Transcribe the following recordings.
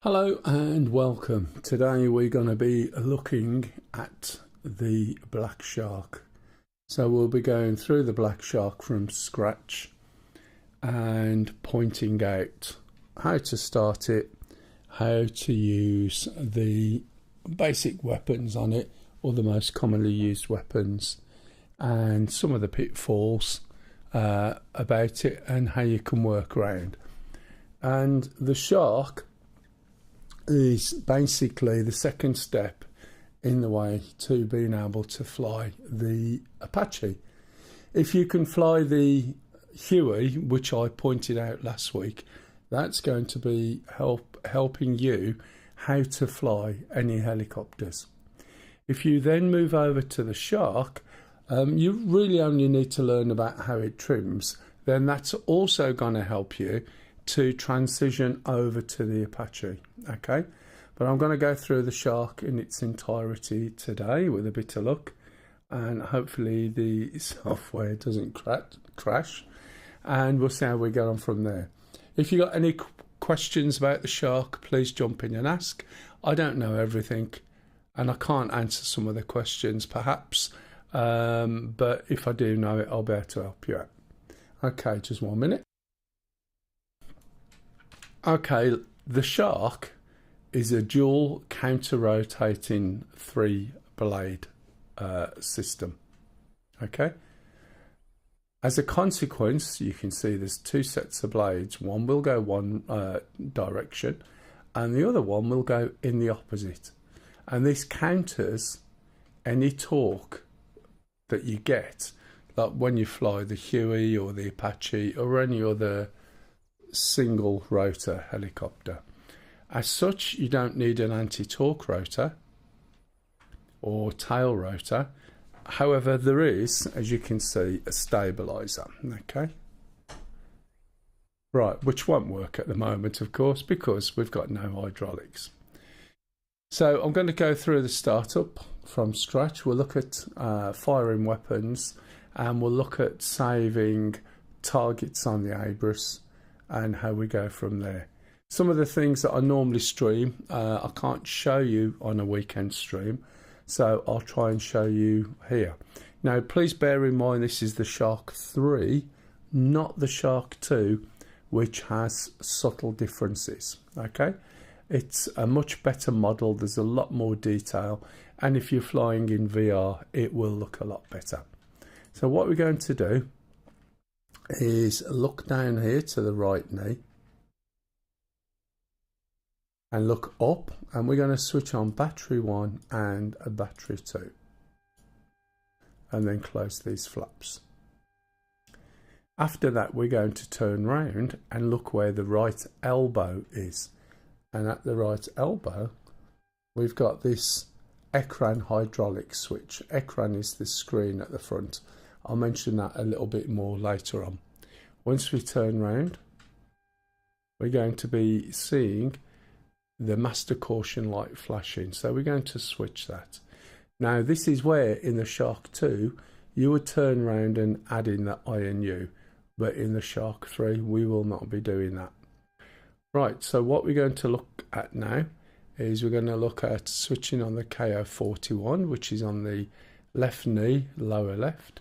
Hello and welcome. Today we're going to be looking at the Black Shark. So we'll be going through the Black Shark from scratch and pointing out how to start it, how to use the basic weapons on it, or the most commonly used weapons, and some of the pitfalls about it and how you can work around. And the Shark is basically the second step in the way to being able to fly the Apache. If you can fly the Huey, which I pointed out last week, that's going to be helping you how to fly any helicopters. If you then move over to the Shark, you really only need to learn about how it trims. Then that's also going to help you to transition over to the Apache. Okay, but I'm going to go through the Shark in its entirety today with a bit of luck, and hopefully the software doesn't crash, and we'll see how we get on from there. If you got any questions about the Shark, please jump in and ask. I don't know everything and I can't answer some of the questions perhaps, but if I do know it, I'll be able to help you out. Okay, just 1 minute. Okay, the Shark is a dual counter-rotating 3-blade system. Okay, as a consequence, you can see there's 2 sets of blades. One will go one direction and the other one will go in the opposite. And this counters any torque that you get, like when you fly the Huey or the Apache or any other single rotor helicopter. As such, you don't need an anti-torque rotor or tail rotor. However, there is, as you can see, a stabilizer. Okay, right, which won't work at the moment, of course, because we've got no hydraulics. So I'm going to go through the startup from scratch. We'll look at firing weapons, and we'll look at saving targets on the Abras and how we go from there. Some of the things that I normally stream, I can't show you on a weekend stream, so I'll try and show you here. Now, please bear in mind this is the Shark 3, not the Shark 2, which has subtle differences. Okay, it's a much better model, there's a lot more detail, and if you're flying in VR, it will look a lot better. So what we're going to do is look down here to the right knee and look up, and we're going to switch on battery 1 and a battery 2 and then close these flaps. After that, we're going to turn round and look where the right elbow is, and at the right elbow we've got this Ekran hydraulic switch. Ekran is the screen at the front. I'll mention that a little bit more later on. Once we turn round, we're going to be seeing the master caution light flashing, so we're going to switch that. Now, this is where in the Shark 2 you would turn round and add in the INU, but in the Shark 3 we will not be doing that. Right, so what we're going to look at now is we're going to look at switching on the KO41, which is on the left knee, lower left.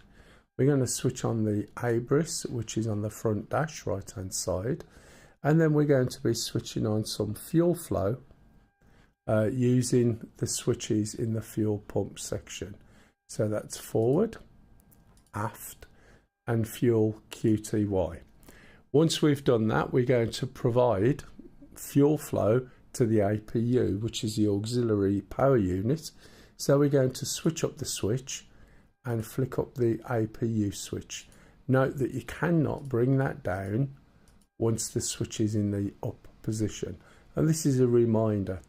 We're going to switch on the Abras, which is on the front dash, right hand side, and then we're going to be switching on some fuel flow using the switches in the fuel pump section. So that's forward, aft, and fuel QTY. Once we've done that, we're going to provide fuel flow to the APU, which is the auxiliary power unit. So we're going to switch up the switch and flick up the APU switch. Note that you cannot bring that down once the switch is in the up position, and this is a reminder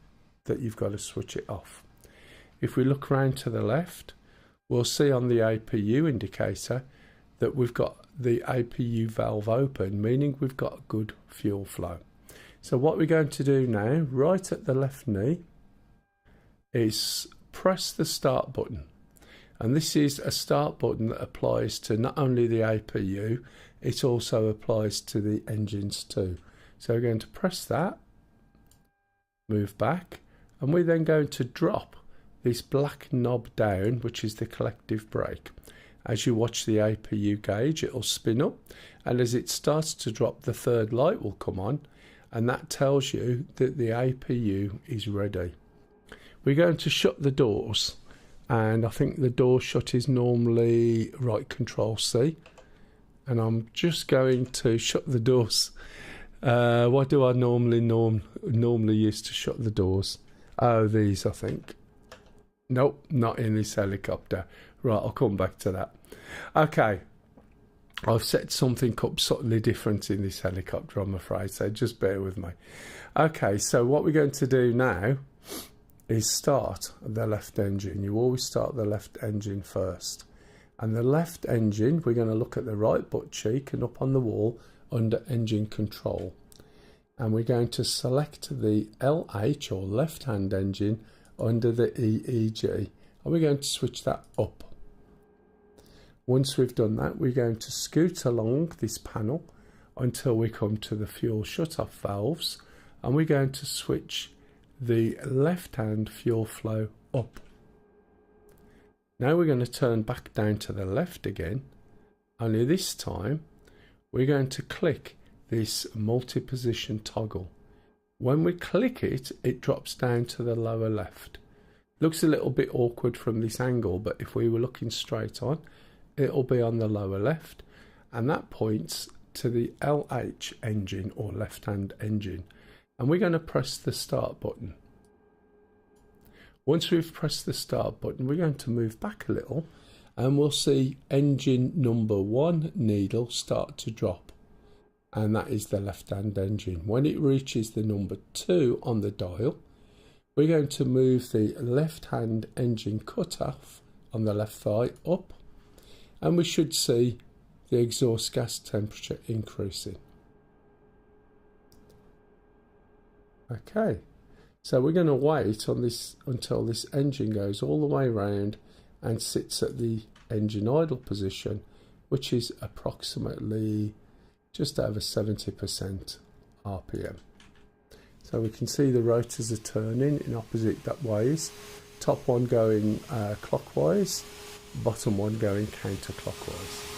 that you've got to switch it off. If we look around to the left, we'll see on the APU indicator that we've got the APU valve open, meaning we've got good fuel flow. So what we're going to do now, right at the left knee, is press the start button. And this is a start button that applies to not only the APU, it also applies to the engines too. So we're going to press that, move back, and we're then going to drop this black knob down, which is the collective brake. As you watch the APU gauge, it will spin up, and as it starts to drop, the third light will come on, and that tells you that the APU is ready. We're going to shut the doors, and I think the door shut is normally right Control C, and I'm just going to shut the doors. What do I normally use to shut the doors? Oh, these, I think. Nope, not in this helicopter. Right, I'll come back to that. Okay, I've set something up subtly different in this helicopter, I'm afraid, so just bear with me. Okay, so what we're going to do now is start the left engine. You always start the left engine first. And the left engine, we're going to look at the right butt cheek and up on the wall under engine control. And we're going to select the LH or left hand engine under the EEG. And we're going to switch that up. Once we've done that, we're going to scoot along this panel until we come to the fuel shut-off valves. And we're going to switch the left-hand fuel flow up. Now we're going to turn back down to the left again, only this time we're going to click this multi-position toggle. When we click it, it drops down to the lower left. Looks a little bit awkward from this angle, but if we were looking straight on, it'll be on the lower left, and that points to the LH engine or left-hand engine. And we're going to press the start button. Once we've pressed the start button, we're going to move back a little, and we'll see engine number 1 needle start to drop, and that is the left-hand engine. When it reaches the number 2 on the dial, we're going to move the left-hand engine cutoff on the left thigh up, and we should see the exhaust gas temperature increasing. Okay, so we're going to wait on this until this engine goes all the way around and sits at the engine idle position, which is approximately just over 70% RPM. So we can see the rotors are turning in opposite ways, top one going clockwise, bottom one going counterclockwise.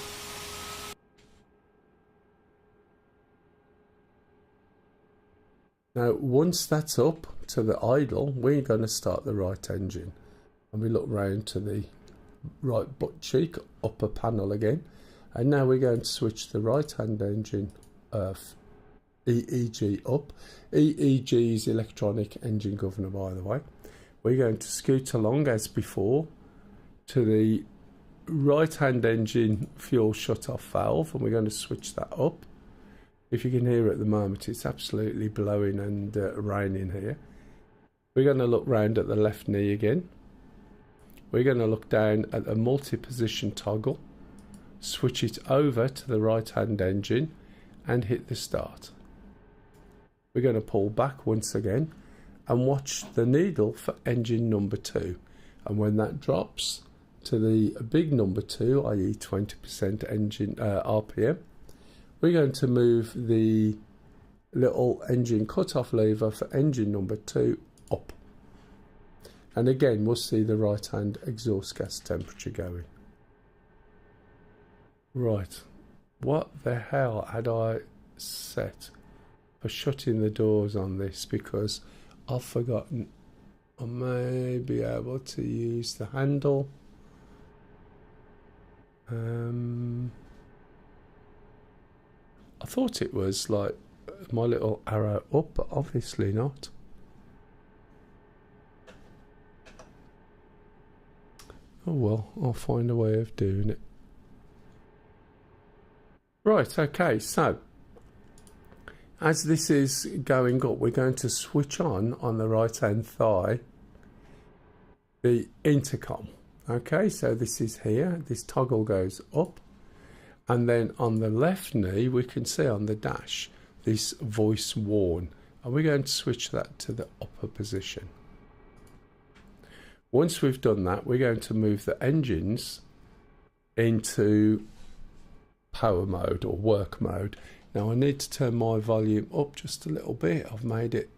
Now, once that's up to the idle, we're going to start the right engine. And we look round to the right butt cheek, upper panel again. And now we're going to switch the right-hand engine EEG up. EEG is electronic engine governor, by the way. We're going to scoot along as before to the right-hand engine fuel shut-off valve, and we're going to switch that up. If you can hear at the moment, it's absolutely blowing and raining here. We're going to look round at the left knee again. We're going to look down at the multi-position toggle, switch it over to the right-hand engine and hit the start. We're going to pull back once again and watch the needle for engine number 2. And when that drops to the big number 2, i.e. 20% engine RPM, we're going to move the little engine cutoff lever for engine number 2 up. And again, we'll see the right-hand exhaust gas temperature going. Right, what the hell had I set for shutting the doors on this? Because I've forgotten. I may be able to use the handle. I thought it was like my little arrow up, but obviously not. Oh well, I'll find a way of doing it. Right, okay, so as this is going up, we're going to switch on the right-hand thigh the intercom. Okay, so this is here, this toggle goes up. And then on the left knee, we can see on the dash this voice warn. And we're going to switch that to the upper position. Once we've done that, we're going to move the engines into power mode or work mode. Now I need to turn my volume up just a little bit. I've made it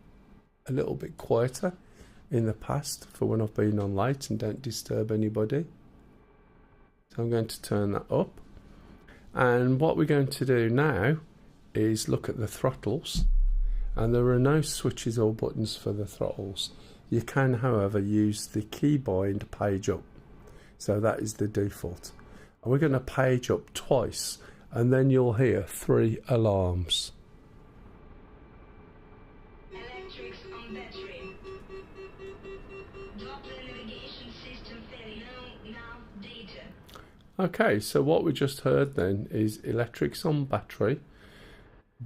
a little bit quieter in the past for when I've been on late and don't disturb anybody. So I'm going to turn that up. And what we're going to do now is look at the throttles. And there are no switches or buttons for the throttles. You can, however, use the keybind page up. So that is the default. And we're going to page up twice, and then you'll hear 3 alarms. Electrics on battery. Doppler navigation system failure. No nav data. Okay, so what we just heard then is electrics on battery,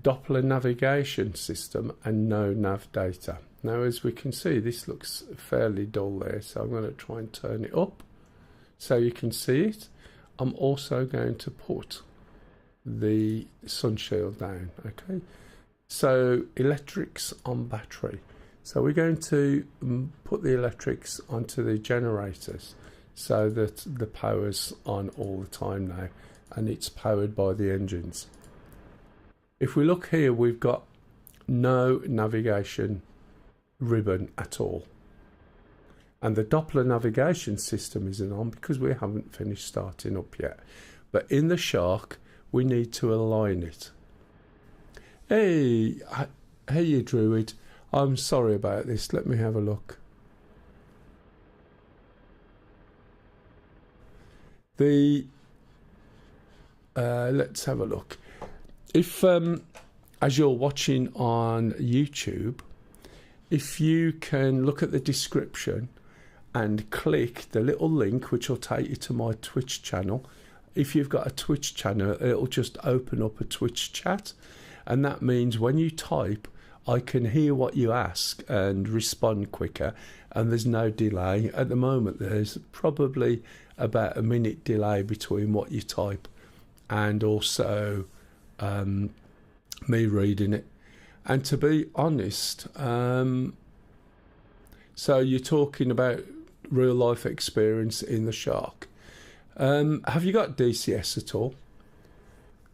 Doppler navigation system, and no nav data. Now, as we can see, this looks fairly dull there, so I'm going to try and turn it up so you can see it. I'm also going to put the sun shield down. Okay, so electrics on battery. So we're going to put the electrics onto the generators so that the power's on all the time now, and it's powered by the engines. If we look here, we've got no navigation ribbon at all, and the Doppler navigation system isn't on because we haven't finished starting up yet. But in the Shark, we need to align it. Hey you Druid, I'm sorry about this. Let me have a look. Let's have a look. If as you're watching on YouTube, if you can look at the description and click the little link which will take you to my Twitch channel. If you've got a Twitch channel, it'll just open up a Twitch chat, and that means when you type, I can hear what you ask and respond quicker, and there's no delay. At the moment, there's probably about a minute delay between what you type and also me reading it. And to be honest, so you're talking about real life experience in the Shark. Have you got DCS at all?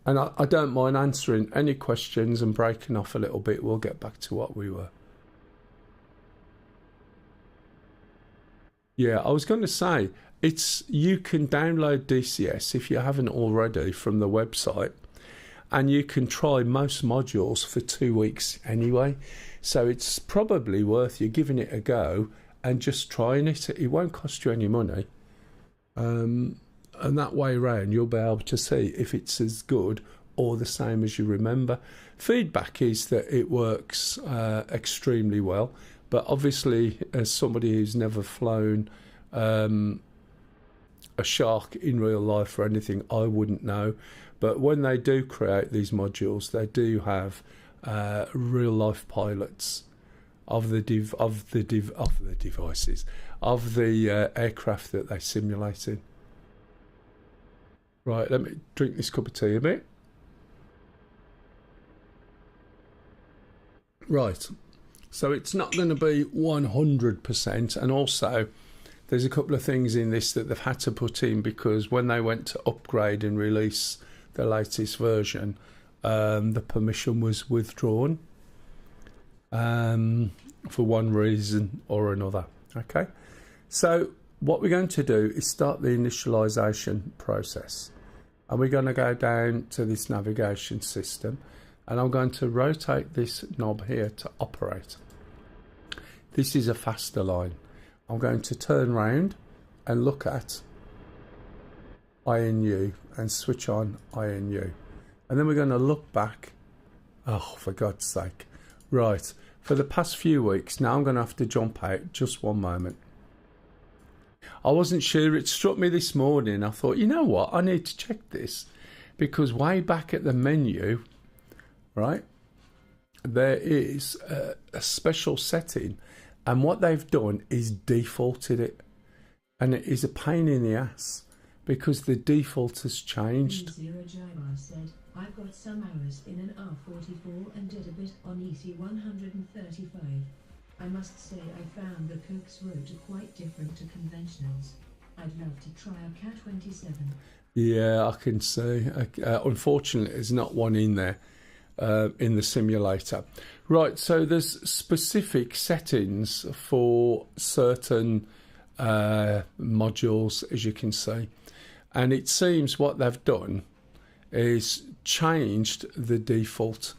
And I don't mind answering any questions and breaking off a little bit. We'll get back to what we were. Yeah, I was going to say, you can download DCS if you haven't already from the website, and you can try most modules for 2 weeks anyway. So it's probably worth you giving it a go and just trying it. It won't cost you any money. And that way around, you'll be able to see if it's as good or the same as you remember. Feedback is that it works extremely well. But obviously, as somebody who's never flown a Shark in real life or anything, I wouldn't know. But when they do create these modules, they do have real life pilots of the devices, of the aircraft that they simulate in. Right, let me drink this cup of tea a bit. Right, so it's not going to be 100%, and also there's a couple of things in this that they've had to put in because when they went to upgrade and release the latest version, the permission was withdrawn for one reason or another. Okay, so what we're going to do is start the initialization process, and we're going to go down to this navigation system, and I'm going to rotate this knob here to operate. This is a faster line. I'm going to turn round and look at INU and switch on INU, and then we're going to look back. Oh, for God's sake. Right, for the past few weeks now, I'm going to have to jump out just one moment. I wasn't sure. It struck me this morning. I thought, you know what, I need to check this, because way back at the menu, right, there is a special setting, and what they've done is defaulted it, and it is a pain in the ass because the default has changed. Zero Jaibar said, I've got some hours in an R44 and did a bit on EC 135. I must say I found the Cook's rotor quite different to conventionals. I'd love to try a Cat 27. Yeah, I can see. Unfortunately, there's not one in there. in the simulator. Right, so there's specific settings for certain modules, as you can see, and it seems what they've done is changed the default.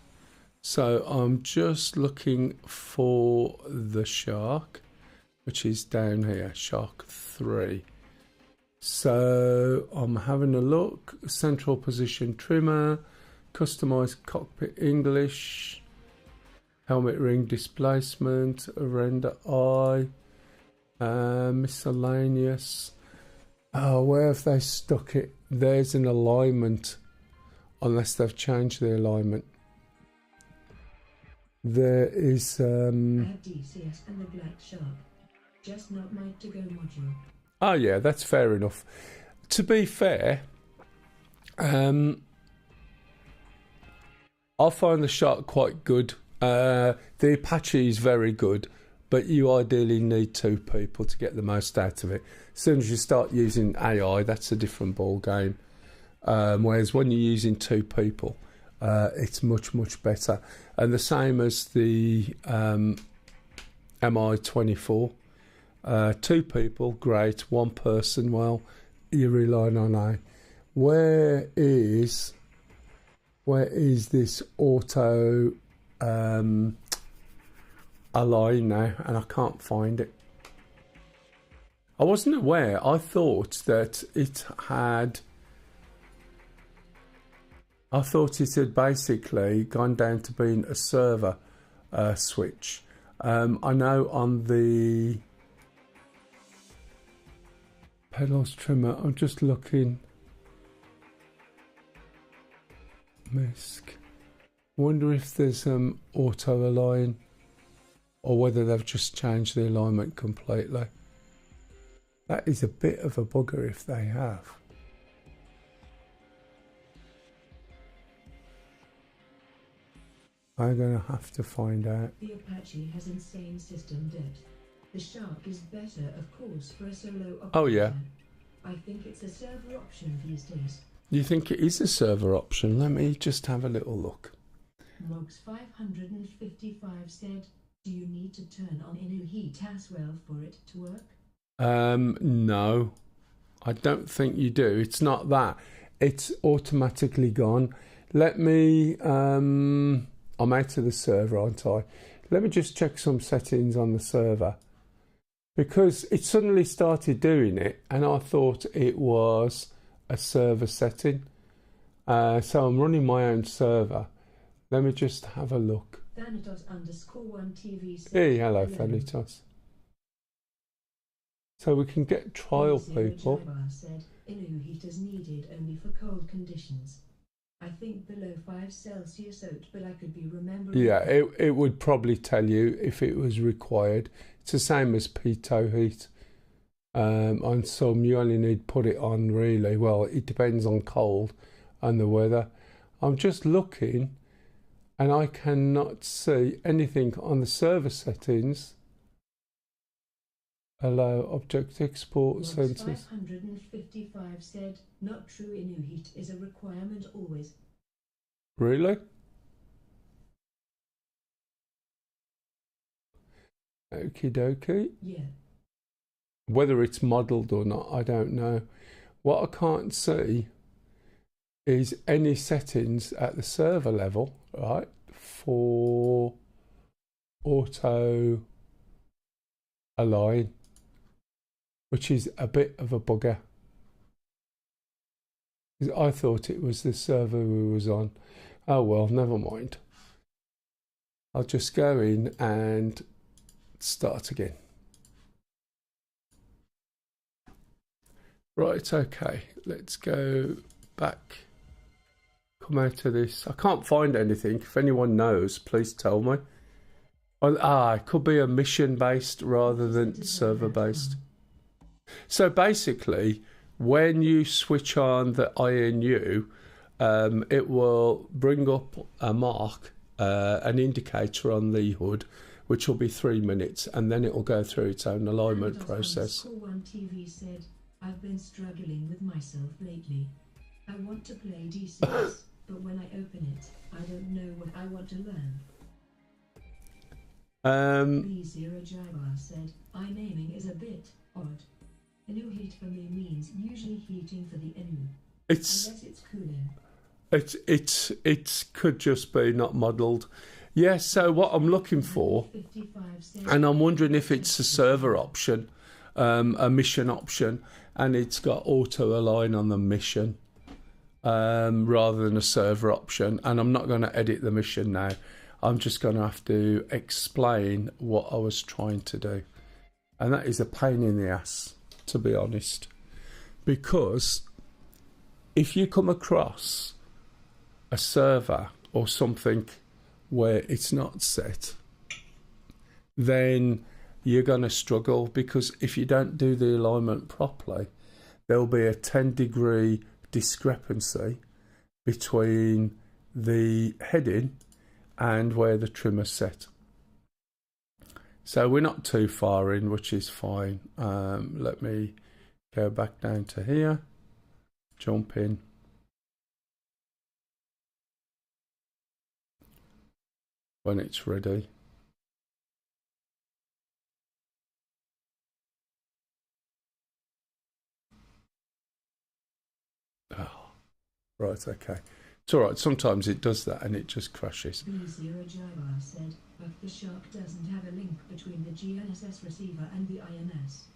So I'm just looking for the shark, which is down here, shark 3. So I'm having a look. Central position trimmer, customized cockpit English, helmet ring displacement, render eye, miscellaneous. Oh, where have they stuck it? There's an alignment, unless they've changed the alignment. There is I have DCS and the Black Shark, just not my to-go module. Oh yeah, that's fair enough. To be fair, I find the Shark quite good. The Apache is very good, but you ideally need 2 people to get the most out of it. As soon as you start using AI, that's a different ball game. Whereas when you're using 2 people, it's much, much better. And the same as the MI-24. 2 people, great. 1 person, well, you're relying on AI. Where is this auto align now? And I can't find it. I wasn't aware. I thought that it had basically gone down to being a server switch. I know on the pedals trimmer, I'm just looking. Misc. Wonder if there's auto align, or whether they've just changed the alignment completely. That is a bit of a bugger if they have. I'm going to have to find out. The Apache has insane system depth. The Shark is better, of course, for a solo operator. Oh yeah. I think it's a server option these days. You think it is a server option? Let me just have a little look. Mogs 555 said, do you need to turn on Inu heat as well for it to work? No, I don't think you do. It's not that. It's automatically gone. Let me, I'm out of the server, aren't I? Let me just check some settings on the server, because it suddenly started doing it and I thought it was a server setting. So I'm running my own server. Let me just have a look. Thanatos_1TV said, Hey, hello Thanatos. So we can get trial people. Jaibar said, Inu heat is needed only for cold conditions. I think below 5 Celsius out, but I could be remembering. Yeah, it would probably tell you if it was required. It's the same as pitot heat. On some, you only need to put it on really. Well, it depends on cold and the weather. I'm just looking and I cannot see anything on the server settings. Allow object export sensors. 555 said, not true, Inu heat is a requirement always. Really? Okie dokie. Yeah. Whether it's modelled or not, I don't know. What I can't see is any settings at the server level, right, for auto align, which is a bit of a bugger. I thought it was the server we was on. Oh well, never mind. I'll just go in and start again. Right, okay, let's go back. Come out of this. I can't find anything. If anyone knows, please tell me. It could be a mission based rather than server based. So basically, when you switch on the INU, it will bring up a mark, an indicator on the hood, which will be 3 minutes, and then it will go through its own alignment process. TV said, I've been struggling with myself lately. I want to play DCS, but when I open it, I don't know what I want to learn. B0 Jaibar said, eye naming is a bit odd. Inu heat for me means usually heating for the Inu. Unless it's cooling. It could just be not modelled. Yeah, so what I'm looking for, and I'm wondering if it's a server option, a mission option, and it's got auto align on the mission rather than a server option. And I'm not going to edit the mission now. I'm just going to have to explain what I was trying to do. And that is a pain in the ass, to be honest. Because if you come across a server or something where it's not set, then you're going to struggle, because if you don't do the alignment properly, there'll be a 10-degree discrepancy between the heading and where the trimmer's set. So we're not too far in, which is fine. Let me go back down to here, jump in. When it's ready. Oh, right, okay. It's all right. Sometimes it does that and it just crashes. B0 Jaibar said, but the Shark doesn't have a link between the GNSS receiver and the INS.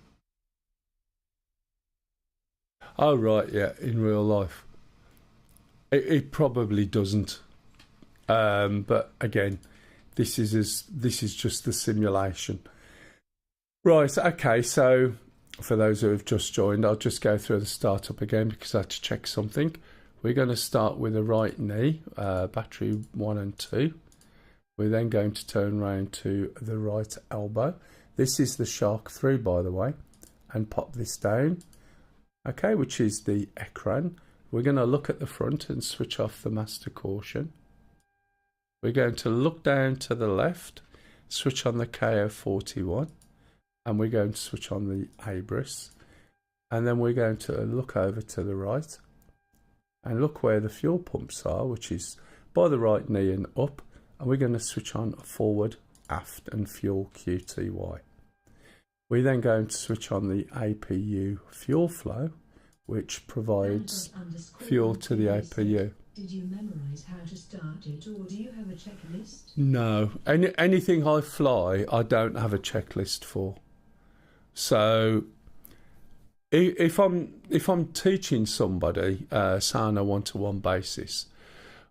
Oh, right, yeah, in real life. It probably doesn't. But again, this is just the simulation. Right, okay, so for those who have just joined, I'll just go through the startup again because I had to check something. We're going to start with the right knee, battery 1 and 2. We're then going to turn around to the right elbow. This is the Shark 3, by the way, and pop this down, okay, which is the Ekran. We're going to look at the front and switch off the master caution. We're going to look down to the left, switch on the KO41, and we're going to switch on the ABRIS. And then we're going to look over to the right and look where the fuel pumps are, which is by the right knee and up. And we're going to switch on forward, aft, and fuel QTY. We're then going to switch on the APU fuel flow, which provides fuel to the APU. Did you memorize how to start it, or do you have a checklist? No. Anything I fly, I don't have a checklist for. So if I'm teaching somebody, say on a one-to-one basis,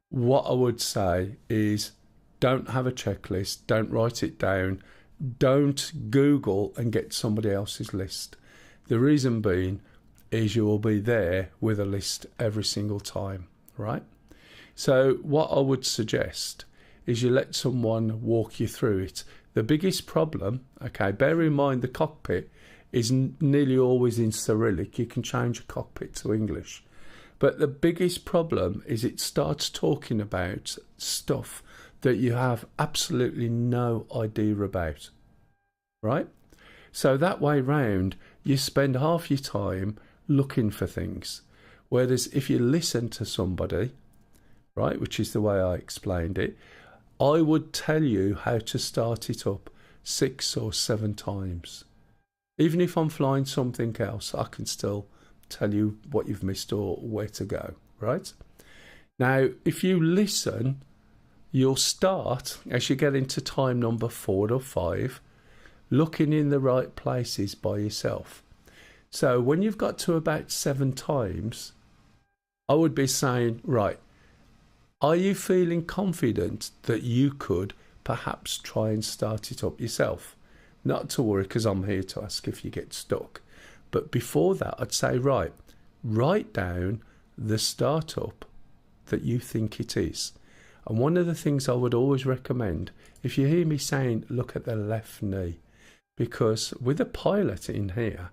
what I would say is don't have a checklist, don't write it down, don't Google and get somebody else's list. The reason being is you will be there with a list every single time, right? So what I would suggest is you let someone walk you through it. The biggest problem, okay, bear in mind the cockpit is nearly always in Cyrillic. You can change a cockpit to English. But the biggest problem is it starts talking about stuff that you have absolutely no idea about, right? So that way round, you spend half your time looking for things. Whereas if you listen to somebody, right, which is the way I explained it, I would tell you how to start it up 6 or 7 times. Even if I'm flying something else, I can still tell you what you've missed or where to go, right? Now, if you listen, you'll start, as you get into time number 4 or 5, looking in the right places by yourself. So when you've got to about 7 times, I would be saying, right, are you feeling confident that you could perhaps try and start it up yourself? Not to worry, because I'm here to ask if you get stuck. But before that, I'd say, right, write down the startup that you think it is. And one of the things I would always recommend, if you hear me saying, look at the left knee, because with a pilot in here,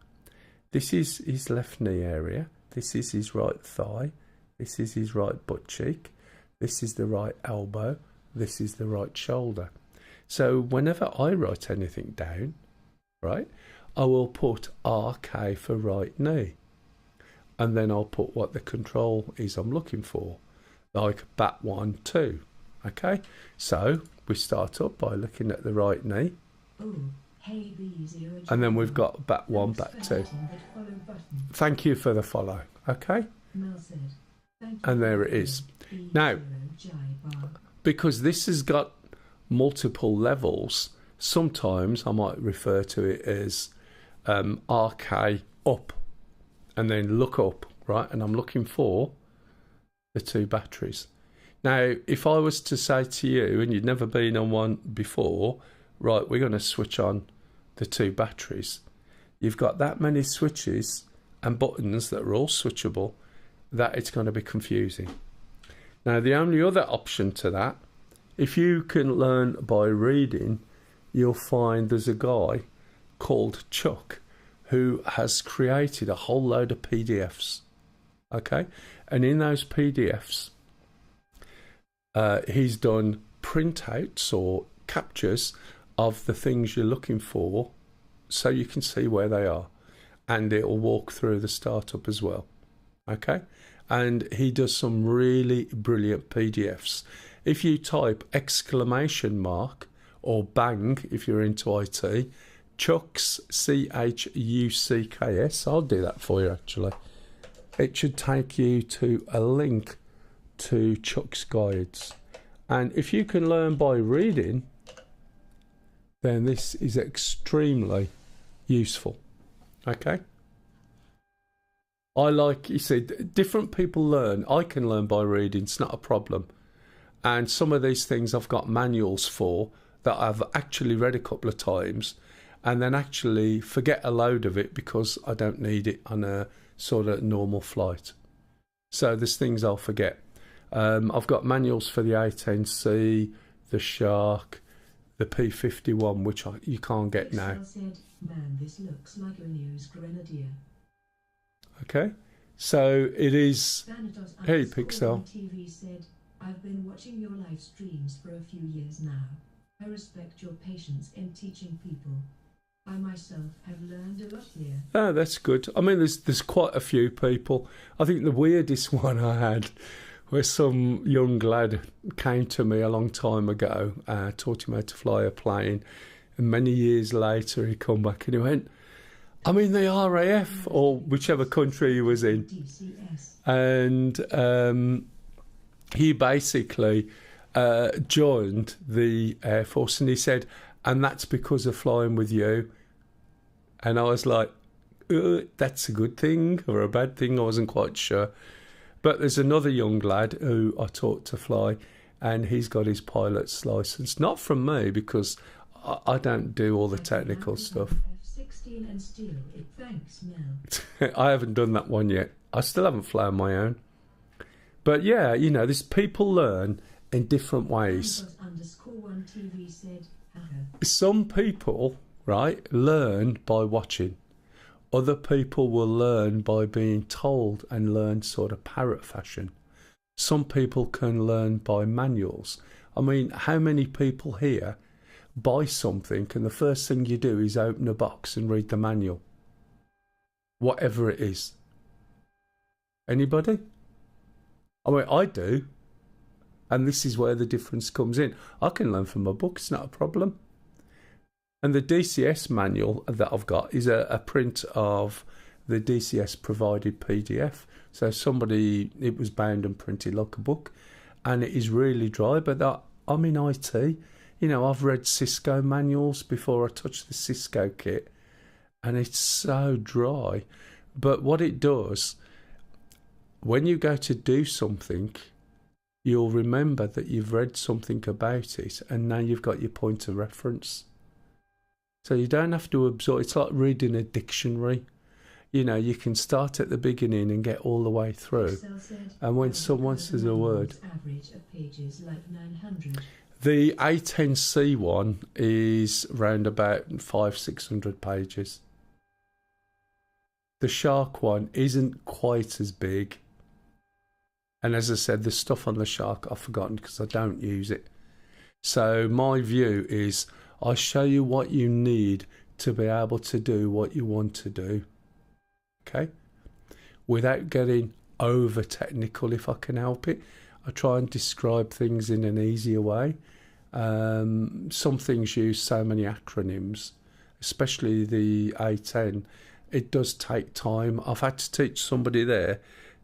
this is his left knee area, this is his right thigh, this is his right butt cheek, this is the right elbow, this is the right shoulder. So whenever I write anything down, right, I will put RK for right knee. And then I'll put what the control is I'm looking for. like bat 1, 2. Okay, so we start up by looking at the right knee, and then we've got bat 1, bat 2. Thank you for the follow. Okay, and there it is. Now, because this has got multiple levels, sometimes I might refer to it as RK up, and then look up, right? And I'm looking for the 2 batteries. Now, if I was to say to you, and you'd never been on one before, right, we're going to switch on the 2 batteries. You've got that many switches and buttons that are all switchable that it's going to be confusing. Now, the only other option to that, if you can learn by reading, you'll find there's a guy called Chuck who has created a whole load of PDFs. Okay? And in those PDFs, he's done printouts or captures of the things you're looking for so you can see where they are. And it'll walk through the startup as well. Okay? And he does some really brilliant PDFs. If you type exclamation mark or bang, if you're into IT, Chucks, CHUCKS, I'll do that for you actually. It should take you to a link to Chuck's guides. And if you can learn by reading, then this is extremely useful. Okay? I like, you see, different people learn. I can learn by reading, it's not a problem. And some of these things I've got manuals for that I've actually read a couple of times and then actually forget a load of it because I don't need it on a sort of normal flight. So there's things I'll forget. I've got manuals for the A10C, the Shark, the P51, which you can't get now. Said, man, this looks like a news grenadier. Okay, so it is. Hey, Pixel. TV said, I've been watching your live streams for a few years now. I respect your patience in teaching people. I myself have learned a lot here. Oh, that's good. I mean, there's quite a few people. I think the weirdest one I had was some young lad came to me a long time ago, taught him how to fly a plane, and many years later he come back and he went, I'm in the RAF, or whichever country he was in. DCS. And he basically joined the Air Force, and he said, and that's because of flying with you. And I was like, that's a good thing or a bad thing, I wasn't quite sure. But there's another young lad who I taught to fly, and he's got his pilot's license. Not from me, because I don't do all the technical stuff. F-16 and steal it. Thanks, Mel. I haven't done that one yet. I still haven't flown my own. But yeah, you know, there's people learn in different ways. _1 TV said, Some people, right, learn by watching. Other people will learn by being told and learn sort of parrot fashion. Some people can learn by manuals. I mean, how many people here buy something and the first thing you do is open a box and read the manual? Whatever it is. Anybody? I mean, I do. And this is where the difference comes in. I can learn from a book, it's not a problem. And the DCS manual that I've got is a print of the DCS provided PDF. So it was bound and printed like a book. And it is really dry, but I'm in IT. You know, I've read Cisco manuals before I touched the Cisco kit. And it's so dry. But what it does, when you go to do something, you'll remember that you've read something about it and now you've got your point of reference. So you don't have to absorb. It's like reading a dictionary. You know, you can start at the beginning and get all the way through. And when someone says a word... Average of pages like 900. The A10C one is around about 500-600 pages. The Shark one isn't quite as big. And as I said, the stuff on the Shark I've forgotten because I don't use it. So my view is I show you what you need to be able to do what you want to do. Okay? Without getting over technical if I can help it. I try and describe things in an easier way. Some things use so many acronyms, especially the A10. It does take time. I've had to teach somebody there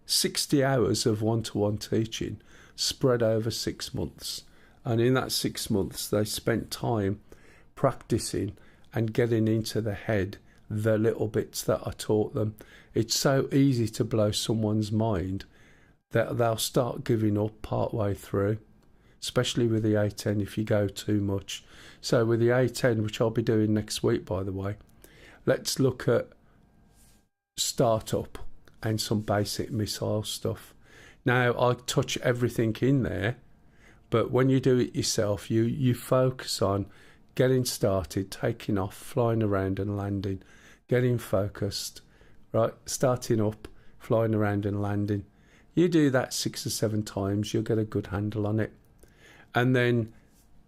60 hours of one-to-one teaching spread over 6 months. And in that 6 months, they spent time practicing and getting into the head the little bits that I taught them. It's so easy to blow someone's mind that they'll start giving up part way through, especially with the A10 if you go too much. So with the A10, which I'll be doing next week, by the way, let's look at startup and some basic missile stuff. Now, I touch everything in there, but when you do it yourself, you focus on getting started, taking off, flying around and landing, getting focused, right? Starting up, flying around and landing. You do that 6 or 7 times, you'll get a good handle on it. And then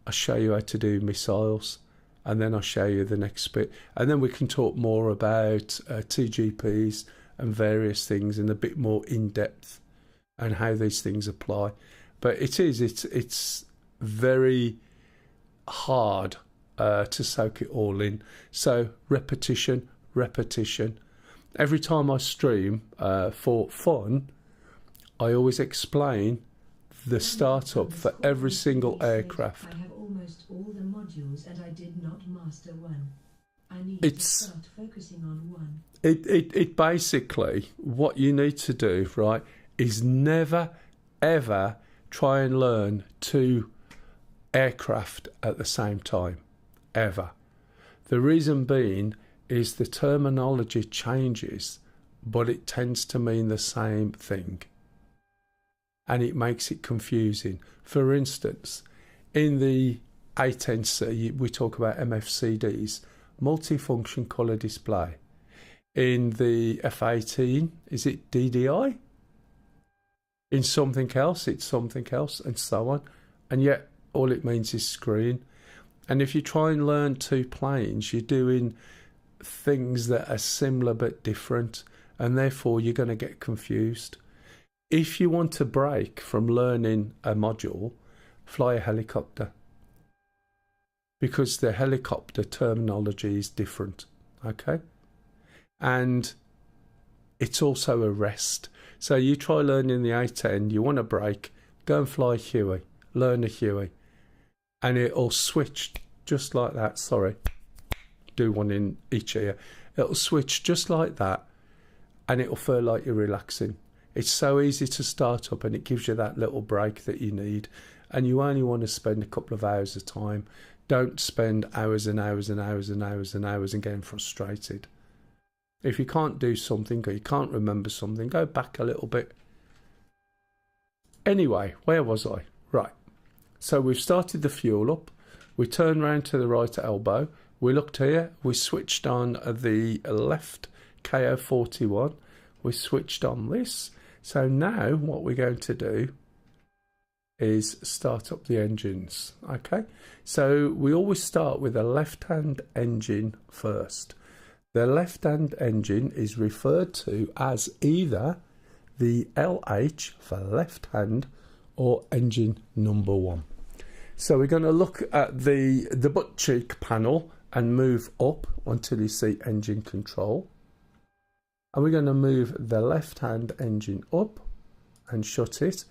I show you how to do missiles, and then I'll show you the next bit. And then we can talk more about TGPs and various things in a bit more in-depth and how these things apply. But it's very hard to soak it all in. So repetition. Every time I stream for fun, I always explain the startup for every single aircraft. I have almost all the modules and I did not master one. I need to start focusing on one. It basically, what you need to do, right, is never ever try and learn 2 aircraft at the same time, ever. The reason being is the terminology changes, but it tends to mean the same thing, and it makes it confusing. For instance, in the A10C, we talk about MFCDs, multifunction colour display. In the F18, is it DDI? In something else, it's something else, and so on. And yet, all it means is screen. And if you try and learn 2 planes, you're doing things that are similar but different, and therefore you're going to get confused. If you want to break from learning a module, fly a helicopter, because the helicopter terminology is different, okay? And it's also a rest. So you try learning the A10, you want to break, go and fly a Huey, learn a Huey, and it'll switch just like that. Sorry, do one in each ear. It'll switch just like that, and it'll feel like you're relaxing. It's so easy to start up, and it gives you that little break that you need, and you only want to spend a couple of hours at a time. Don't spend hours and hours and hours and hours and hours and getting frustrated. If you can't do something or you can't remember something, go back a little bit. Anyway, where was I? Right. So we've started the fuel up. We turn round to the right elbow. We looked here. We switched on the left KO41. We switched on this. So now what we're going to do is start up the engines. Okay. So we always start with a left-hand engine first. The left-hand engine is referred to as either the LH for left hand or engine number 1. So we're going to look at the butt cheek panel and move up until you see engine control. And we're going to move the left-hand engine up and shut it.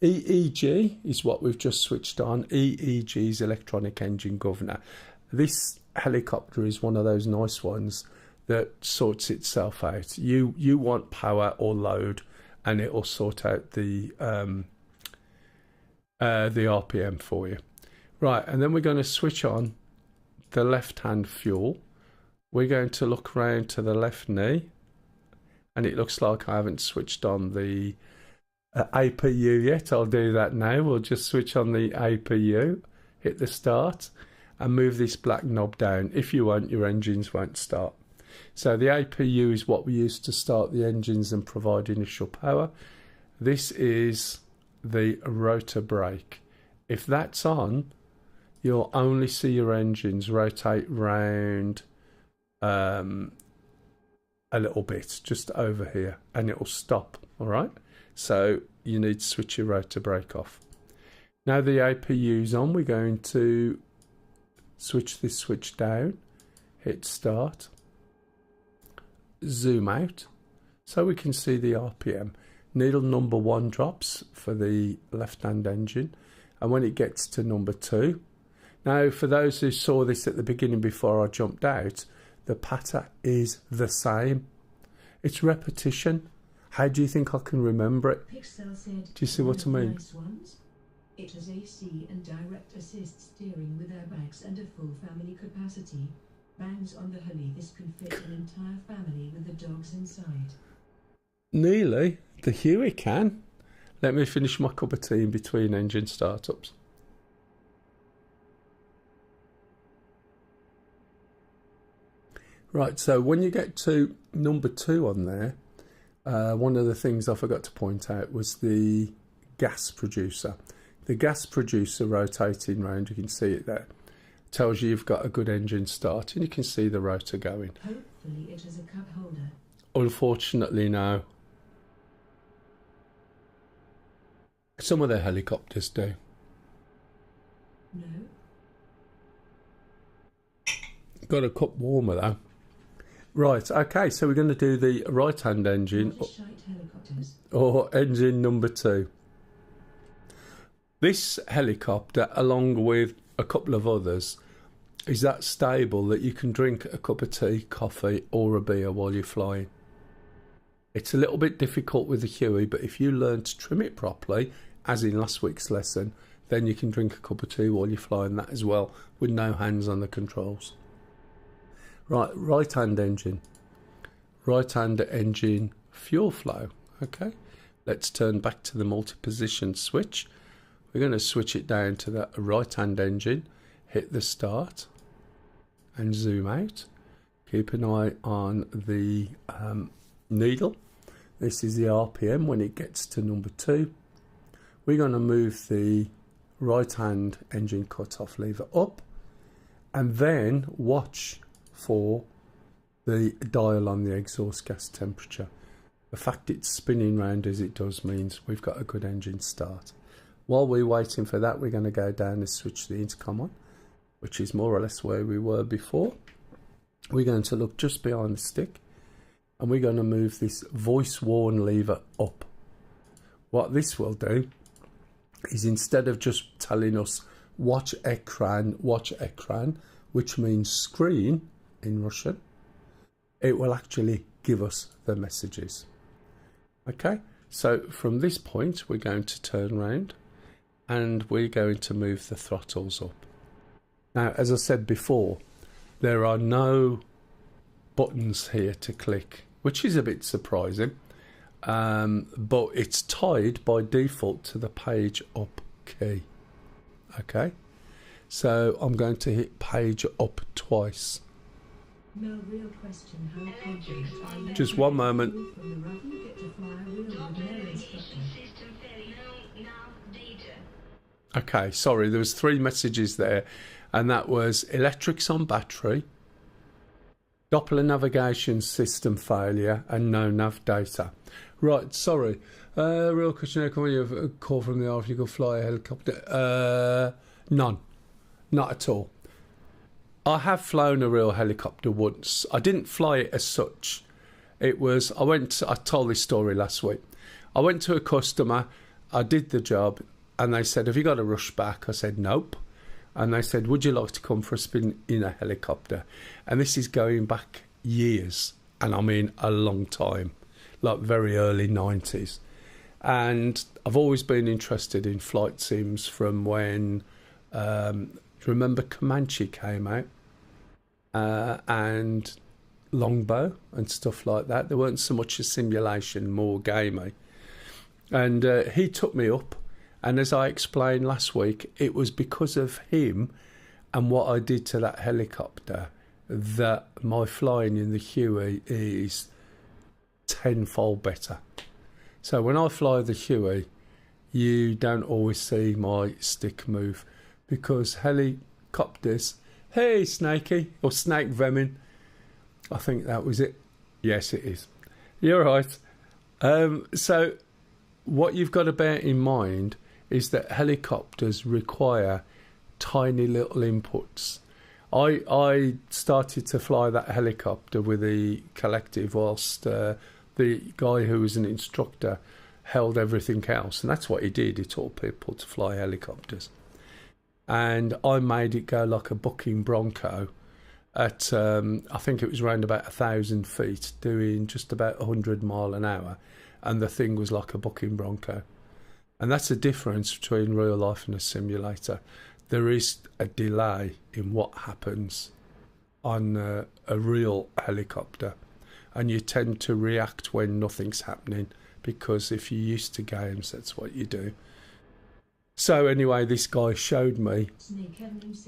EEG is what we've just switched on. EEG is electronic engine governor. This helicopter is one of those nice ones that sorts itself out. You want power or load, and it will sort out the RPM for you. Right, and then we're going to switch on the left-hand fuel. We're going to look around to the left knee, and it looks like I haven't switched on the APU yet. I'll do that now. We'll just switch on the APU, hit the start, and move this black knob down. If you won't, your engines won't start. So the APU is what we use to start the engines and provide initial power. This is the rotor brake. If that's on, you'll only see your engines rotate round a little bit, just over here, and it will stop. All right. So you need to switch your rotor brake off. Now the APU's on, we're going to switch this switch down, hit start, zoom out so we can see the RPM. Needle number 1 drops for the left-hand engine, and when it gets to number 2, now for those who saw this at the beginning before I jumped out, the pattern is the same. It's repetition. How do you think I can remember it? Pixel said, do you see what I mean? Nice ones. It has AC and direct assist steering with airbags and a full family capacity. Bangs on the Heli. This can fit an entire family with the dogs inside. Nearly. The Huey can. Let me finish my cup of tea in between engine startups. Right, so when you get to number 2 on there, one of the things I forgot to point out was the gas producer. The gas producer rotating round, you can see it there, tells you you've got a good engine start, and you can see the rotor going. Hopefully it has a cup holder. Unfortunately, no. Some of the helicopters do. No. Got a cup warmer though. Right, okay, so we're going to do the right-hand engine, What a shite helicopters. or engine number 2. This helicopter, along with a couple of others, is that stable that you can drink a cup of tea, coffee, or a beer while you're flying. It's a little bit difficult with the Huey, but if you learn to trim it properly, as in last week's lesson, then you can drink a cup of tea while you're flying that as well, with no hands on the controls. Right, right-hand engine. Right-hand engine fuel flow. Okay, let's turn back to the multi-position switch. We're going to switch it down to the right-hand engine, hit the start, and zoom out. Keep an eye on the needle. This is the RPM when it gets to number 2. We're going to move the right-hand engine cut-off lever up, and then watch for the dial on the exhaust gas temperature. The fact it's spinning round as it does means we've got a good engine start. While we're waiting for that, we're going to go down and switch the intercom on, which is more or less where we were before. We're going to look just behind the stick, and we're going to move this voice warn lever up. What this will do is, instead of just telling us watch ekran, which means screen in Russian, it will actually give us the messages. Okay, so from this point we're going to turn around and we're going to move the throttles up. Now, as I said before, there are no buttons here to click, which is a bit surprising, but it's tied by default to the page up key. Okay, so I'm going to hit page up twice. No real question, how confident are you? Just one moment. From the rough, you get to fly a real with no instructor. System failure. No, now data. Okay, sorry, there was 3 messages there, and that was electrics on battery, Doppler navigation system failure, and no nav data. Right, sorry. Real question, can you have a call from the RF, you could fly a helicopter? None. Not at all. I have flown a real helicopter once. I didn't fly it as such. It was, I told this story last week. I went to a customer, I did the job, and they said, have you got a rush back? I said, nope. And they said, would you like to come for a spin in a helicopter? And this is going back years, and I mean a long time, like very early 90s. And I've always been interested in flight sims from when, remember Comanche came out, and Longbow and stuff like that. There weren't so much a simulation, more gamey. And he took me up, and as I explained last week, it was because of him and what I did to that helicopter that my flying in the Huey is tenfold better. So when I fly the Huey, you don't always see my stick move, because helicopters, hey Snakey, or Snake Vemin, I think that was it. Yes, it is. You're right. So what you've got to bear in mind is that helicopters require tiny little inputs. I started to fly that helicopter with the collective whilst the guy who was an instructor held everything else, and that's what he did. He taught people to fly helicopters, and I made it go like a bucking bronco at I think it was around about 1,000 feet, doing just about 100 mile an hour, and the thing was like a bucking bronco. And that's the difference between real life and a simulator. There is a delay in what happens on a real helicopter, and you tend to react when nothing's happening, because if you're used to games, that's what you do. So anyway, this guy showed me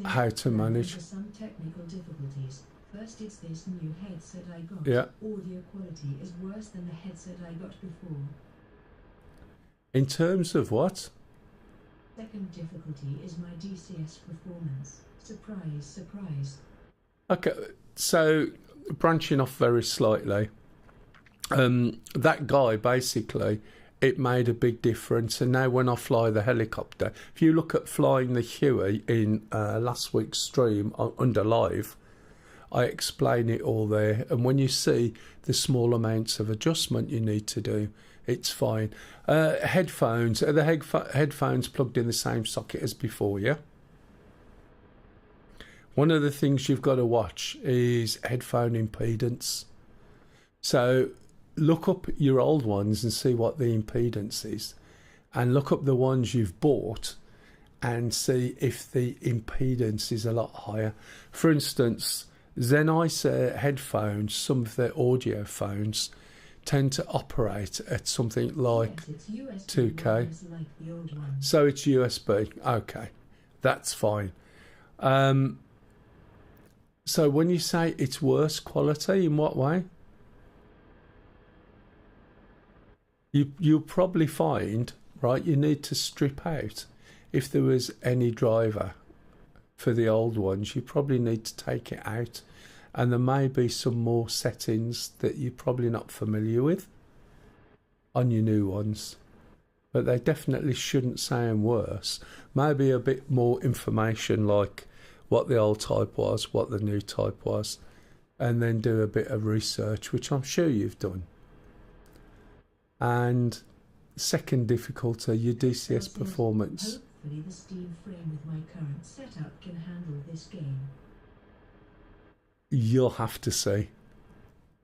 how to manage. Some technical difficulties. First, it's this new headset I got. Yeah. Audio quality is worse than the headset I got before. In terms of what? Second difficulty is my DCS performance. Surprise, surprise. Okay, so branching off very slightly, that guy basically, it made a big difference. And now when I fly the helicopter, if you look at flying the Huey in last week's stream under live, I explain it all there. And when you see the small amounts of adjustment you need to do, it's fine. Headphones, are the headphones plugged in the same socket as before, yeah? One of the things you've got to watch is headphone impedance. So look up your old ones and see what the impedance is, and look up the ones you've bought and see if the impedance is a lot higher. For instance, Sennheiser headphones, some of their audio phones, tend to operate at something like 2K. Like the old ones. So it's USB. Okay, that's fine. So when you say it's worse quality, in what way? You'll probably find, right, you need to strip out. If there was any driver for the old ones, you probably need to take it out. And there may be some more settings that you're probably not familiar with on your new ones. But they definitely shouldn't sound worse. Maybe a bit more information, like what the old type was, what the new type was, and then do a bit of research, which I'm sure you've done. And second difficulty, your DCS performance. Hopefully the Steam frame with my current setup can handle this game. You'll have to see.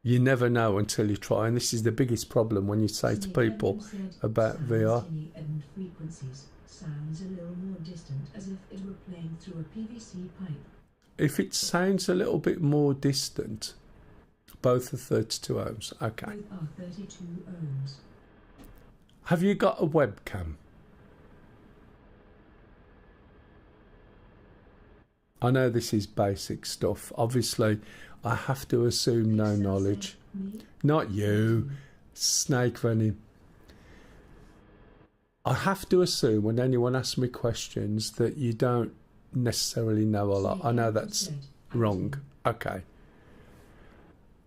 You never know until you try, and this is the biggest problem when you say to people about VR. Frequencies sounds a little more distant, as if it were playing through a PVC pipe. If it sounds a little bit more distant, both are 32 ohms. Okay. Both are 32 ohms. Have you got a webcam? I know this is basic stuff. Obviously, I have to assume no knowledge. Me? Not you, snake venom. I have to assume when anyone asks me questions that you don't necessarily know a lot. I know that's wrong. Okay.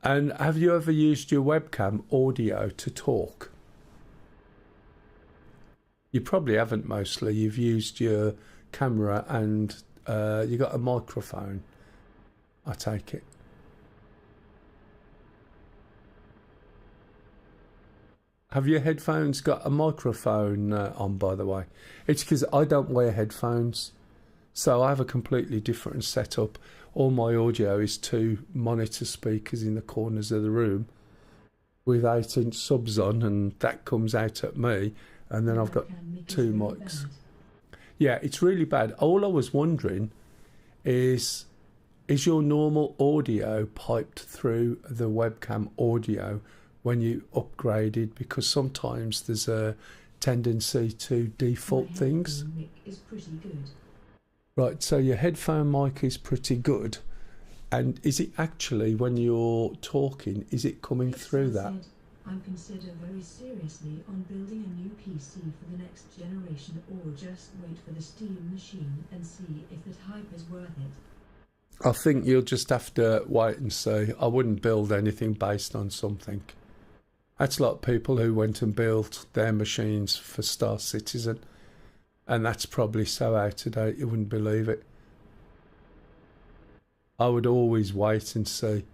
And have you ever used your webcam audio to talk? You probably haven't mostly. You've used your camera and you got a microphone, I take it. Have your headphones got a microphone on, by the way? It's because I don't wear headphones, so I have a completely different setup. All my audio is 2 monitor speakers in the corners of the room with 8-inch subs on, and that comes out at me, and then I've got 2 mics. Yeah, it's really bad. All I was wondering is your normal audio piped through the webcam audio when you upgraded? Because sometimes there's a tendency to default things. My mic is pretty good. Right, so your headphone mic is pretty good. And is it actually, when you're talking, is it coming through that? I'm considering very seriously on building a new PC for the next generation, or just wait for the Steam machine and see if that hype is worth it. I think you'll just have to wait and see. I wouldn't build anything based on something. That's like people who went and built their machines for Star Citizen, and that's probably so out of date you wouldn't believe it. I would always wait and see.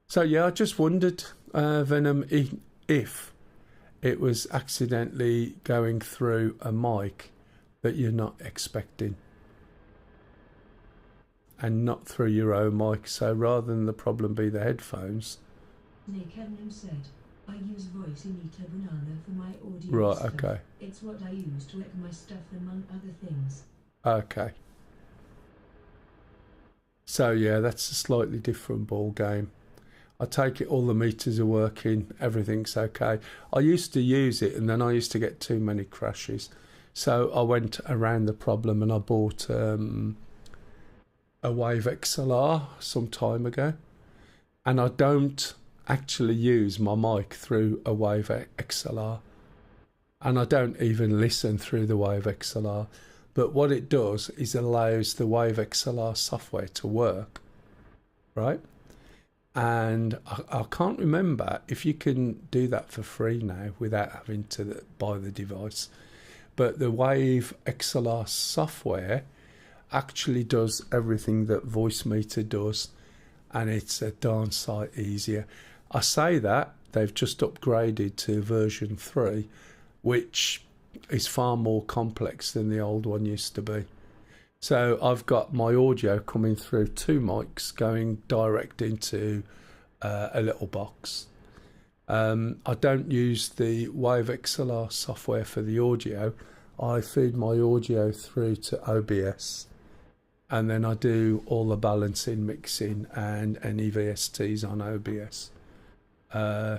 So yeah, I just wondered, Venom, if it was accidentally going through a mic that you're not expecting, and not through your own mic. So rather than the problem be the headphones. Nick Ednam said, I use Voice Imiter Banana for my audio Right, stuff. okay. It's what I use to edit my stuff among other things. Okay. So yeah, that's a slightly different ball game. I take it all the meters are working, everything's okay. I used to use it and then I used to get too many crashes. So I went around the problem and I bought a Wave XLR some time ago. And I don't actually use my mic through a Wave XLR. And I don't even listen through the Wave XLR. But what it does is allows the Wave XLR software to work, right? And I can't remember if you can do that for free now without having to buy the device. But the Wave XLR software actually does everything that Voicemeeter does, and it's a darn sight easier. I say that they've just upgraded to version 3, which is far more complex than the old one used to be. So I've got my audio coming through 2 mics going direct into a little box. I don't use the Wave XLR software for the audio. I feed my audio through to OBS, and then I do all the balancing, mixing and any VSTs on OBS.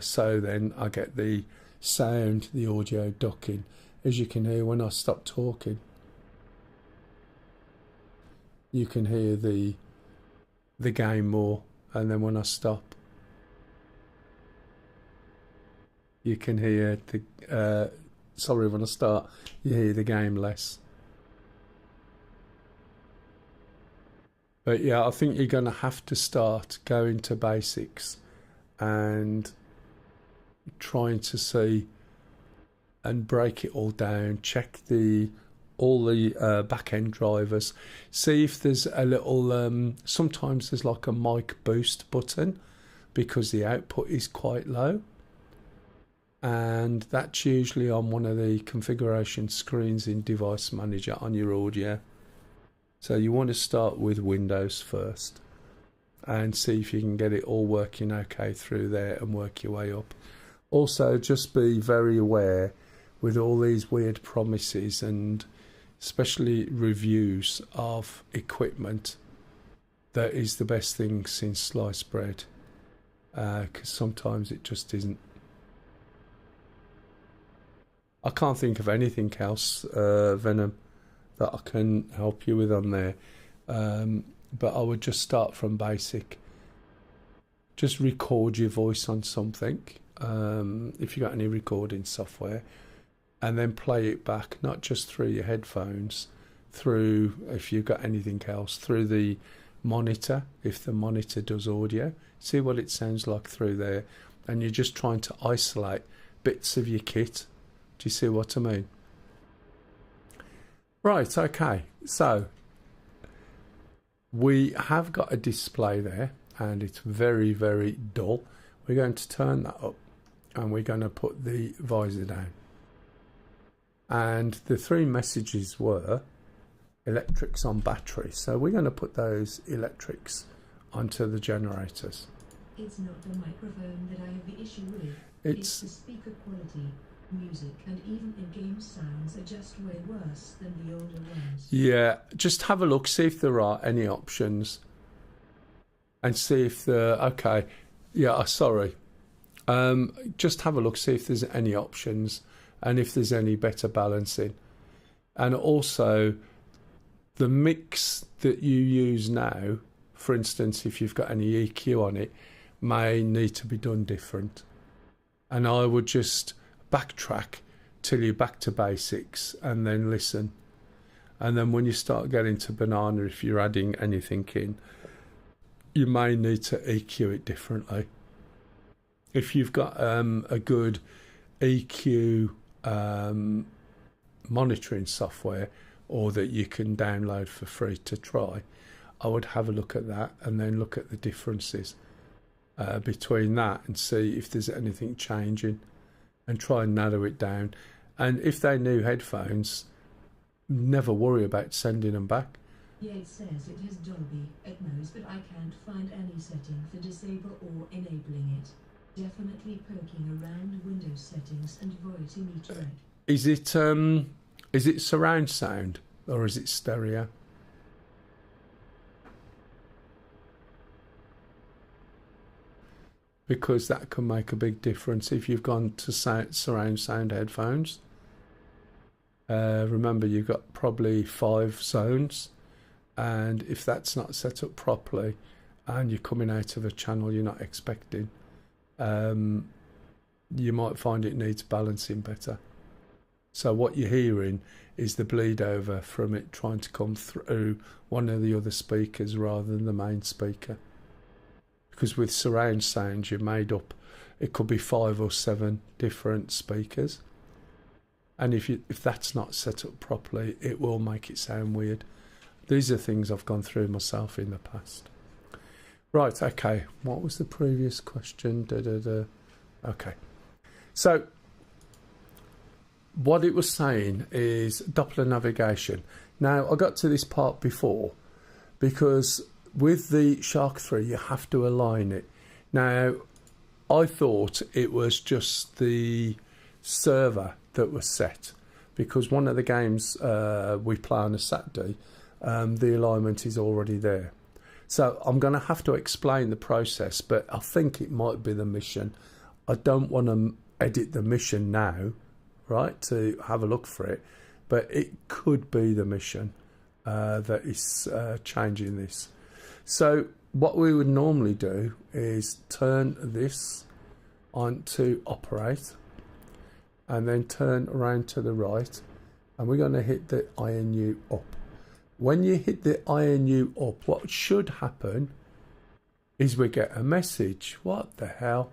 So then I get the sound, the audio ducking, as you can hear when I stop talking. You can hear the game more, and then when I stop, you can hear when I start, you hear the game less. But yeah, I think you're going to have to start going to basics and trying to see and break it all down, check all the back-end drivers, see if there's a little, sometimes there's like a mic boost button because the output is quite low, and that's usually on one of the configuration screens in Device Manager on your audio. So you want to start with Windows first and see if you can get it all working okay through there and work your way up. Also, just be very aware with all these weird promises and especially reviews of equipment, that is the best thing since sliced bread, because sometimes it just isn't. I can't think of anything else, Venom, that I can help you with on there, but I would just start from basic. Just record your voice on something, if you got any recording software, and then play it back, not just through your headphones, through, if you've got anything else, through the monitor, if the monitor does audio. See what it sounds like through there, and you're just trying to isolate bits of your kit. Do you see what I mean? Right, okay, so we have got a display there, and it's very, very dull. We're going to turn that up, and we're going to put the visor down. And the 3 messages were electrics on battery. So we're going to put those electrics onto the generators. It's not the microphone that I have the issue with. It's the speaker quality. Music and even in-game sounds are just way worse than the older ones. Yeah, just have a look, see if there are any options. And see if okay, yeah, sorry. Just have a look, see if there's any options and if there's any better balancing. And also, the mix that you use now, for instance, if you've got any EQ on it, may need to be done different. And I would just backtrack till you're back to basics and then listen. And then when you start getting to banana, if you're adding anything in, you may need to EQ it differently. if you've got a good EQ monitoring software, or that you can download for free to try, I would have a look at that and then look at the differences between that and see if there's anything changing and try and narrow it down. And if they're new headphones, never worry about sending them back. Yeah, it says it has Dolby Atmos, but I can't find any setting for disable or enabling it. Definitely poking around Windows settings and voice rec. Is it surround sound or is it stereo? Because that can make a big difference if you've gone to surround sound headphones. Remember, you've got probably 5 zones, and if that's not set up properly and you're coming out of a channel you're not expecting, you might find it needs balancing better. So what you're hearing is the bleed over from it trying to come through one of the other speakers rather than the main speaker. Because with surround sound, you're made up, it could be 5 or 7 different speakers, and if that's not set up properly, it will make it sound weird. These are things I've gone through myself in the past. Right, okay, what was the previous question? Okay, so what it was saying is Doppler navigation. Now, I got to this part before because with the Shark 3 you have to align it. Now, I thought it was just the server that was set, because one of the games we play on a Saturday, the alignment is already there. So I'm going to have to explain the process, but I think it might be the mission. I don't want to edit the mission now, right, to have a look for it, but it could be the mission that is changing this. So what we would normally do is turn this on to operate and then turn around to the right, and we're going to hit the INU up. When you hit the INU up, what should happen is we get a message. What the hell?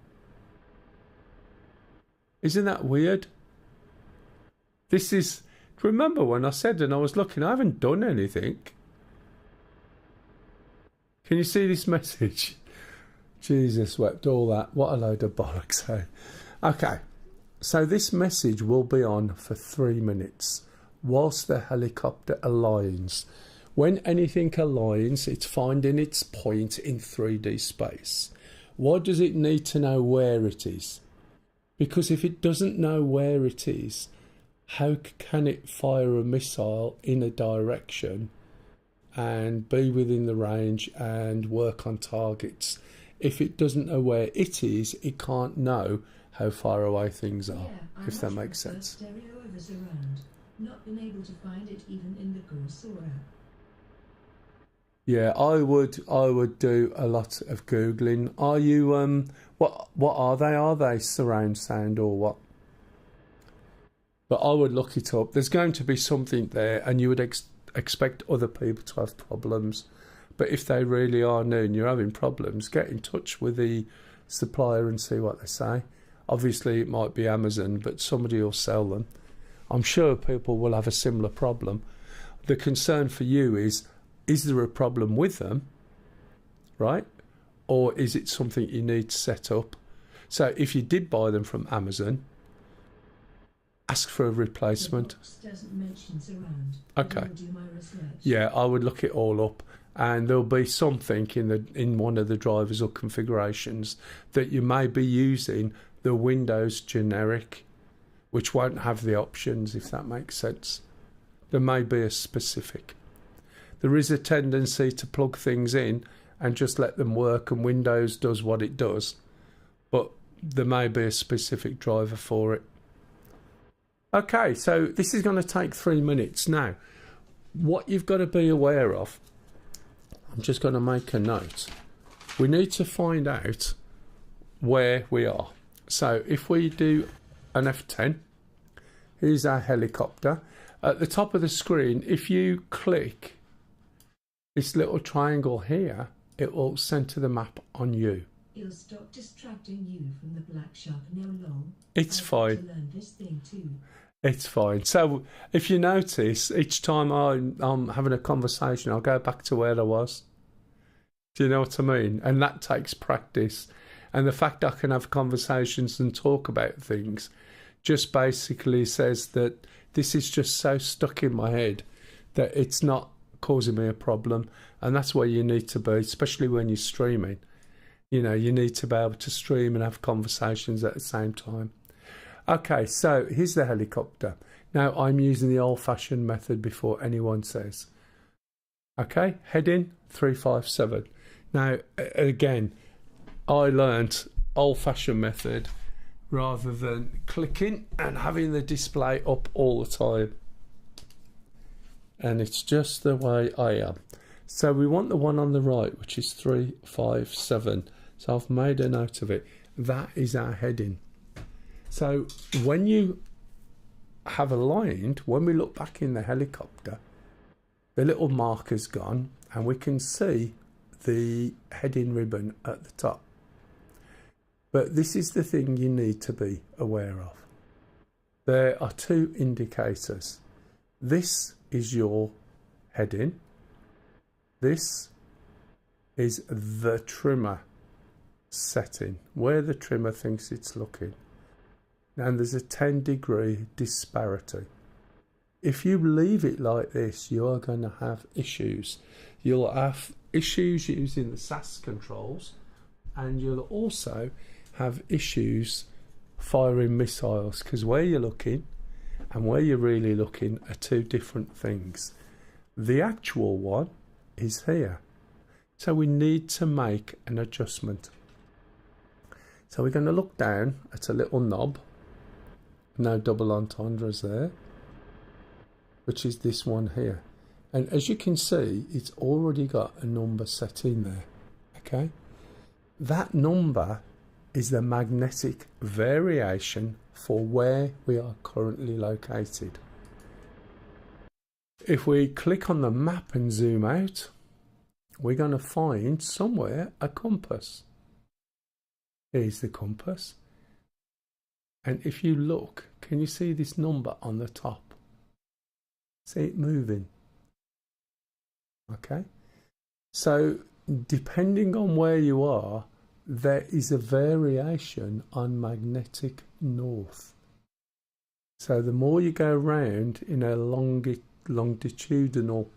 Isn't that weird? This is, remember when I said, and I was looking, I haven't done anything. Can you see this message? Jesus wept, all that. What a load of bollocks, hey? Okay, so this message will be on for 3 minutes whilst the helicopter aligns. When anything aligns, it's finding its point in 3D space. Why does it need to know where it is? Because if it doesn't know where it is, how can it fire a missile in a direction and be within the range and work on targets? If it doesn't know where it is, it can't know how far away things are, if that makes sense. Stereo over surround. Not been able to find it even in the Coursera app. Yeah, I would do a lot of Googling. Are you what are they? Are they surround sound or what? But I would look it up. There's going to be something there, and you would expect other people to have problems. But if they really are new and you're having problems, get in touch with the supplier and see what they say. Obviously, it might be Amazon, but somebody will sell them. I'm sure people will have a similar problem. The concern for you is there a problem with them, right? Or is it something you need to set up? So if you did buy them from Amazon, ask for a replacement. The box doesn't mention surround. Okay. I will do my research. Yeah, I would look it all up, and there'll be something in one of the drivers or configurations that you may be using the Windows generic, which won't have the options, if that makes sense. There may be a specific. There is a tendency to plug things in and just let them work, and Windows does what it does, but there may be a specific driver for it. Okay, so this is going to take 3 minutes. Now, what you've got to be aware of, I'm just going to make a note. We need to find out where we are. So if we do an F10, here's our helicopter. At the top of the screen, if you click this little triangle here, it will center the map on you. He'll stop distracting you from the black shark now long. It's I've got fine. to learn this thing too. It's fine. So if you notice, each time I'm having a conversation, I'll go back to where I was. Do you know what I mean? And that takes practice. And the fact I can have conversations and talk about things just basically says that this is just so stuck in my head that it's not causing me a problem. And that's where you need to be, especially when you're streaming. You know, you need to be able to stream and have conversations at the same time. Okay, so here's the helicopter. Now I'm using the old-fashioned method before anyone says. Okay, heading 357. Now, again, I learnt old-fashioned method rather than clicking and having the display up all the time. And it's just the way I am. So we want the one on the right, which is 357. So I've made a note of it. That is our heading. So when you have aligned, when we look back in the helicopter, the little marker's gone and we can see the heading ribbon at the top. But this is the thing you need to be aware of. There are two indicators. This is your heading. This is the trimmer setting, where the trimmer thinks it's looking. And there's a 10-degree disparity. If you leave it like this, you are going to have issues. You'll have issues using the SAS controls, and you'll also have issues firing missiles, because where you're looking and where you're really looking are two different things. The actual one is here. So we need to make an adjustment. So we're going to look down at a little knob. No double entendres there, which is this one here. And as you can see, it's already got a number set in there. Okay, that number is the magnetic variation for where we are currently located. If we click on the map and zoom out, we're going to find somewhere a compass. Here's the compass. And if you look, can you see this number on the top? See it moving? Okay. So depending on where you are, there is a variation on magnetic north. So the more you go round in a longitudinal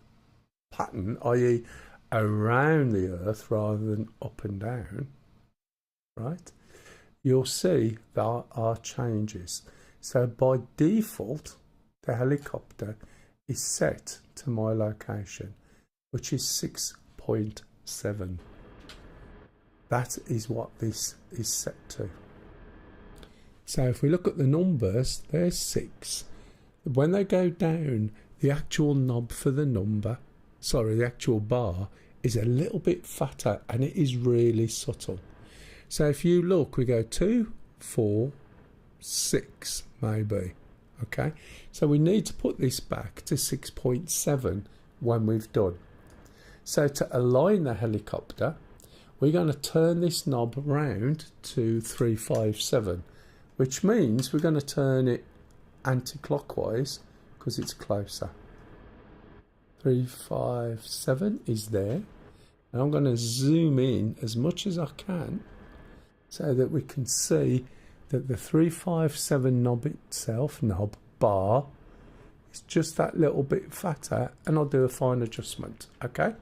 pattern, i.e. around the Earth rather than up and down, right, you'll see there are changes. So by default, the helicopter is set to my location, which is 6.7. That is what this is set to. So if we look at the numbers, there's 6. When they go down, the actual knob for the number, the actual bar, is a little bit fatter and it is really subtle. So if you look, we go 2, 4, 6 maybe. Okay, so we need to put this back to 6.7 when we've done. So to align the helicopter, we're going to turn this knob round to 357, which means we're going to turn it anti-clockwise because it's closer. 357 is there. And I'm going to zoom in as much as I can so that we can see that the 357 knob itself, knob bar, is just that little bit fatter, and I'll do a fine adjustment. Okay.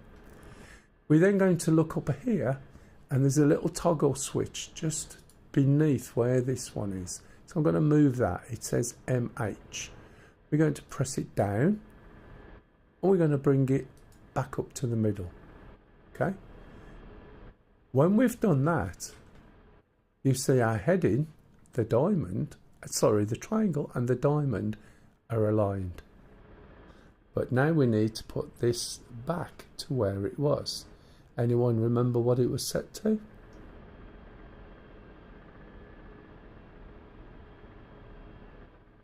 We're then going to look up here, and there's a little toggle switch just beneath where this one is. So I'm going to move that. It says MH. We're going to press it down, and we're going to bring it back up to the middle. Okay. When we've done that, you see our heading, the triangle and the diamond are aligned. But now we need to put this back to where it was. Anyone remember what it was set to?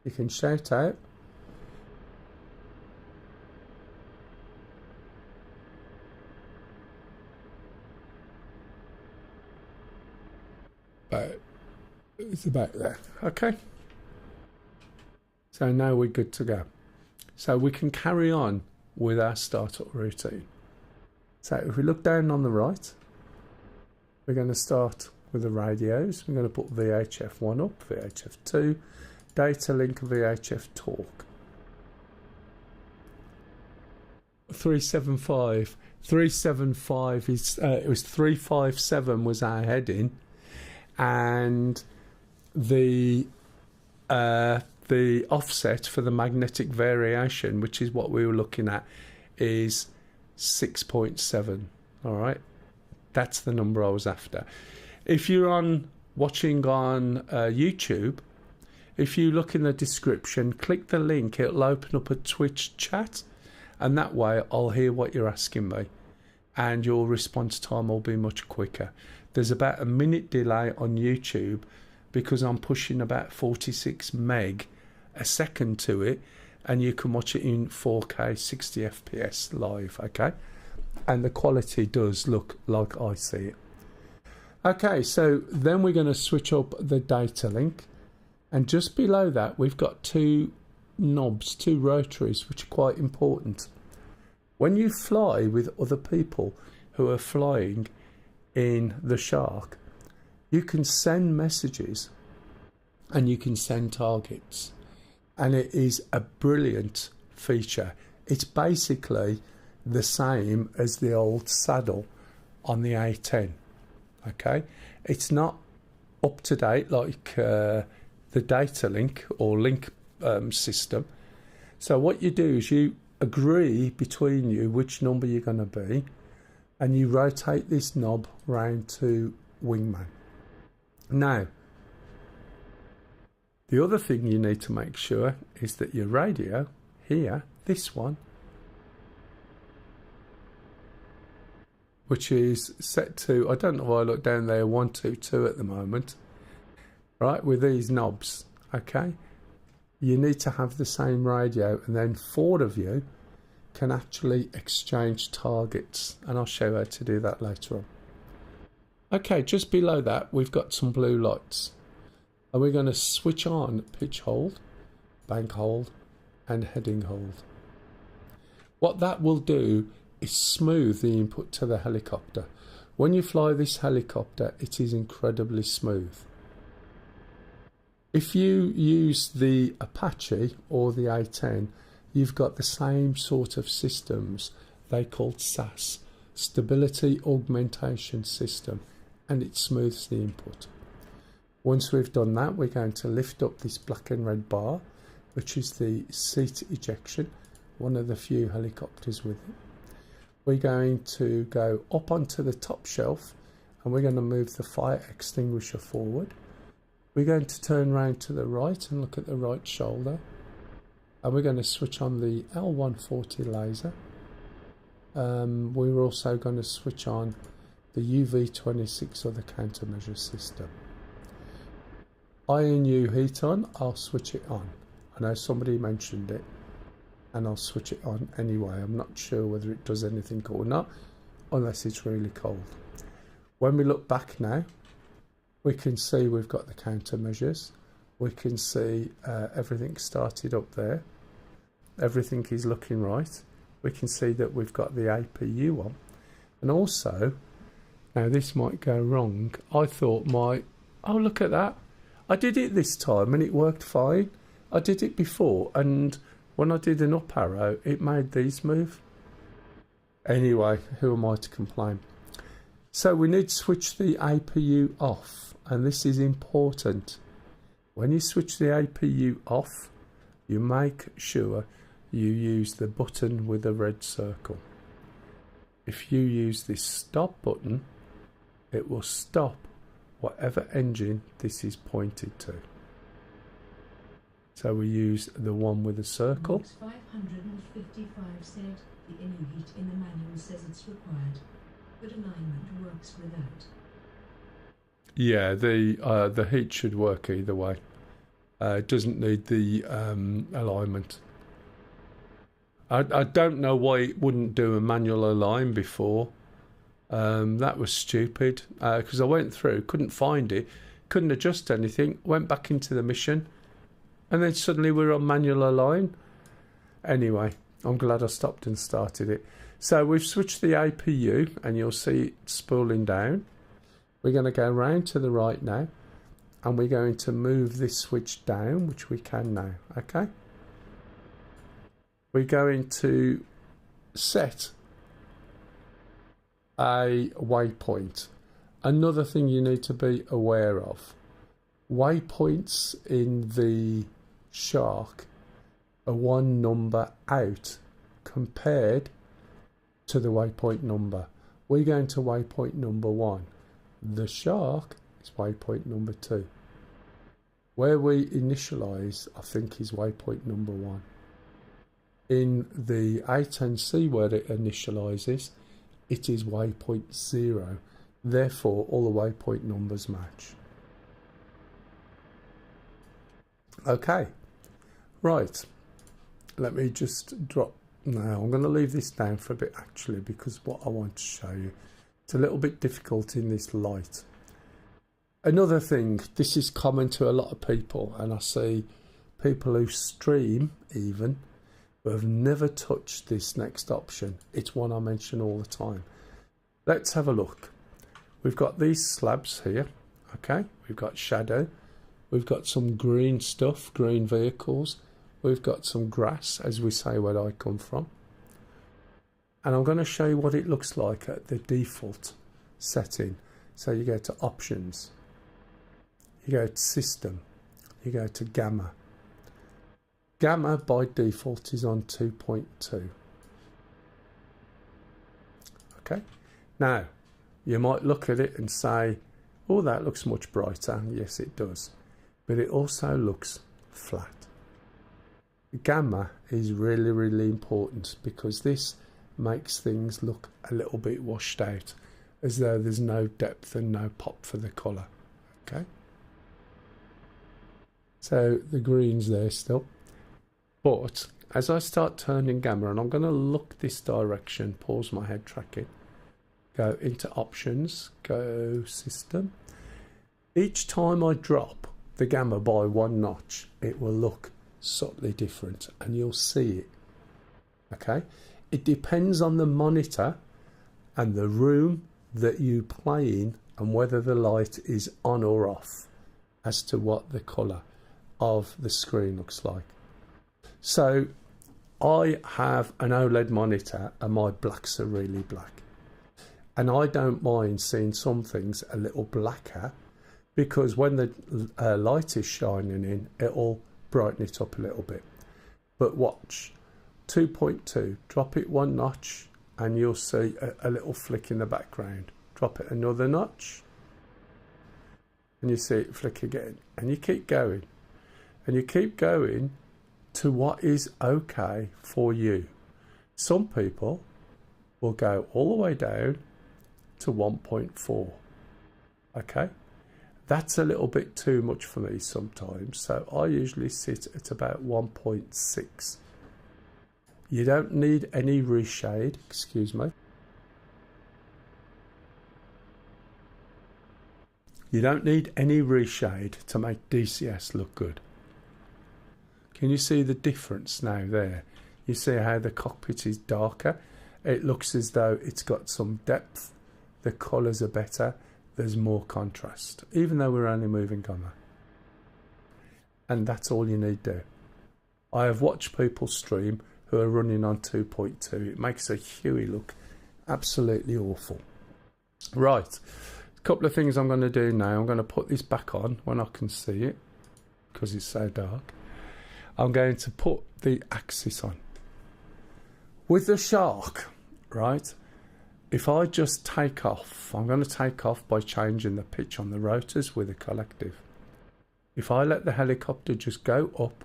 You can shout out. it's about there. Okay. So now we're good to go. So we can carry on with our startup routine. So if we look down on the right, we're going to start with the radios. We're going to put VHF1 up, VHF2, data link, VHF talk. 375 is it was 357 was our heading, and the offset for the magnetic variation, which is what we were looking at, is 6.7. all right, that's the number I was after. If you're watching on YouTube, if you look in the description, click the link, it'll open up a Twitch chat, and that way I'll hear what you're asking me and your response time will be much quicker. There's about a minute delay on YouTube because I'm pushing about 46 meg a second to it, and you can watch it in 4K 60 FPS live, okay? And the quality does look like I see it. Okay, so then we're going to switch up the data link, and just below that we've got two knobs, two rotaries, which are quite important. When you fly with other people who are flying in the Shark, you can send messages and you can send targets, and it is a brilliant feature. It's basically the same as the old saddle on the A10. Okay, it's not up to date like the data link or link system. So what you do is you agree between you which number you're going to be, and you rotate this knob round to wingman. Now, the other thing you need to make sure is that your radio here, this one, which is set to, I don't know why I look down there, 122 at the moment, right, with these knobs, okay? You need to have the same radio, and then 4 of you can actually exchange targets, and I'll show you how to do that later on. Okay, just below that we've got some blue lights, and we're going to switch on pitch hold, bank hold and heading hold. What that will do is smooth the input to the helicopter. When you fly this helicopter, it is incredibly smooth. If you use the Apache or the A10, you've got the same sort of systems. They called SAS, Stability Augmentation System, and it smooths the input. Once we've done that, we're going to lift up this black and red bar, which is the seat ejection, one of the few helicopters with it. We're going to go up onto the top shelf, and we're going to move the fire extinguisher forward. We're going to turn around to the right and look at the right shoulder, and we're going to switch on the L140 laser. We're also going to switch on the UV26 or the countermeasure system. INU heat on, I'll switch it on. I know somebody mentioned it, and I'll switch it on anyway. I'm not sure whether it does anything or not, unless it's really cold. When we look back now, we can see we've got the countermeasures. We can see everything started up there. Everything is looking right. We can see that we've got the APU on. And also, now this might go wrong. I thought oh, look at that. I did it this time and it worked fine. I did it before, and when I did an up arrow, it made these move. Anyway, who am I to complain? So we need to switch the APU off, and this is important. When you switch the APU off, you make sure you use the button with the red circle. If you use this stop button, it will stop whatever engine this is pointed to. So we use the one with the circle. 555 said the inner heat in the manual says it's required, but alignment works without. Yeah, the heat should work either way. It doesn't need the alignment. I don't know why it wouldn't do a manual align before. That was stupid, because I went through, couldn't find it. couldn't adjust anything, went back into the mission, and then suddenly we're on manual align. Anyway, I'm glad I stopped and started it. So we've switched the APU, and you'll see it spooling down. We're going to go round to the right now, and we're going to move this switch down, which we can now. Okay, we're going to set a waypoint. Another thing you need to be aware of, waypoints in the Shark are one number out compared to the waypoint number. We're going to waypoint number 1. The Shark is waypoint number 2. Where we initialize, I think, is waypoint number 1. In the A10C where it initializes, it is waypoint 0. Therefore, all the waypoint numbers match. Okay, right. Let me just drop. Now, I'm going to leave this down for a bit actually, because what I want to show you, it's a little bit difficult in this light. Another thing, this is common to a lot of people, and I see people who stream even, but have never touched this next option. It's one I mention all the time. Let's have a look. We've got these slabs here, okay? We've got shadow, we've got some green stuff, green vehicles, we've got some grass, as we say where I come from. And I'm going to show you what it looks like at the default setting. So you go to options, you go to system, you go to gamma. Gamma by default is on 2.2. Okay, now you might look at it and say, oh, that looks much brighter. Yes, it does, but it also looks flat. Gamma is really, really important, because this makes things look a little bit washed out, as though there's no depth and no pop for the colour. Okay, so the green's there still, but as I start turning gamma, and I'm going to look this direction, pause my head tracking, go into options, go system. Each time I drop the gamma by 1 notch, it will look subtly different, and you'll see it. Okay, it depends on the monitor and the room that you play in, and whether the light is on or off, as to what the colour of the screen looks like. So I have an OLED monitor, and my blacks are really black. And I don't mind seeing some things a little blacker, because when the light is shining in, it'll brighten it up a little bit. But watch, 2.2, drop it 1 notch, and you'll see a little flick in the background. Drop it another notch, and you see it flick again. And you keep going, and you keep going to what is okay for you. Some people will go all the way down to 1.4. okay, that's a little bit too much for me sometimes, so I usually sit at about 1.6. You don't need any reshade, excuse me. You don't need any reshade to make DCS look good. Can you see the difference now there? You see how the cockpit is darker? It looks as though it's got some depth. The colours are better. There's more contrast, even though we're only moving gamma. And that's all you need to do. I have watched people stream who are running on 2.2. It makes a Huey look absolutely awful. Right, a couple of things I'm going to do now. I'm going to put this back on when I can see it, because it's so dark. I'm going to put the axis on. With the Shark, right, if I just take off, I'm going to take off by changing the pitch on the rotors with a collective. If I let the helicopter just go up,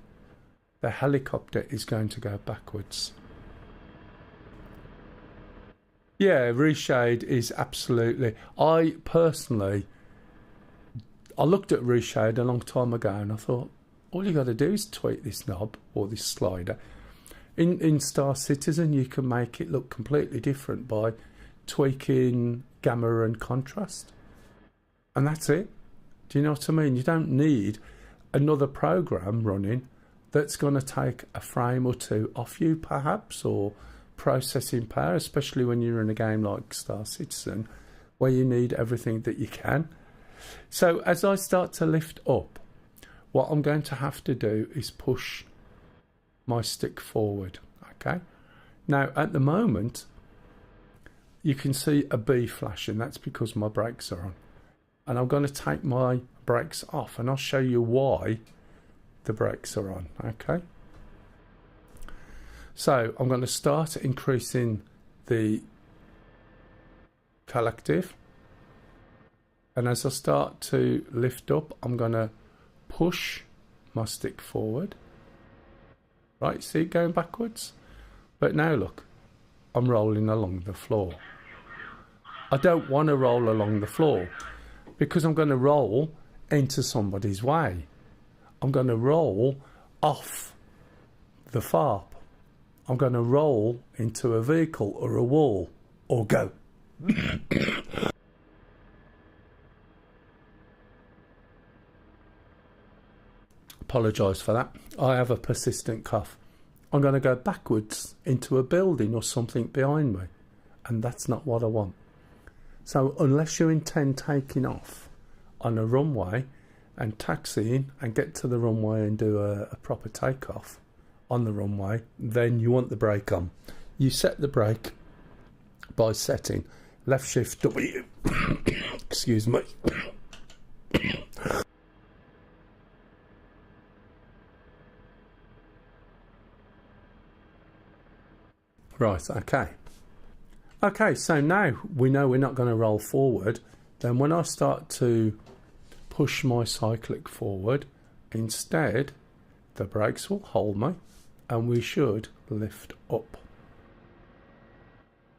the helicopter is going to go backwards. Yeah, reshade is absolutely... I personally, I looked at reshade a long time ago, and I thought, all you got to do is tweak this knob or this slider. In Star Citizen, you can make it look completely different by tweaking gamma and contrast. And that's it. Do you know what I mean? You don't need another program running that's going to take a frame or two off you, perhaps, or processing power, especially when you're in a game like Star Citizen, where you need everything that you can. So as I start to lift up, what I'm going to have to do is push my stick forward. Okay. Now, at the moment, you can see a B flashing. That's because my brakes are on. And I'm going to take my brakes off, and I'll show you why the brakes are on. Okay. So I'm going to start increasing the collective. And as I start to lift up, I'm going to push my stick forward. Right, see it going backwards? But now look, I'm rolling along the floor. I don't want to roll along the floor because I'm going to roll into somebody's way. I'm going to roll off the FARP. I'm going to roll into a vehicle or a wall or go. Apologise for that. I have a persistent cough. I'm going to go backwards into a building or something behind me, and that's not what I want. So unless you intend taking off on a runway and taxiing and get to the runway and do a proper takeoff on the runway, then you want the brake on. You set the brake by setting left shift W. Excuse me. Right, okay. Okay, so now we know we're not going to roll forward. Then when I start to push my cyclic forward, instead the brakes will hold me and we should lift up.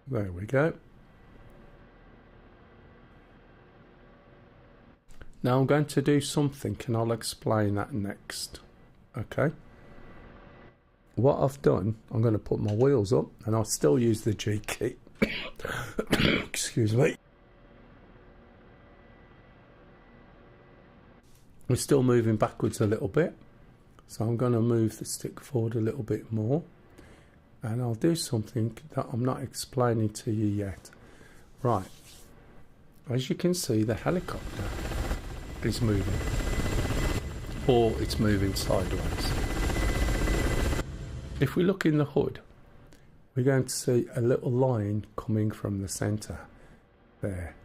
There we go. Now I'm going to do something and I'll explain that next. Okay. What I've done, I'm going to put my wheels up and I'll still use the G key. Excuse me. We're still moving backwards a little bit. So I'm going to move the stick forward a little bit more. And I'll do something that I'm not explaining to you yet. Right. As you can see, the helicopter is moving. Or it's moving sideways. If we look in the hood, we're going to see a little line coming from the centre there.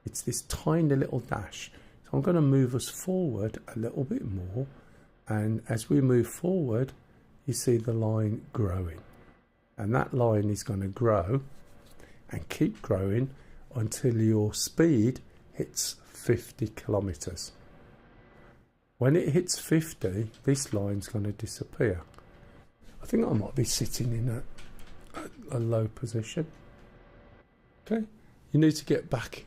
It's this tiny little dash. So I'm going to move us forward a little bit more. And as we move forward, you see the line growing. And that line is going to grow and keep growing until your speed hits 50 kilometres. When it hits 50, this line's going to disappear. I think I might be sitting in a low position. Okay, you need to get back.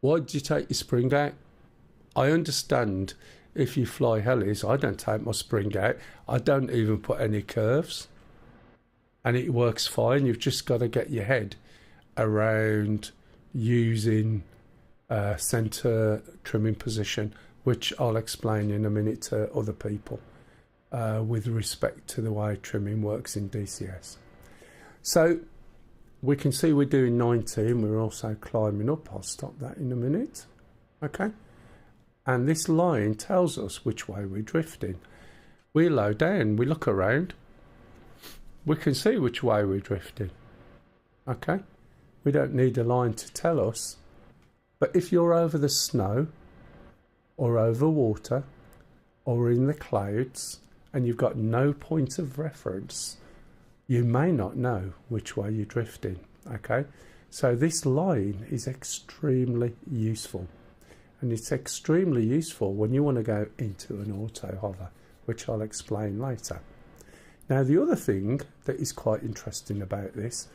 Why did you take your spring out? I understand if you fly helis, I don't take my spring out. I don't even put any curves. And it works fine. You've just got to get your head around using centre trimming position, which I'll explain in a minute to other people. With respect to the way trimming works in DCS. So we can see we're doing 90 and we're also climbing up. I'll stop that in a minute. Okay. And this line tells us which way we're drifting. We low down, we look around, we can see which way we're drifting. Okay. We don't need a line to tell us. But if you're over the snow or over water or in the clouds, and you've got no point of reference, you may not know which way you're drifting. Okay, so this line is extremely useful, and it's extremely useful when you want to go into an auto hover, which I'll explain later. Now, the other thing that is quite interesting about this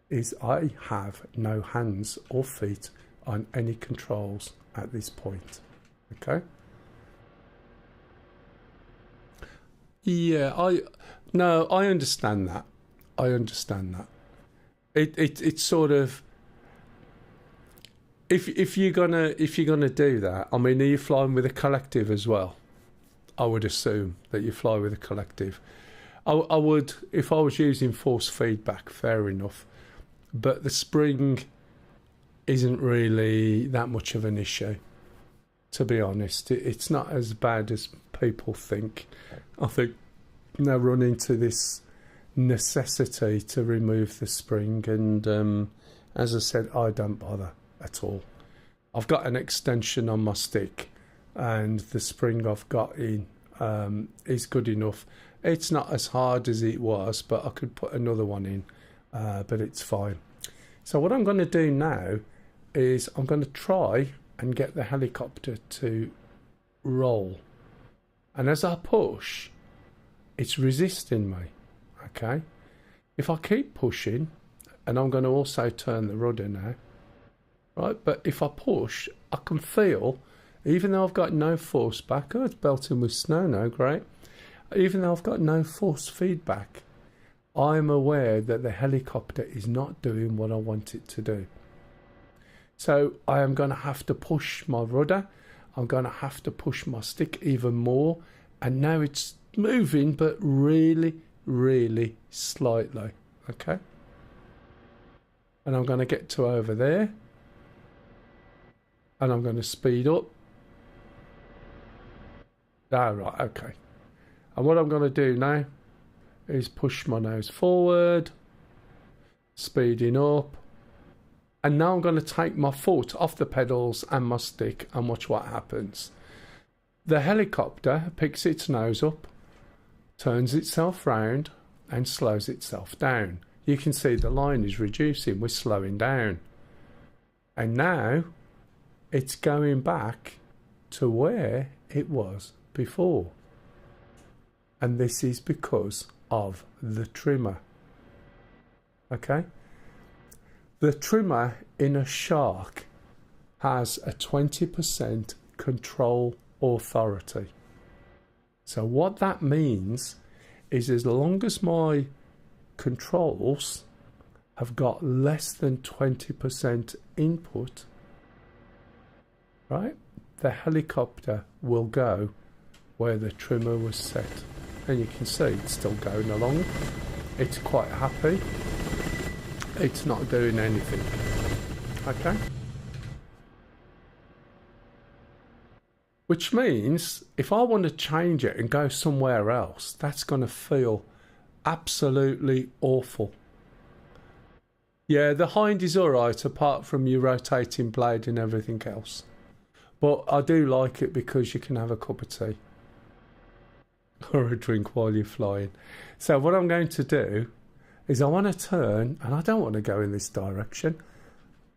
is I have no hands or feet on any controls at this point. Okay. Yeah, I understand that. I understand that. It's sort of, if you're gonna do that, I mean, are you flying with a collective as well? I would assume that you fly with a collective. I would, if I was using force feedback, fair enough, but the spring isn't really that much of an issue, to be honest. It's not as bad as people think. I think they run into this necessity to remove the spring, and as I said, I don't bother at all. I've got an extension on my stick, and the spring I've got in is good enough. It's not as hard as it was, but I could put another one in, but it's fine. So what I'm going to do now is I'm going to try and get the helicopter to roll, and as I push, it's resisting me. Okay, if I keep pushing, and I'm going to also turn the rudder now, right, but if I push, I can feel, even though I've got no force back, oh, it's belting with snow now, great, even though I've got no force feedback, I'm aware that the helicopter is not doing what I want it to do. So I am going to have to push my rudder, I'm going to have to push my stick even more, and now it's moving, but really, really slightly, okay? And I'm going to get to over there, and I'm going to speed up. Ah, right, okay. And what I'm going to do now is push my nose forward, speeding up, and now I'm going to take my foot off the pedals and my stick and watch what happens. The helicopter picks its nose up, turns itself round, and slows itself down. You can see the line is reducing, we're slowing down. And now it's going back to where it was before. And this is because of the trimmer. Okay? The trimmer in a Shark has a 20% control authority. So what that means is, as long as my controls have got less than 20% input, right, the helicopter will go where the trimmer was set. And you can see it's still going along. It's quite happy. It's not doing anything. Okay? Which means if I want to change it and go somewhere else, that's going to feel absolutely awful. Yeah, the hind is alright apart from your rotating blade and everything else. But I do like it because you can have a cup of tea or a drink while you're flying. So what I'm going to do is I want to turn, and I don't want to go in this direction.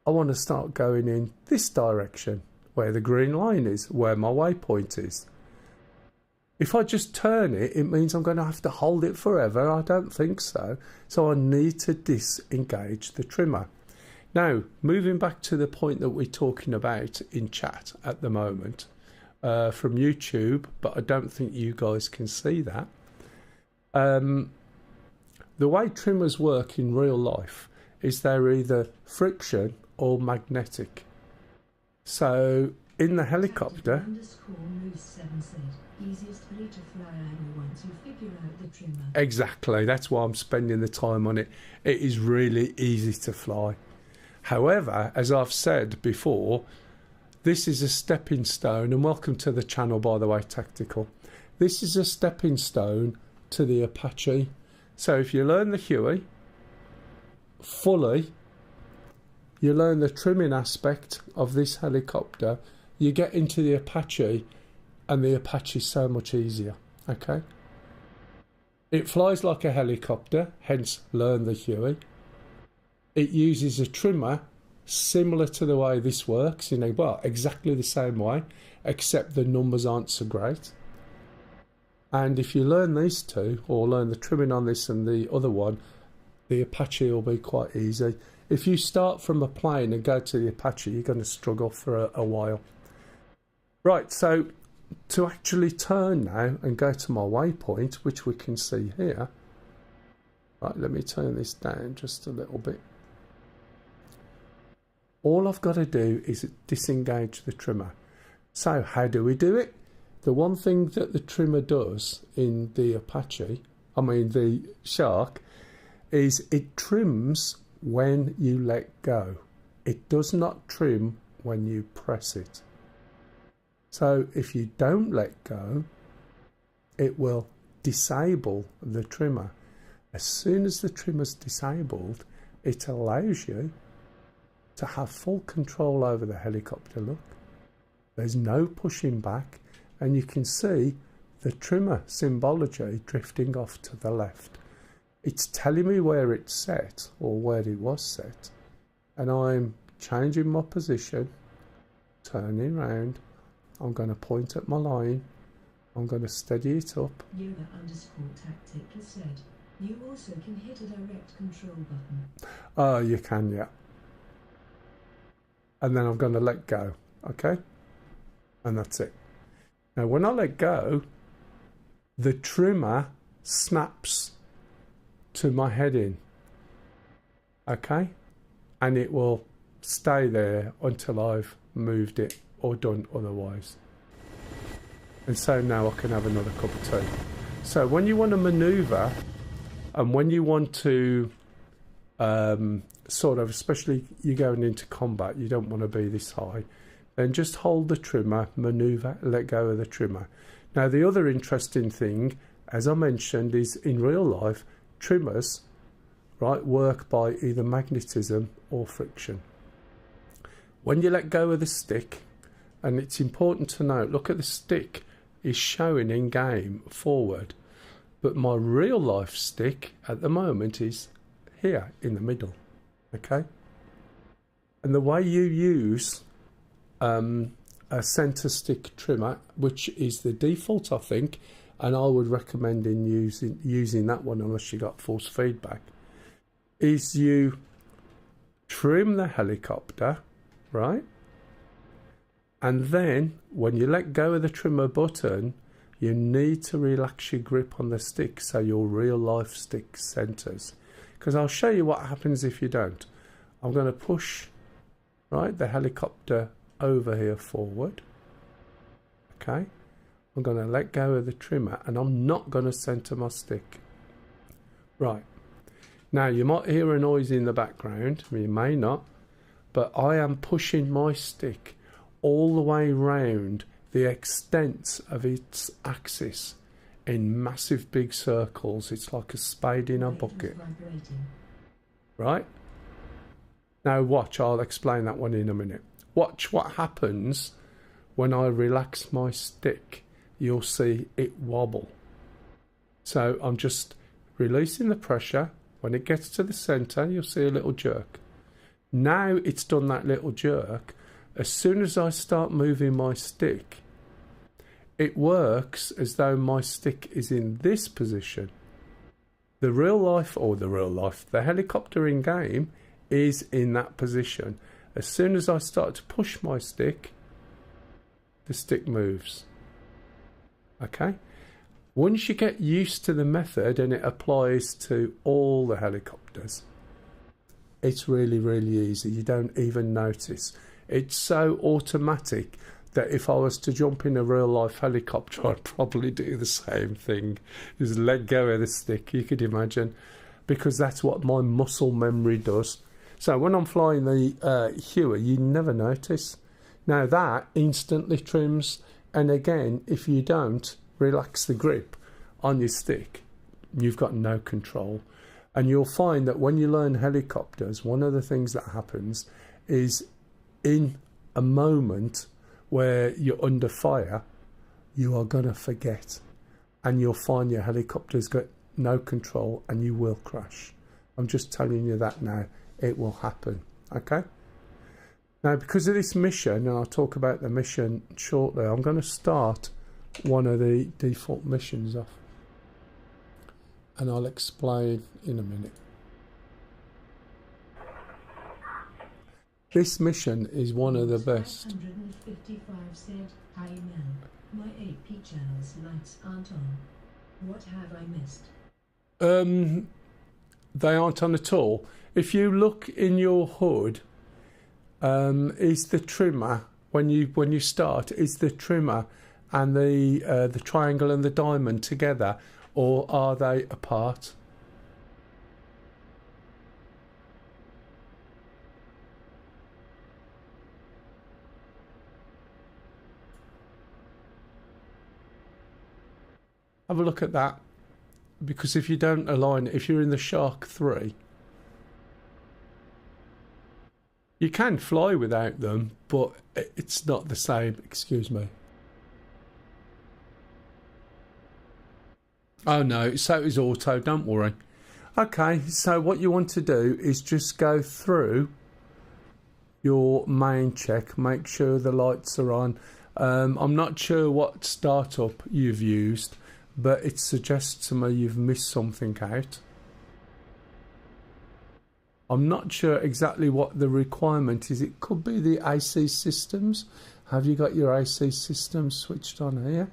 I want to start going in this direction, where the green line is, where my waypoint is. If I just turn it, it means I'm going to have to hold it forever. I don't think so. So I need to disengage the trimmer. Now, moving back to the point that we're talking about in chat at the moment, from YouTube, but I don't think you guys can see that. The way trimmers work in real life is they're either friction or magnetic. So in the helicopter, easiest way to fly over once you figure out the trimmer. Exactly, that's why I'm spending the time on it. It is really easy to fly. However, as I've said before, this is a stepping stone, and welcome to the channel, by the way, Tactical. This is a stepping stone to the Apache. So if you learn the Huey fully, you learn the trimming aspect of this helicopter, you get into the Apache, and the Apache is so much easier, okay? It flies like a helicopter, hence learn the Huey. It uses a trimmer similar to the way this works, well, exactly the same way, except the numbers aren't so great. And if you learn these two, or learn the trimming on this and the other one, the Apache will be quite easy. If you start from a plane and go to the Apache, you're going to struggle for a while. Right, so to actually turn now and go to my waypoint, which we can see here. Right, let me turn this down just a little bit. All I've got to do is disengage the trimmer. So how do we do it? The one thing that the trimmer does in the the Shark, is it trims when you let go. It does not trim when you press it. So if you don't let go, it will disable the trimmer. As soon as the trimmer's disabled, it allows you to have full control over the helicopter. Look, there's no pushing back, and you can see the trimmer symbology drifting off to the left. It's telling me where it's set, or where it was set, and I'm changing my position, turning round. I'm going to point at my line. I'm going to steady it up. Yoga_tactic has said, you also can hit a direct control button. Oh, you can, yeah. And then I'm going to let go, okay? And that's it. Now, when I let go, the trimmer snaps to my heading, okay? And it will stay there until I've moved it or done otherwise. And so now I can have another cup of tea. So when you want to maneuver, and when you want to especially you're going into combat, you don't want to be this high, then just hold the trimmer, maneuver, let go of the trimmer. Now the other interesting thing, as I mentioned, is in real life, trimmers, right, work by either magnetism or friction. When you let go of the stick, and it's important to note, look at the stick is showing in game forward, but my real life stick at the moment is here in the middle, okay? And the way you use a center stick trimmer, which is the default, I think, and I would recommend in using that one unless you got force feedback, is you trim the helicopter, right? And then when you let go of the trimmer button, you need to relax your grip on the stick so your real life stick centers. Because I'll show you what happens if you don't. I'm going to push, right, the helicopter over here forward. Okay. I'm going to let go of the trimmer, and I'm not going to center my stick. Right. Now you might hear a noise in the background. You may not. But I am pushing my stick all the way round the extent of its axis in massive big circles. It's like a spade in a bucket. Right? Now watch, I'll explain that one in a minute. Watch what happens when I relax my stick. You'll see it wobble. So I'm just releasing the pressure. When it gets to the centre, you'll see a little jerk. Now it's done that little jerk. As soon as I start moving my stick, it works as though my stick is in this position. The helicopter in game is in that position. As soon as I start to push my stick, the stick moves. Okay? Once you get used to the method and it applies to all the helicopters, it's really, really easy. You don't even notice. It's so automatic that if I was to jump in a real life helicopter, I'd probably do the same thing. Just let go of the stick, you could imagine, because that's what my muscle memory does. So when I'm flying the Huey, you never notice. Now that instantly trims, and again, if you don't relax the grip on your stick, you've got no control. And you'll find that when you learn helicopters, one of the things that happens is in a moment where you're under fire, you are going to forget. And you'll find your helicopter's got no control and you will crash. I'm just telling you that now. It will happen. Okay? Now, because of this mission, and I'll talk about the mission shortly, I'm going to start one of the default missions off. And I'll explain in a minute. This mission is one of the best. 155 said, "Hi man, my AP channel's lights aren't on. What have I missed?" They aren't on at all. If you look in your hood, is the trimmer, when you start, is the trimmer and the triangle and the diamond together, or are they apart? Have a look at that, because if you don't align it, if you're in the Shark 3, you can fly without them, but it's not the same. Excuse me. Oh no, so is auto, don't worry. Okay, so what you want to do is just go through your main check, make sure the lights are on. I'm not sure what startup you've used, but it suggests to me you've missed something out. I'm not sure exactly what the requirement is. It could be the AC systems. Have you got your AC systems switched on here?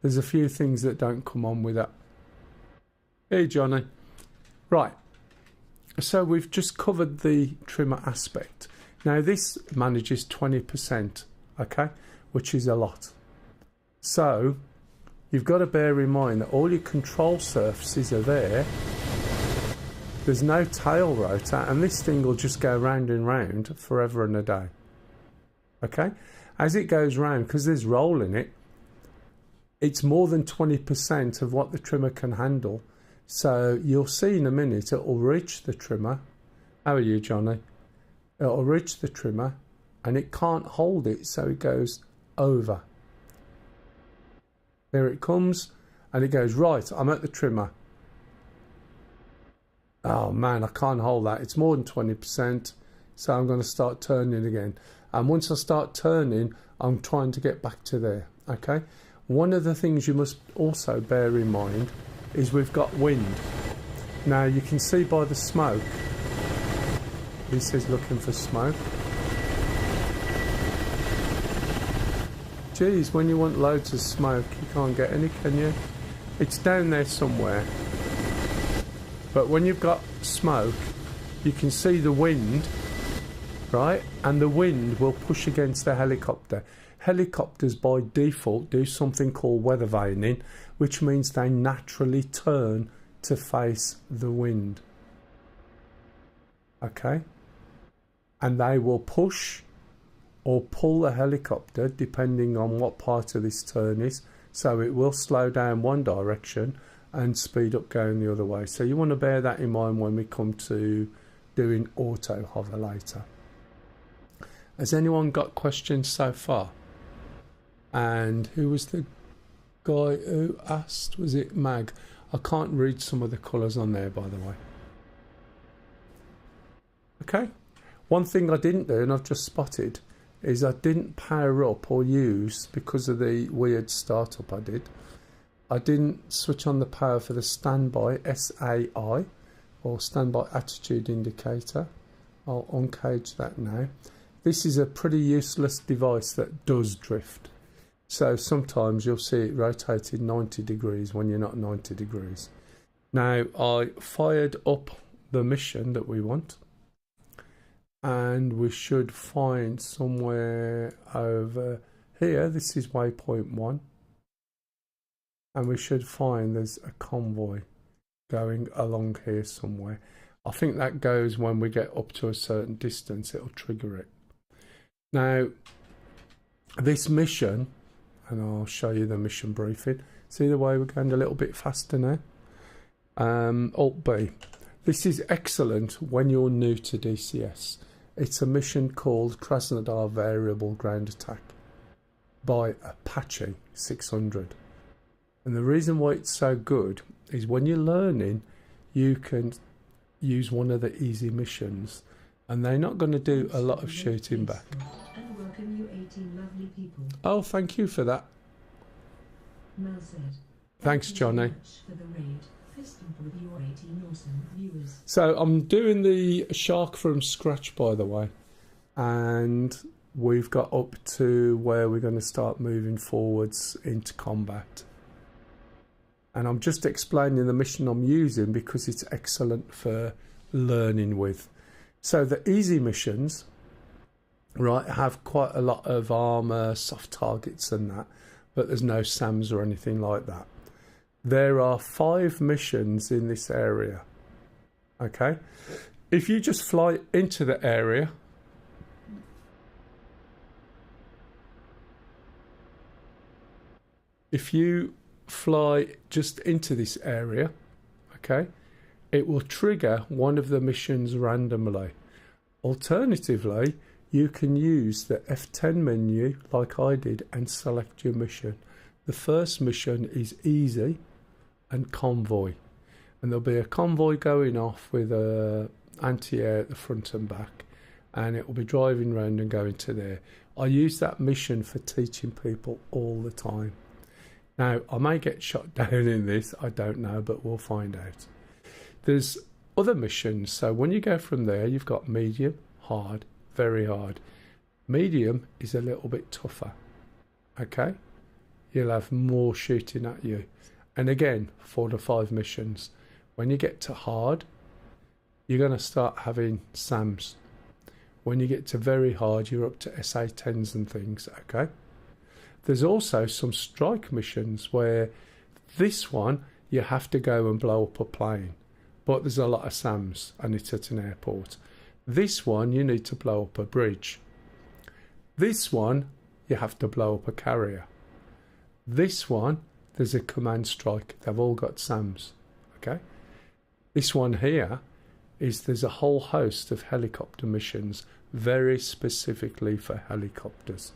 There's a few things that don't come on with that. Hey Johnny. Right, so we've just covered the trimmer aspect. Now this manages 20%, okay, which is a lot. So you've got to bear in mind that all your control surfaces are there. There's no tail rotor, and this thing will just go round and round forever and a day. Okay, as it goes round, because there's roll in it, it's more than 20% of what the trimmer can handle. So you'll see in a minute it will reach the trimmer. How are you, Johnny? It will reach the trimmer and it can't hold it, so it goes over. There it comes, and it goes, right, I'm at the trimmer. Oh man, I can't hold that. It's more than 20%, so I'm going to start turning again. And once I start turning, I'm trying to get back to there, okay? One of the things you must also bear in mind is we've got wind. Now you can see by the smoke, this is looking for smoke. Geez, when you want loads of smoke, you can't get any, can you? It's down there somewhere. But when you've got smoke, you can see the wind, right? And the wind will push against the helicopter. Helicopters by default do something called weather vaning, which means they naturally turn to face the wind. Okay? And they will push or pull the helicopter depending on what part of this turn is. So it will slow down one direction and speed up going the other way. So you want to bear that in mind when we come to doing auto hover later. Has anyone got questions so far? And who was the guy who asked? Was it Mag? I can't read some of the colours on there, by the way. Okay. One thing I didn't do, and I've just spotted, is I didn't power up or use, because of the weird startup I did, I didn't switch on the power for the standby SAI, or standby attitude indicator. I'll uncage that now. This is a pretty useless device that does drift. So sometimes you'll see it rotated 90 degrees when you're not 90 degrees. Now I fired up the mission that we want, and we should find somewhere over here. This is waypoint 1, and we should find there's a convoy going along here somewhere. I think that goes when we get up to a certain distance, it'll trigger it. Now this mission, and I'll show you the mission briefing. See the way we're going a little bit faster now? Alt B. This is excellent when you're new to DCS. It's a mission called Krasnodar Variable Ground Attack by Apache 600. And the reason why it's so good is when you're learning, you can use one of the easy missions, and they're not going to do a lot of shooting back. And welcome you 18 lovely people. Oh, thank you for that. Mel said. Thanks, Johnny. Thank you so much for the raid. Piston for your 18 awesome viewers. So I'm doing the Shark from scratch, by the way, and we've got up to where we're going to start moving forwards into combat. And I'm just explaining the mission I'm using because it's excellent for learning with. So the easy missions, right, have quite a lot of armor, soft targets and that, but there's no SAMs or anything like that. There are 5 missions in this area. Okay, if you just fly into the area, if you fly just into this area, okay, it will trigger one of the missions randomly. Alternatively, you can use the F10 menu like I did and select your mission. The first mission is easy and convoy, and there'll be a convoy going off with a anti-air at the front and back, and it will be driving around and going to there. I use that mission for teaching people all the time. Now, I may get shot down in this, I don't know, but we'll find out. There's other missions, so when you go from there, you've got medium, hard, very hard. Medium is a little bit tougher, okay? You'll have more shooting at you. And again, 4 to 5 missions. When you get to hard, you're going to start having SAMs. When you get to very hard, you're up to SA-10s and things, okay? There's also some strike missions where this one, you have to go and blow up a plane. But there's a lot of SAMs and it's at an airport. This one, you need to blow up a bridge. This one, you have to blow up a carrier. This one, there's a command strike. They've all got SAMs. Okay. This one here is there's a whole host of helicopter missions very specifically for helicopters.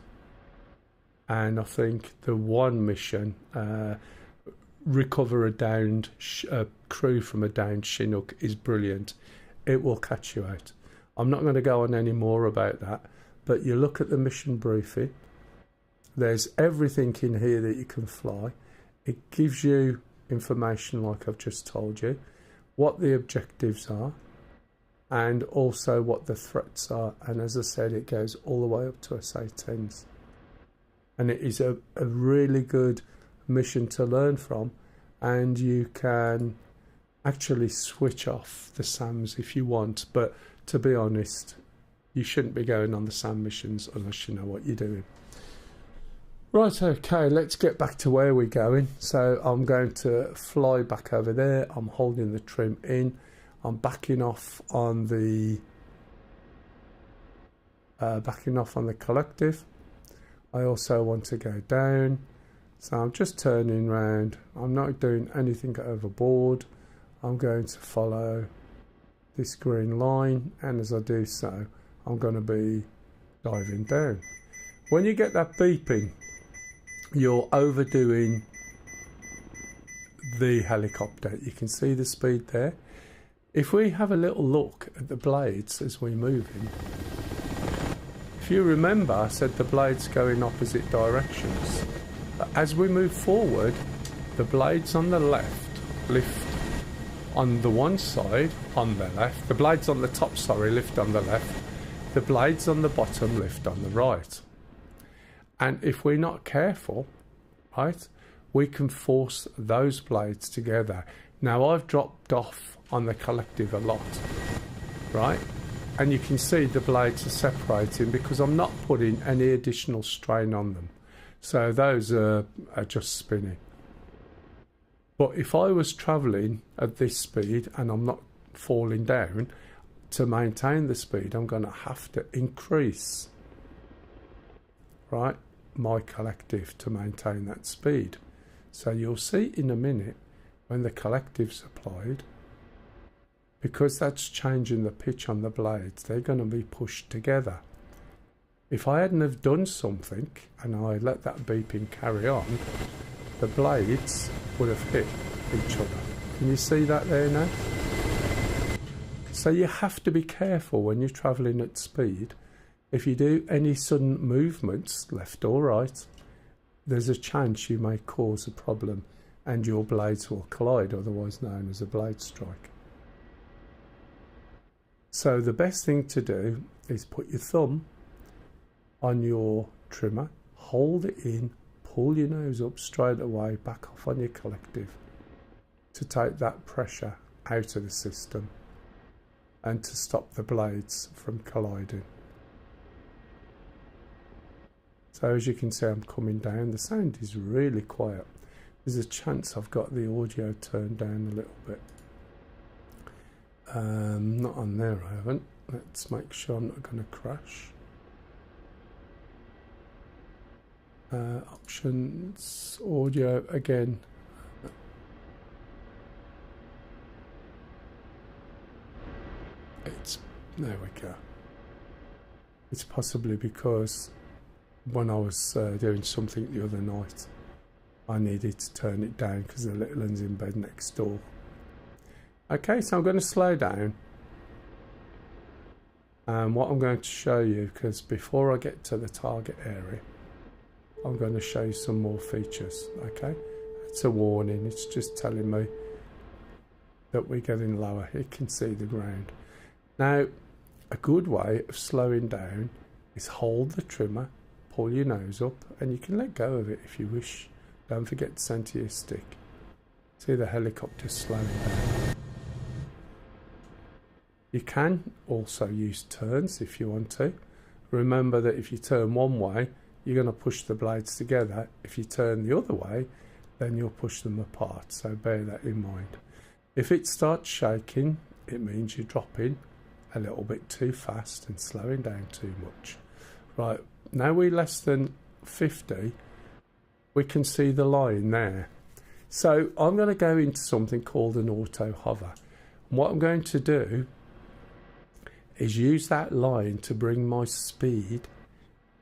And I think the one mission, recover a downed crew from a downed Chinook, is brilliant. It will catch you out. I'm not going to go on any more about that, but you look at the mission briefing. There's everything in here that you can fly. It gives you information like I've just told you, what the objectives are, and also what the threats are. And as I said, it goes all the way up to SA-10s. And it is a really good mission to learn from, and you can actually switch off the SAMs if you want, but to be honest, you shouldn't be going on the SAM missions unless you know what you're doing. Right, okay, let's get back to where we're going. So I'm going to fly back over there. I'm holding the trim in. I'm backing off on the collective. I also want to go down, so I'm just turning round. I'm not doing anything overboard. I'm going to follow this green line, and as I do so, I'm going to be diving down. When you get that beeping, you're overdoing the helicopter. You can see the speed there. If we have a little look at the blades as we're moving, if you remember, I said the blades go in opposite directions. But as we move forward, the blades on the left lift on the one side on the left. The blades on the top, lift on the left. The blades on the bottom lift on the right. And if we're not careful, right, we can force those blades together. Now, I've dropped off on the collective a lot, right? And you can see the blades are separating because I'm not putting any additional strain on them. So those are just spinning. But if I was travelling at this speed and I'm not falling down, to maintain the speed, I'm going to have to increase, right, my collective to maintain that speed. So you'll see in a minute when the collective's applied, because that's changing the pitch on the blades, they're going to be pushed together. If I hadn't have done something and I let that beeping carry on, the blades would have hit each other. Can you see that there now? So you have to be careful when you're travelling at speed. If you do any sudden movements, left or right, there's a chance you may cause a problem and your blades will collide, otherwise known as a blade strike. So the best thing to do is put your thumb on your trimmer, hold it in, pull your nose up straight away, back off on your collective to take that pressure out of the system. and to stop the blades from colliding. So as you can see, I'm coming down. The sound is really quiet. There's a chance I've got the audio turned down a little bit. Not on there, I haven't. Let's make sure I'm not going to crash. Options, audio again. There we go. It's possibly because when I was doing something the other night, I needed to turn it down because the little one's in bed next door. Okay, so I'm going to slow down. And what I'm going to show you, because before I get to the target area, I'm going to show you some more features. Okay, it's a warning. It's just telling me that we're getting lower. You can see the ground. Now, a good way of slowing down is hold the trimmer, pull your nose up, and you can let go of it if you wish. Don't forget to center your stick. See the helicopter slowing down. You can also use turns if you want to. Remember that if you turn one way, you're going to push the blades together. If you turn the other way, then you'll push them apart. So bear that in mind. If it starts shaking, it means you're dropping a little bit too fast and slowing down too much. Right, now we're less than 50, we can see the line there. So I'm going to go into something called an auto hover. And what I'm going to do is use that line to bring my speed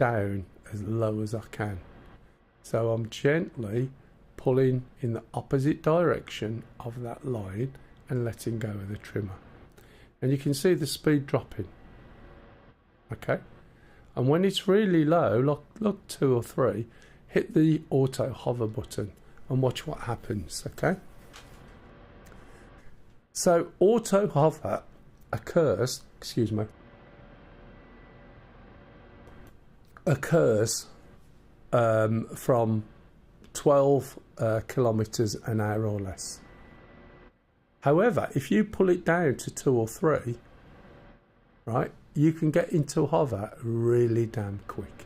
down as low as I can. So I'm gently pulling in the opposite direction of that line and letting go of the trimmer. And you can see the speed dropping. Okay, and when it's really low, look 2 or 3, hit the auto hover button and watch what happens. Okay, so auto hover occurs from 12 kilometers an hour or less. However, if you pull it down to 2 or 3, right, you can get into hover really damn quick.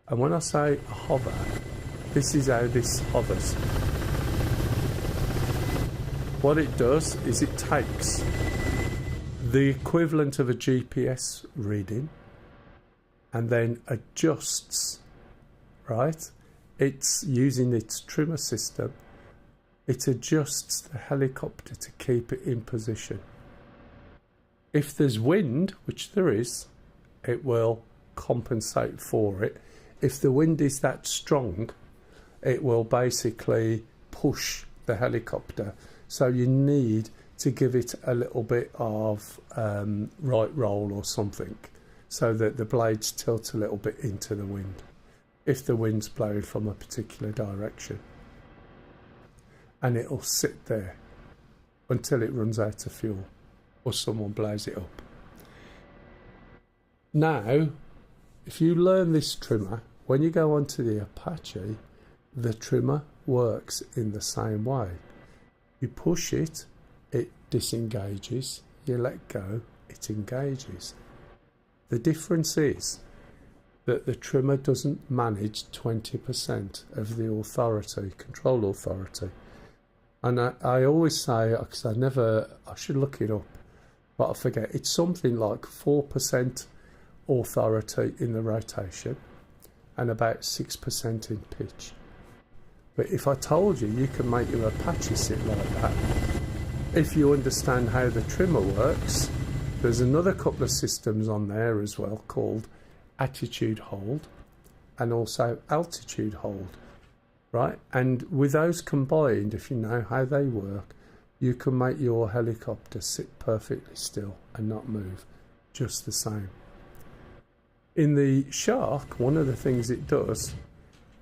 And when I say a hover, this is how this hovers. What it does is it takes the equivalent of a GPS reading and then adjusts, right? It's using its trimmer system. It adjusts the helicopter to keep it in position. If there's wind, which there is, it will compensate for it. If the wind is that strong, it will basically push the helicopter. So you need to give it a little bit of right roll or something so that the blades tilt a little bit into the wind if the wind's blowing from a particular direction. And it'll sit there until it runs out of fuel or someone blows it up. Now, if you learn this trimmer, when you go onto the Apache, the trimmer works in the same way. You push it, it disengages. You let go, it engages. The difference is that the trimmer doesn't manage 20% of the authority, control authority. And I always say, because I should look it up, but I forget, it's something like 4% authority in the rotation and about 6% in pitch. But if I told you, you can make your Apache sit like that, if you understand how the trimmer works, there's another couple of systems on there as well called attitude hold and also altitude hold. Right, and with those combined, if you know how they work, you can make your helicopter sit perfectly still and not move, just the same. In the Shark, one of the things it does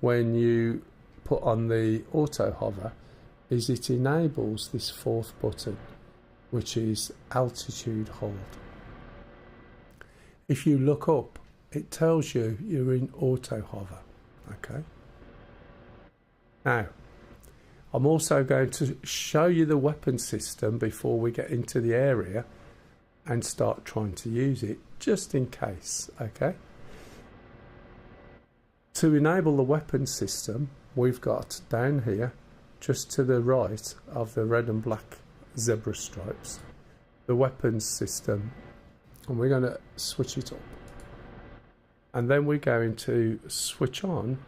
when you put on the auto hover is it enables this 4th button, which is altitude hold. If you look up, it tells you you're in auto hover. Okay. Now, I'm also going to show you the weapon system before we get into the area and start trying to use it just in case. Okay. To enable the weapon system, we've got down here, just to the right of the red and black zebra stripes, the weapons system, and we're going to switch it up. And then we're going to switch on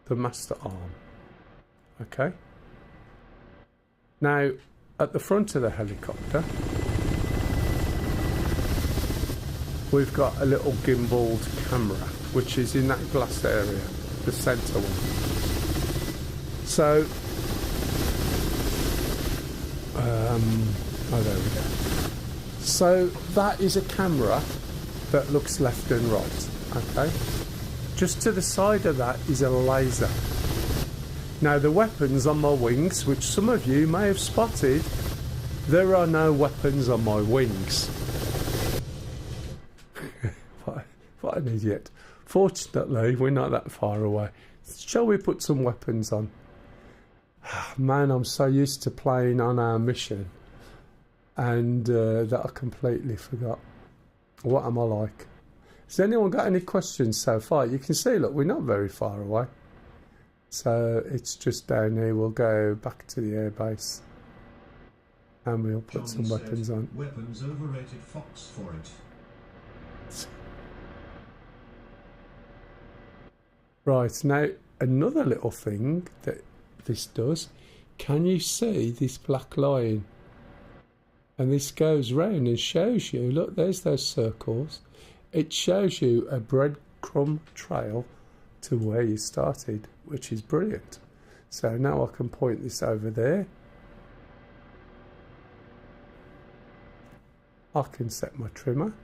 the master arm. Okay. Now, at the front of the helicopter, we've got a little gimbaled camera, which is in that glass area, the centre one. So, oh, there we go. So that is a camera that looks left and right. Okay. Just to the side of that is a laser. Now, the weapons on my wings, which some of you may have spotted, there are no weapons on my wings. What an idiot. Fortunately, we're not that far away. Shall we put some weapons on? Man, I'm so used to playing on our mission, and that I completely forgot. What am I like? Has anyone got any questions so far? You can see, look, we're not very far away. So it's just down here. We'll go back to the airbase and we'll put some weapons on. Weapons overrated, Fox for it. Right, now another little thing that this does, can you see this black line? And this goes round and shows you, look, there's those circles. It shows you a breadcrumb trail to where you started, which is brilliant. So now I can point this over there. I can set my trimmer.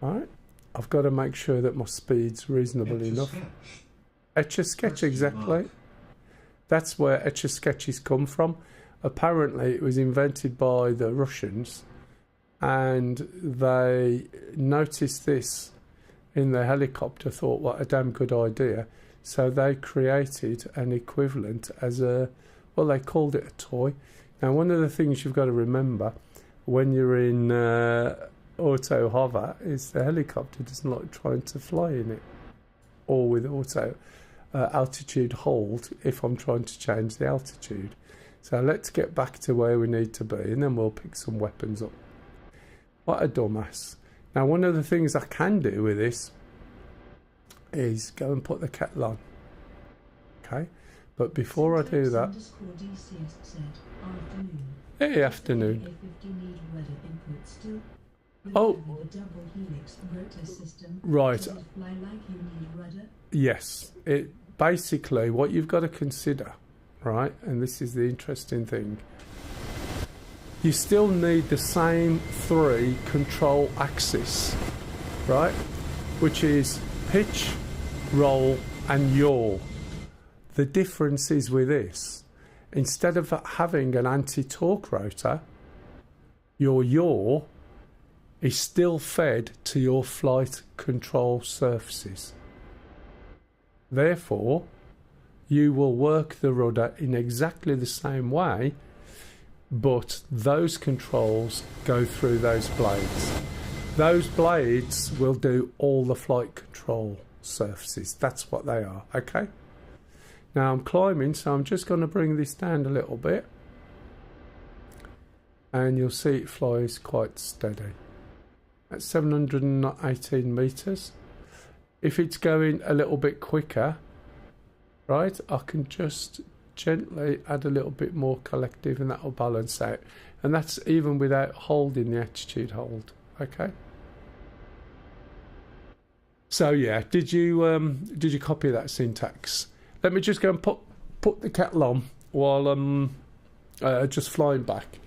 Alright, I've got to make sure that my speed's reasonable enough. Etch-a-Sketch, exactly. That's where Etch-a-Sketches come from. Apparently it was invented by the Russians, and they noticed this in the helicopter, thought what a damn good idea, so they created an equivalent as a, well, they called it a toy. Now, one of the things you've got to remember when you're in auto hover is the helicopter doesn't like trying to fly in it, or with auto altitude hold if I'm trying to change the altitude. So let's get back to where we need to be, and then we'll pick some weapons up. What a dumbass. Now, one of the things I can do with this is go and put the kettle on. Okay? But before I do that... Hey, afternoon. Oh, right. Yes. It basically, what you've got to consider, right, and this is the interesting thing, you still need the same 3 control axes, right, which is pitch, roll and yaw. The difference is with this, instead of having an anti-torque rotor, your yaw is still fed to your flight control surfaces. Therefore, you will work the rudder in exactly the same way, but those controls go through those blades. Those blades will do all the flight control surfaces. That's what they are, okay? Now I'm climbing, so I'm just going to bring this down a little bit, and you'll see it flies quite steady. At 718 metres. If it's going a little bit quicker, right, I can just gently add a little bit more collective, and that will balance out. And that's even without holding the attitude hold, okay? So yeah, did you copy that syntax? Let me just go and put the kettle on while I'm just flying back.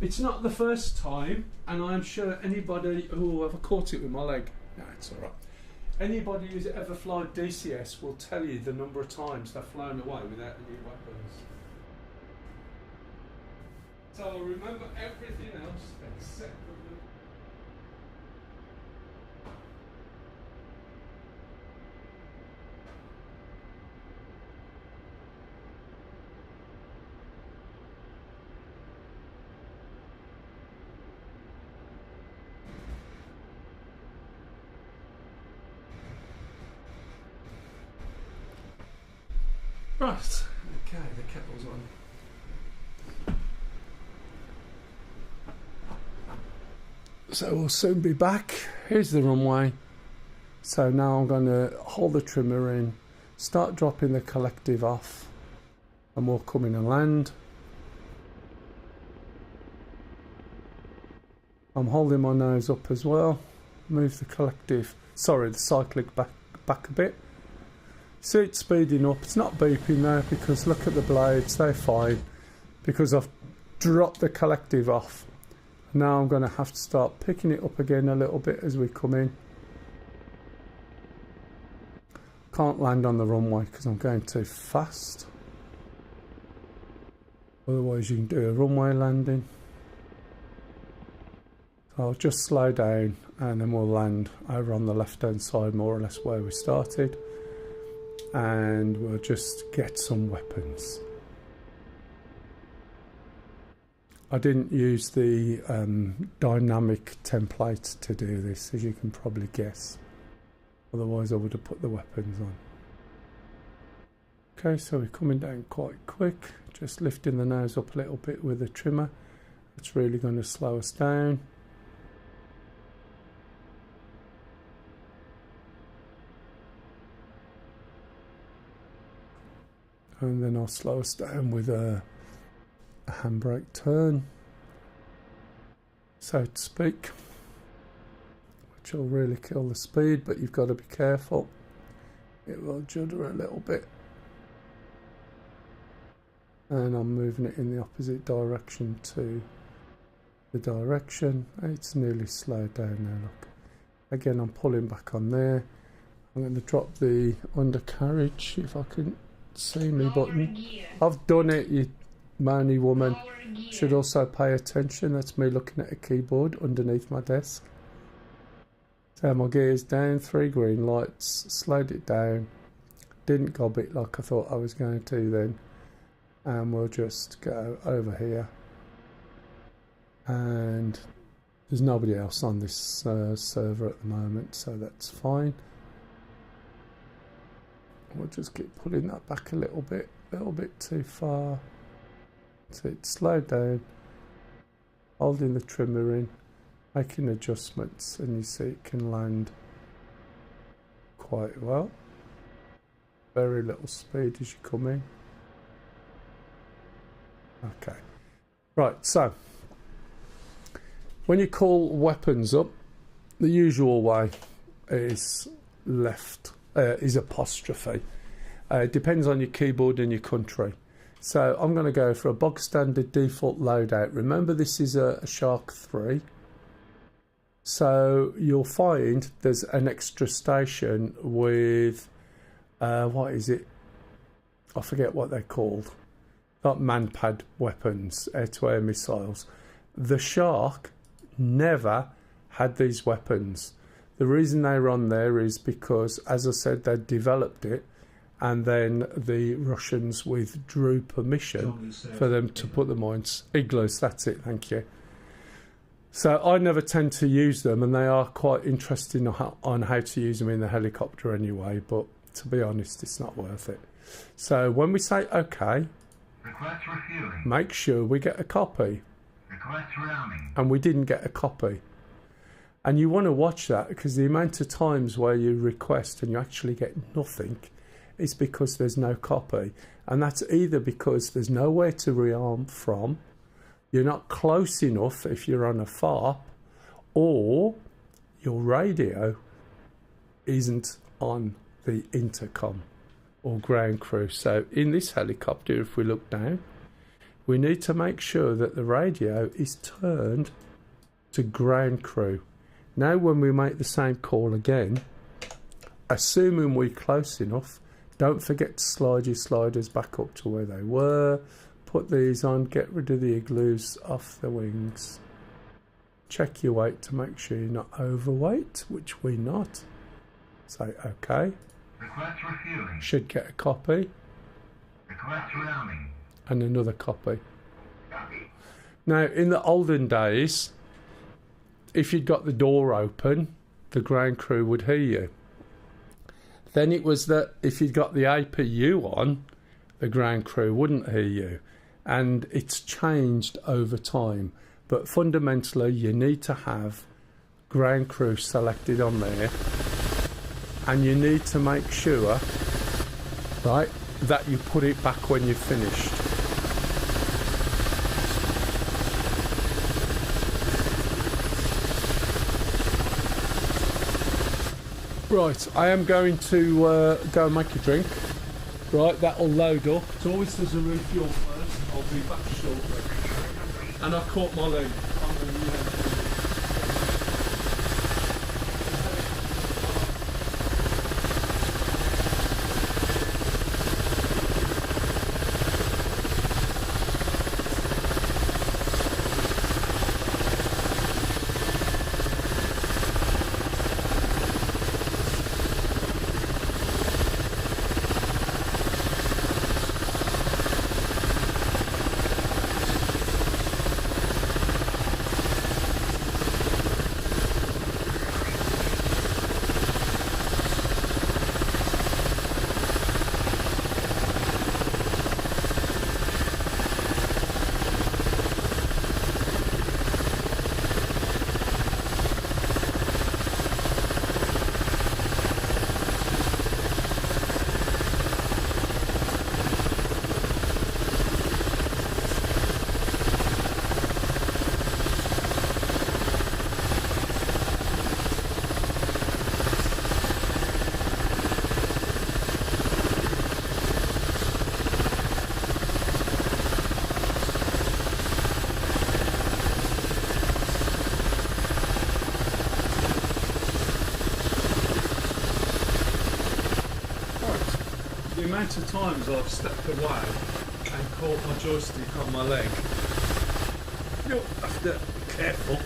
It's not the first time, and I'm sure anybody who ever caught it with my leg, no, it's all right. Anybody who's ever flown DCS will tell you the number of times they've flown away without any weapons. So I'll remember everything else except for the... Right, okay, the kettle's on. So we'll soon be back. Here's the runway. So now I'm going to hold the trimmer in, start dropping the collective off, and we'll come in and land. I'm holding my nose up as well. Move the collective, sorry, the cyclic back a bit. See it's speeding up. It's not beeping though because look at the blades, they're fine because I've dropped the collective off. Now I'm going to have to start picking it up again a little bit as we come in. Can't land on the runway because I'm going too fast. Otherwise you can do a runway landing. So I'll just slow down and then we'll land over on the left hand side more or less where we started. And we'll just get some weapons. I didn't use the dynamic template to do this, as you can probably guess. Otherwise I would have put the weapons on. Okay, so we're coming down quite quick. Just lifting the nose up a little bit with the trimmer. It's really going to slow us down. And then I'll slow us down with a handbrake turn, so to speak, which will really kill the speed, but you've got to be careful. It will judder a little bit. And I'm moving it in the opposite direction to the direction. It's nearly slowed down now, look. Again, I'm pulling back on there. I'm going to drop the undercarriage, if I can see me button. I've done it, you moany woman. Should also pay attention. That's me looking at a keyboard underneath my desk. So my gear's down, 3 green lights, slowed it down. Didn't gob it like I thought I was going to then. And we'll just go over here. And there's nobody else on this server at the moment, so that's fine. We'll just keep pulling that back a little bit too far. So it's slowed down, holding the trimmer in, making adjustments, and you see it can land quite well. Very little speed as you come in. Okay, right, so when you call weapons up, the usual way is is apostrophe. It depends on your keyboard and your country. So I'm going to go for a bog standard default loadout. Remember, this is a Shark 3. So you'll find there's an extra station with, what is it? I forget what they're called. Not manpad weapons, air-to-air missiles. The Shark never had these weapons. The reason they're on there is because, as I said, they developed it and then the Russians withdrew permission for them to put them on. Igloos, that's it, thank you. So I never tend to use them, and they are quite interesting on how to use them in the helicopter anyway, but to be honest, it's not worth it. So when we say OK, make sure we get a copy. And we didn't get a copy. And you want to watch that, because the amount of times where you request and you actually get nothing is because there's no copy. And that's either because there's nowhere to rearm from, you're not close enough if you're on a FARP, or your radio isn't on the intercom or ground crew. So in this helicopter, if we look down, we need to make sure that the radio is turned to ground crew. Now when we make the same call again, assuming we're close enough, don't forget to slide your sliders back up to where they were. Put these on, get rid of the igloos off the wings. Check your weight to make sure you're not overweight, which we're not. Say OK. Should get a copy. And another copy. Now, in the olden days, if you'd got the door open, the ground crew would hear you. Then it was that if you'd got the APU on, the ground crew wouldn't hear you, and it's changed over time. But fundamentally, you need to have ground crew selected on there, and you need to make sure, right, that you put it back when you've finished. Right, I am going to go and make a drink. Right, that'll load up. It's always does a refuel first. I'll be back shortly. And I caught my leg on the the amount of times I've stepped away and caught my joystick on my leg. You have to be careful.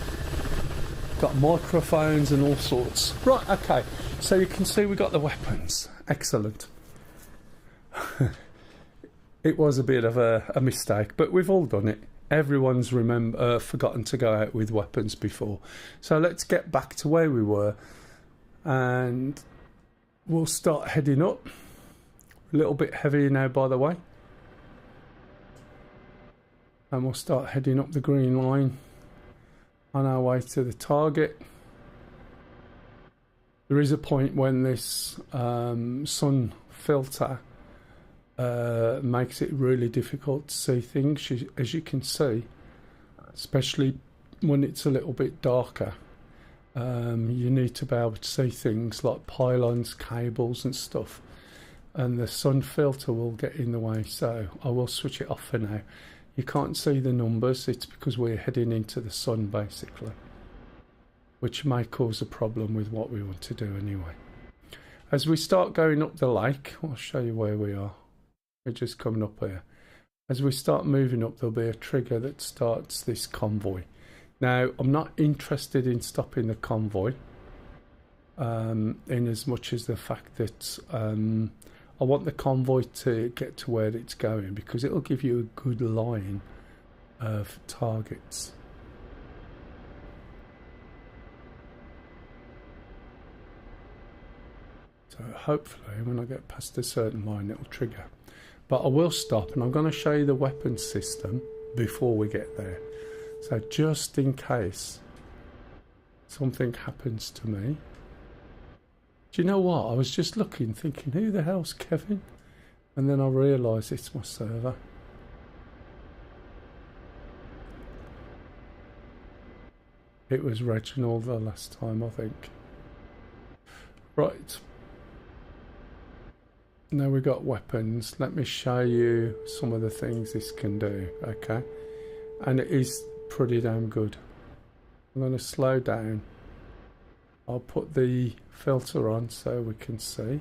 Got microphones and all sorts. Right, okay, so you can see we got the weapons. Excellent. It was a bit of a mistake, but we've all done it. Everyone's forgotten to go out with weapons before. So let's get back to where we were, and we'll start heading up. A little bit heavier now, by the way. And we'll start heading up the green line on our way to the target. There is a point when this sun filter makes it really difficult to see things, as you can see, especially when it's a little bit darker. You need to be able to see things like pylons, cables and stuff, and the sun filter will get in the way, so I will switch it off for now. You can't see the numbers, it's because we're heading into the sun basically, which may cause a problem with what we want to do anyway. As we start going up the lake, I'll show you where we are. We're just coming up here. As we start moving up, there'll be a trigger that starts this convoy. Now, I'm not interested in stopping the convoy, in as much as the fact that I want the convoy to get to where it's going, because it'll give you a good line of targets. So hopefully when I get past a certain line it'll trigger. But I will stop, and I'm going to show you the weapon system before we get there. So just in case something happens to me. Do you know what? I was just looking, thinking, who the hell's Kevin? And then I realised it's my server. It was Reginald the last time, I think. Right. Now we've got weapons. Let me show you some of the things this can do, okay? And it is pretty damn good. I'm going to slow down. I'll put the filter on so we can see.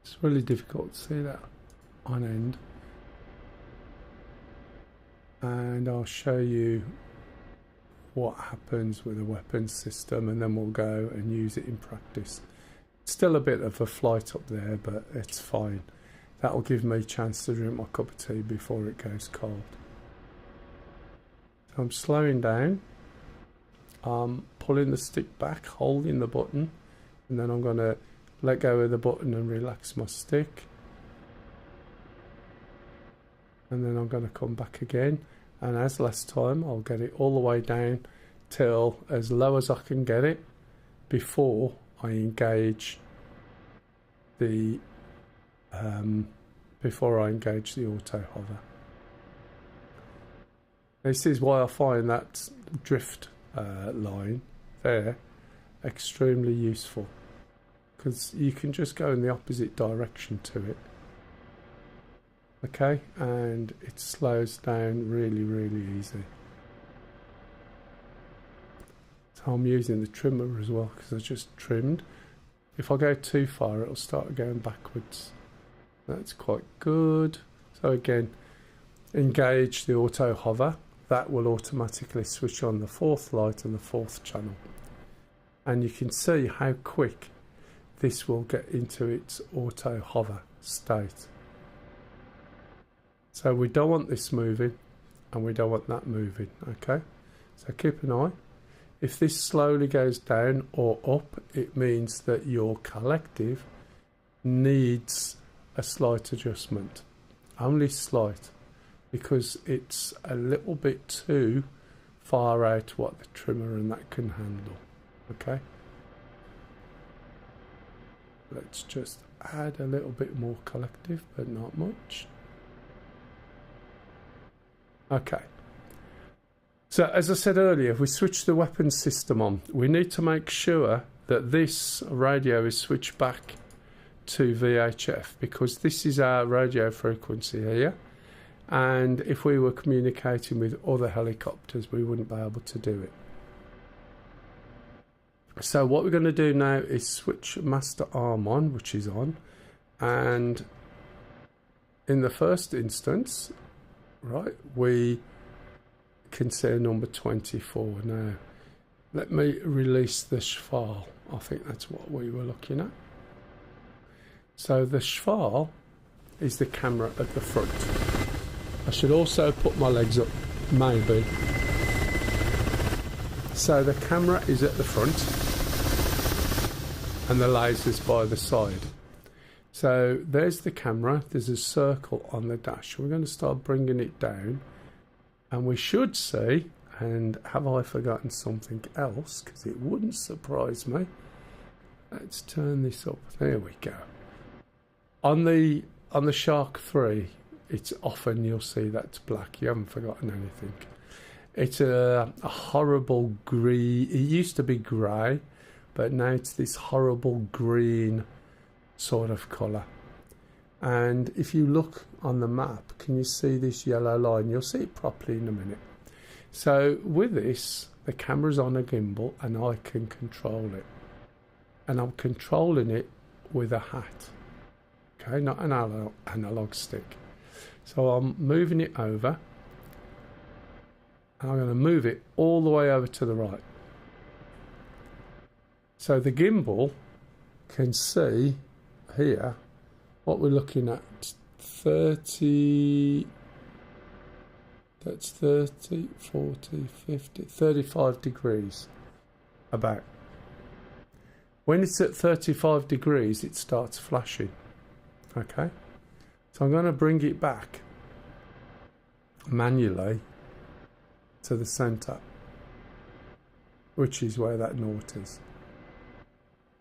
It's really difficult to see that on end. And I'll show you what happens with the weapon system, and then we'll go and use it in practice. It's still a bit of a flight up there, but it's fine. That'll give me a chance to drink my cup of tea before it goes cold. So I'm slowing down. I'm pulling the stick back, holding the button, and then I'm going to let go of the button and relax my stick. And then I'm going to come back again, and as last time I'll get it all the way down till as low as I can get it before I engage the auto hover. This is why I find that drift line there extremely useful, because you can just go in the opposite direction to it. Okay, and it slows down really, really easy. So I'm using the trimmer as well because I just trimmed. If I go too far, it'll start going backwards. That's quite good. So again, engage the auto hover. That will automatically switch on the fourth light and the fourth channel. And you can see how quick this will get into its auto hover state. So we don't want this moving and we don't want that moving, okay? So keep an eye. If this slowly goes down or up, it means that your collective needs a slight adjustment. Only slight, because it's a little bit too far out what the trimmer and that can handle, okay? Let's just add a little bit more collective, but not much. Okay, so as I said earlier, if we switch the weapon system on, we need to make sure that this radio is switched back to VHF, because this is our radio frequency here, and if we were communicating with other helicopters we wouldn't be able to do it. So what we're going to do now is switch master arm on, which is on, and in the first instance, right, we can see number 24 now. Let me release the Schwal. I think that's what we were looking at. So the Schwal is the camera at the front. I should also put my legs up, maybe. So the camera is at the front and the laser's by the side. So there's the camera, there's a circle on the dash. We're going to start bringing it down, and we should see, and have I forgotten something else, because it wouldn't surprise me. Let's turn this up, there we go. On the Shark 3, it's often you'll see that's black, you haven't forgotten anything. It's a horrible green, it used to be grey, but now it's this horrible green sort of colour. And if you look on the map, can you see this yellow line? You'll see it properly in a minute. So with this, the camera's on a gimbal and I can control it, and I'm controlling it with a hat, okay, not an analog stick. So I'm moving it over, and I'm going to move it all the way over to the right. So the gimbal can see here what we're looking at, 30, that's 30, 40, 50, 35 degrees about. When it's at 35 degrees it starts flashing, okay? So I'm going to bring it back manually to the centre, which is where that naught is.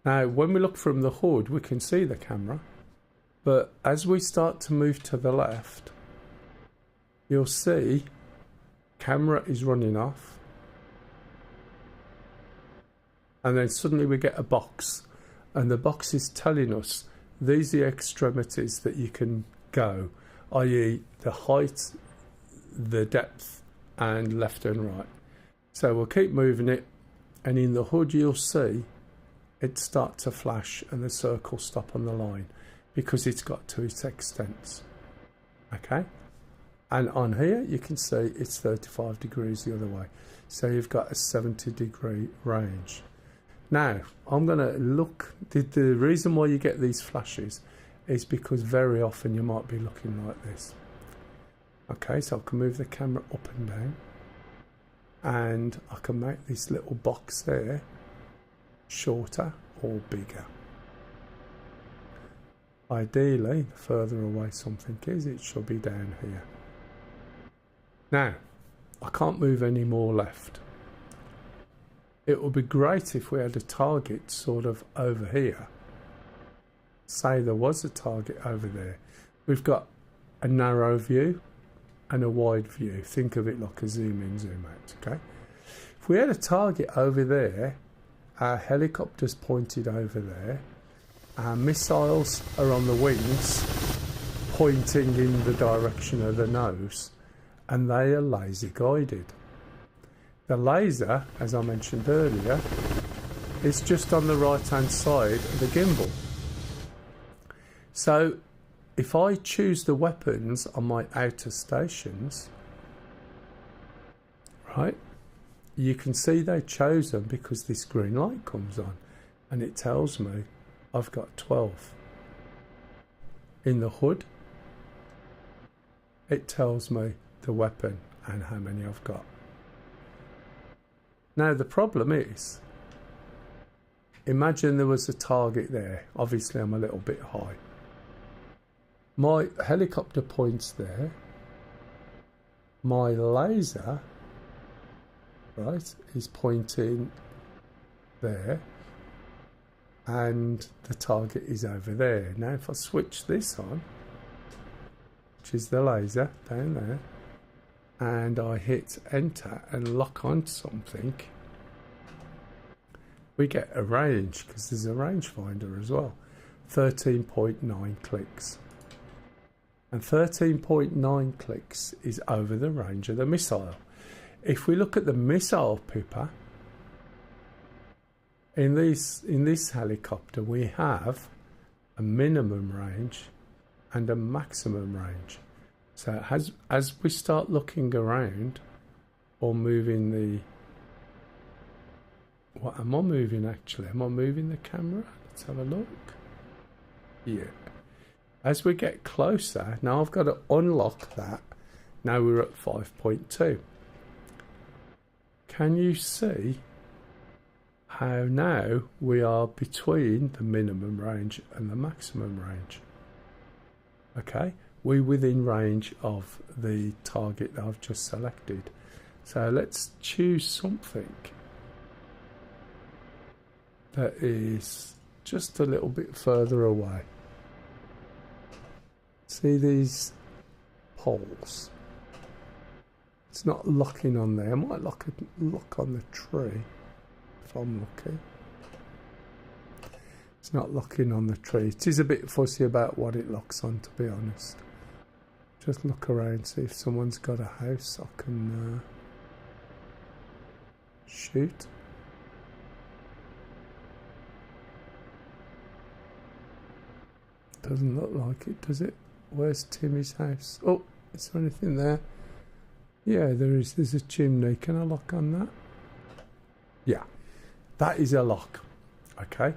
Now when we look from the hood we can see the camera, but as we start to move to the left you'll see camera is running off, and then suddenly we get a box, and the box is telling us these are the extremities that you can go, i.e. the height, the depth, and left and right. So we'll keep moving it, and in the hood you'll see it start to flash and the circle stop on the line, because it's got to its extents, okay? And on here you can see it's 35 degrees the other way, so you've got a 70 degree range. Now I'm going to look, the reason why you get these flashes is because very often you might be looking like this. Okay, so I can move the camera up and down, and I can make this little box there shorter or bigger. Ideally, the further away something is, it should be down here. Now, I can't move any more left. It would be great if we had a target sort of over here. Say there was a target over there. We've got a narrow view and a wide view. Think of it like a zoom in, zoom out, okay? If we had a target over there, our helicopter's pointed over there, our missiles are on the wings, pointing in the direction of the nose, and they are laser guided. The laser, as I mentioned earlier, is just on the right hand side of the gimbal. So if I choose the weapons on my outer stations, right, you can see they chose them because this green light comes on and it tells me I've got 12. In the hood, it tells me the weapon and how many I've got. Now the problem is, imagine there was a target there. Obviously I'm a little bit high. My helicopter points there. My laser, right, is pointing there. And the target is over there. Now if I switch this on, which is the laser down there, and I hit enter and lock on something, we get a range, because there's a rangefinder as well. 13.9 clicks. And 13.9 clicks is over the range of the missile. If we look at the missile pipper, in this helicopter we have a minimum range and a maximum range. So as we start looking around or moving the... What am I moving actually? Am I moving the camera? Let's have a look. Yeah. As we get closer, now I've got to unlock that. Now we're at 5.2. Can you see how now we are between the minimum range and the maximum range? Okay, we're within range of the target that I've just selected. So let's choose something that is just a little bit further away. See these poles? It's not locking on there. I might lock on the tree if I'm lucky. It's not locking on the tree. It is a bit fussy about what it locks on, to be honest. Just look around, see if someone's got a house I can shoot. Doesn't look like it, does it? Where's Timmy's house? Oh, is there anything there? Yeah, there is. There's a chimney. Can I lock on that? Yeah, that is a lock. Okay.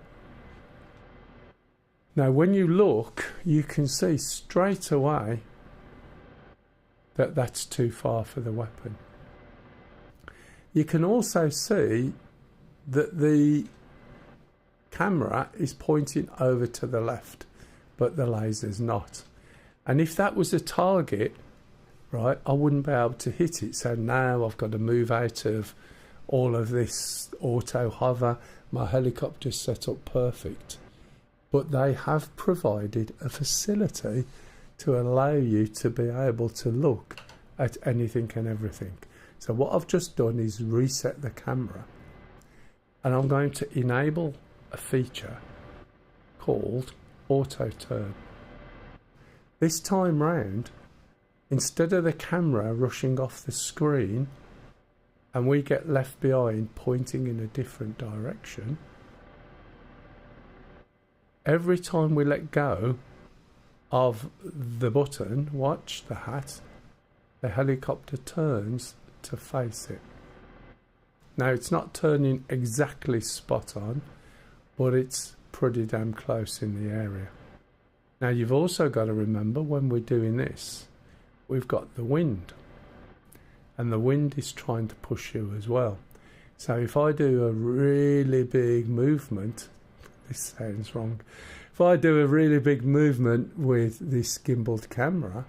Now, when you look, you can see straight away that that's too far for the weapon. You can also see that the camera is pointing over to the left, but the laser's not. And if that was a target, right, I wouldn't be able to hit it. So now I've got to move out of all of this auto hover. My helicopter's set up perfect. But they have provided a facility to allow you to be able to look at anything and everything. So what I've just done is reset the camera. And I'm going to enable a feature called auto turn. This time round, instead of the camera rushing off the screen and we get left behind pointing in a different direction, every time we let go of the button, watch the hat, the helicopter turns to face it. Now it's not turning exactly spot on, but it's pretty damn close in the area. Now you've also got to remember, when we're doing this, we've got the wind, and the wind is trying to push you as well. So if I do a really big movement, this sounds wrong, if I do a really big movement with this gimbaled camera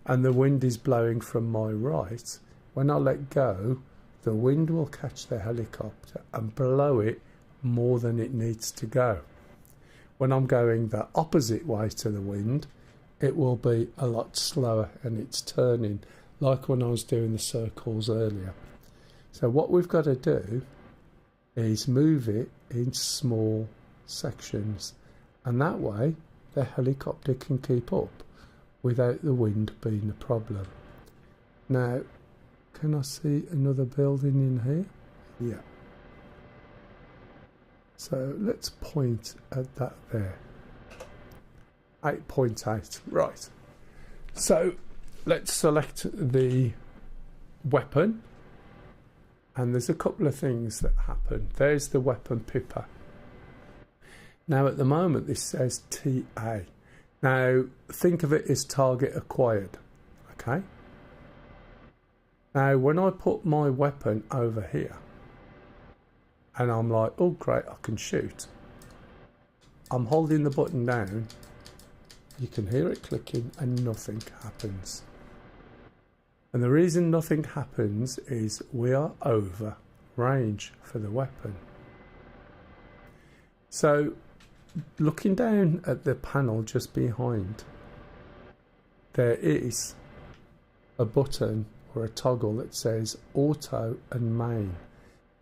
and the wind is blowing from my right, when I let go, the wind will catch the helicopter and blow it more than it needs to go. When I'm going the opposite way to the wind, it will be a lot slower and it's turning, like when I was doing the circles earlier. So what we've got to do is move it in small sections, and that way the helicopter can keep up without the wind being a problem. Now, can I see another building in here? Yeah. So let's point at that there. 8.8. Right. So let's select the weapon. And there's a couple of things that happen. There's the weapon pipper. Now at the moment this says TA. Now think of it as target acquired. Okay. Now when I put my weapon over here and I'm like, oh great, I can shoot. I'm holding the button down. You can hear it clicking and nothing happens. And the reason nothing happens is we are over range for the weapon. So looking down at the panel just behind, there is a button or a toggle that says auto and main.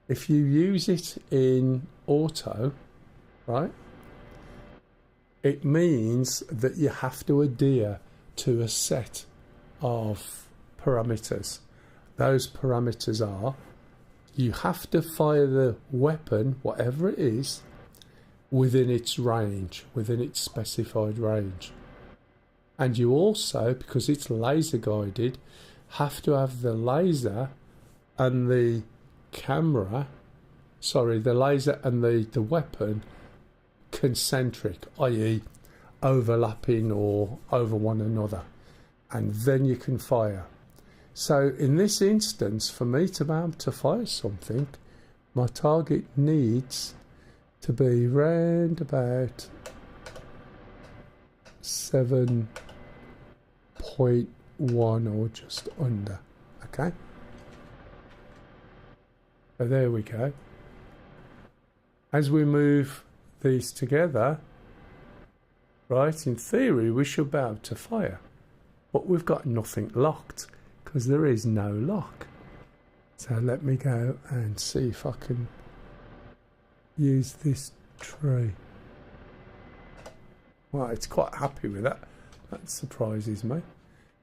If you use it in auto, right, it means that you have to adhere to a set of parameters. Those parameters are, you have to fire the weapon, whatever it is, within its range, within its specified range. And you also, because it's laser guided, have to have the laser and the camera, the laser and the weapon concentric, i.e. overlapping or over one another, and then you can fire. So in this instance, for me to be able to fire something, my target needs to be round about 7.1 or just under. Okay, so there we go. As we move these together, right, in theory we should be able to fire, but we've got nothing locked because there is no lock. So let me go and see if I can use this tree. Well, it's quite happy with that. That surprises me.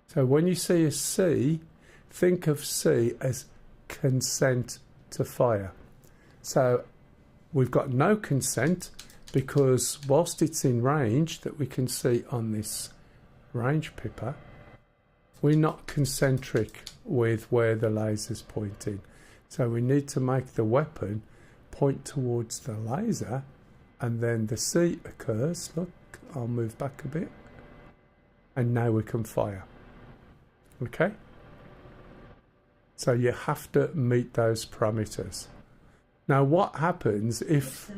So when you see a C, think of C as consent to fire. So we've got no consent because whilst it's in range that we can see on this range pipper, we're not concentric with where the laser's pointing. So we need to make the weapon point towards the laser, and then the C occurs. Look, I'll move back a bit. And now we can fire. Okay? So you have to meet those parameters. Now what happens if...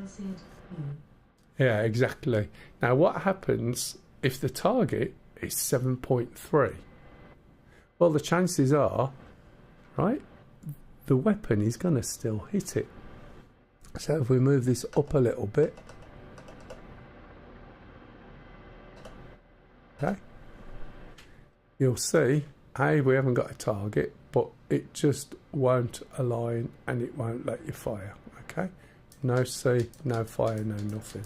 Yeah, exactly. Now what happens if the target is 7.3? Well, the chances are, right, the weapon is going to still hit it. So if we move this up a little bit, okay, you'll see, we haven't got a target, but it just won't align and it won't let you fire. Okay, no C, no fire, no nothing.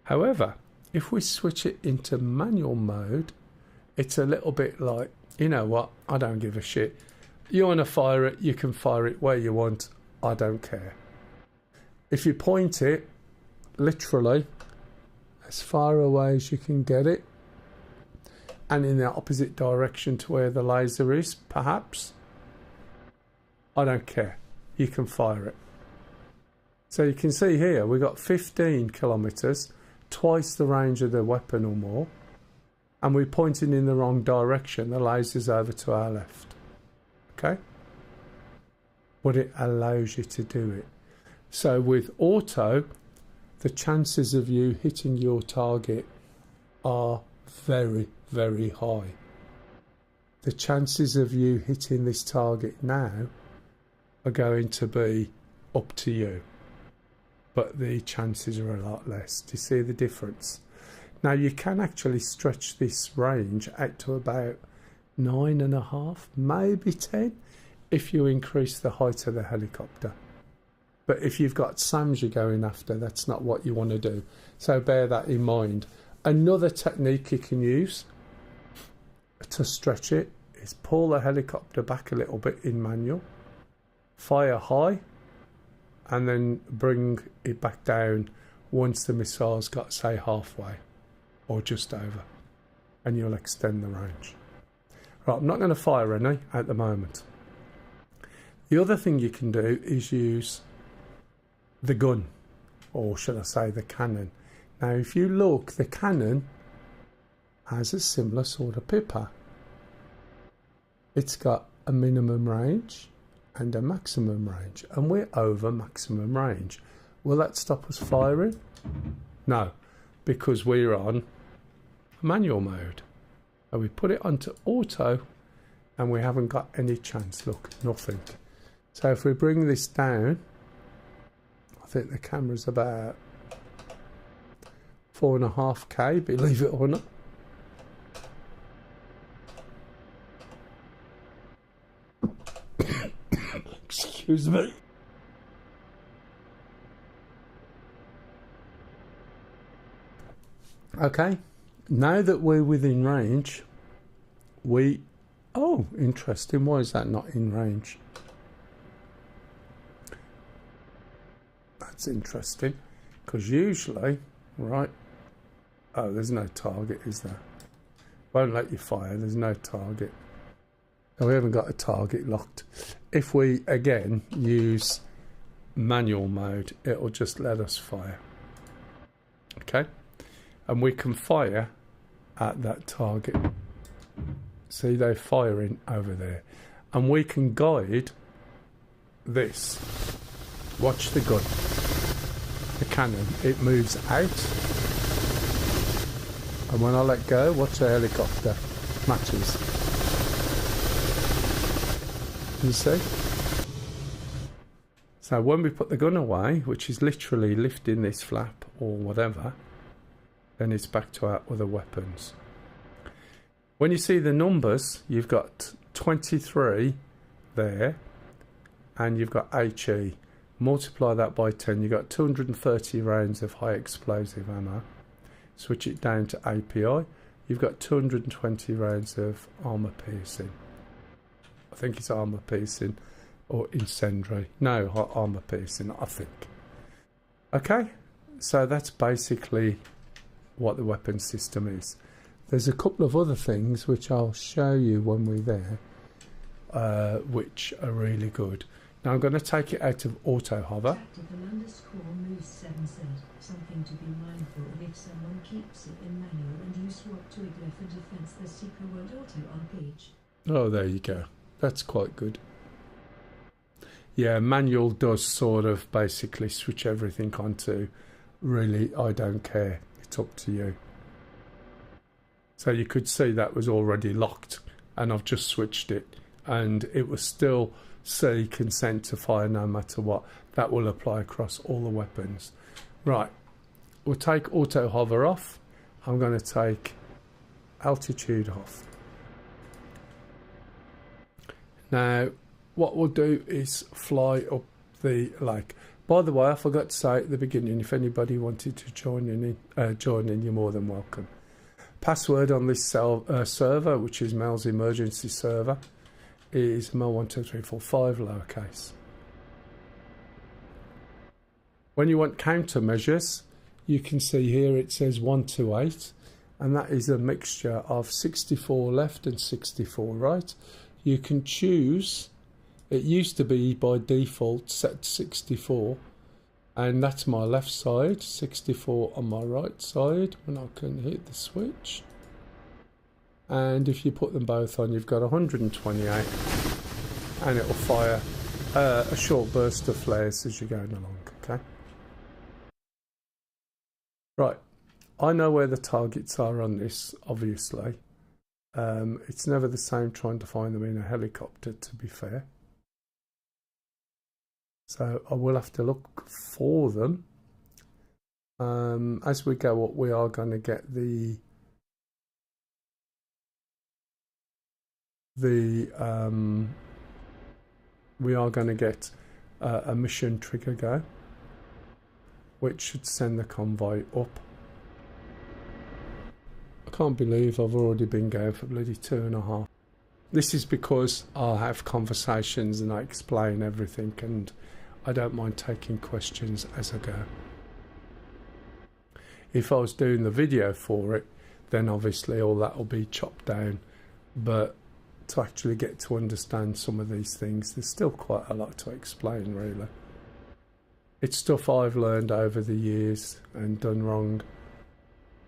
However, if we switch it into manual mode, it's a little bit like, you know what, I don't give a shit. You want to fire it, you can fire it where you want, I don't care. If you point it literally as far away as you can get it, and in the opposite direction to where the laser is, perhaps, I don't care. You can fire it. So you can see here, we've got 15 kilometers, twice the range of the weapon or more, and we're pointing in the wrong direction. The laser's over to our left. Okay? But it allows you to do it. So with auto, the chances of you hitting your target are very, very high. The chances of you hitting this target now are going to be up to you, but the chances are a lot less. Do you see the difference? Now you can actually stretch this range out to about 9.5, maybe 10, if you increase the height of the helicopter. But if you've got SAMs you're going after, that's not what you want to do. So bear that in mind. Another technique you can use to stretch it is pull the helicopter back a little bit in manual, fire high, and then bring it back down once the missile's got, say, halfway or just over, and you'll extend the range. Right, I'm not going to fire any at the moment. The other thing you can do is use the gun, or should I say the cannon. Now if you look, the cannon has a similar sort of pipper. It's got a minimum range and a maximum range, and we're over maximum range. Will that stop us firing? No, because we're on manual mode. And we put it onto auto and we haven't got any chance. Look, nothing. So if we bring this down, I think the camera's about 4.5K, believe it or not. Excuse me. Okay, now that we're within range, oh, interesting, why is that not in range? That's interesting, because usually, right, oh, there's no target, is there? Won't let you fire, there's no target. So we haven't got a target locked. If we, again, use manual mode, it'll just let us fire. Okay? And we can fire at that target. See, they're firing over there. And we can guide this. Watch the gun. The cannon. It moves out. And when I let go, watch the helicopter. Matches. You see? So when we put the gun away, which is literally lifting this flap or whatever, then it's back to our other weapons. When you see the numbers, you've got 23 there, and you've got HE. Multiply that by 10, you've got 230 rounds of high explosive ammo. Switch it down to API, you've got 220 rounds of armour piercing. I think it's armour piercing or incendiary. No, armour piercing, I think. Okay, so that's basically what the weapon system is. There's a couple of other things which I'll show you when we're there, which are really good. Now I'm going to take it out of auto hover. Tactical _ Moose 7 said, something to be mindful of if someone keeps it in manual and you swap to a glyph and defense, the seeker won't auto on page. Oh, there you go. That's quite good. Yeah, manual does sort of basically switch everything onto really, I don't care. It's up to you. So you could see that was already locked and I've just switched it and it was still say consent to fire no matter what. That will apply across all the weapons. Right, we'll take auto hover off. I'm going to take altitude off. Now what we'll do is fly up the lake. By the way, I forgot to say at the beginning, if anybody wanted to join in, you're more than welcome. Password on this server, which is Mel's emergency server, is Mel12345 lowercase. When you want countermeasures, you can see here it says 128, and that is a mixture of 64 left and 64 right. You can choose. It used to be by default set 64, and that's my left side, 64 on my right side when I can hit the switch. And if you put them both on, you've got 128, and it will fire a short burst of flares as you're going along, okay? Right, I know where the targets are on this, obviously. It's never the same trying to find them in a helicopter, to be fair. So I will have to look for them. As we go up, we are going to get we are going to get a mission trigger go, which should send the convoy up. I can't believe I've already been going for bloody 2.5. This is because I have conversations and I explain everything, and I don't mind taking questions as I go. If I was doing the video for it, then obviously all that will be chopped down, but to actually get to understand some of these things, there's still quite a lot to explain, really. It's stuff I've learned over the years and done wrong,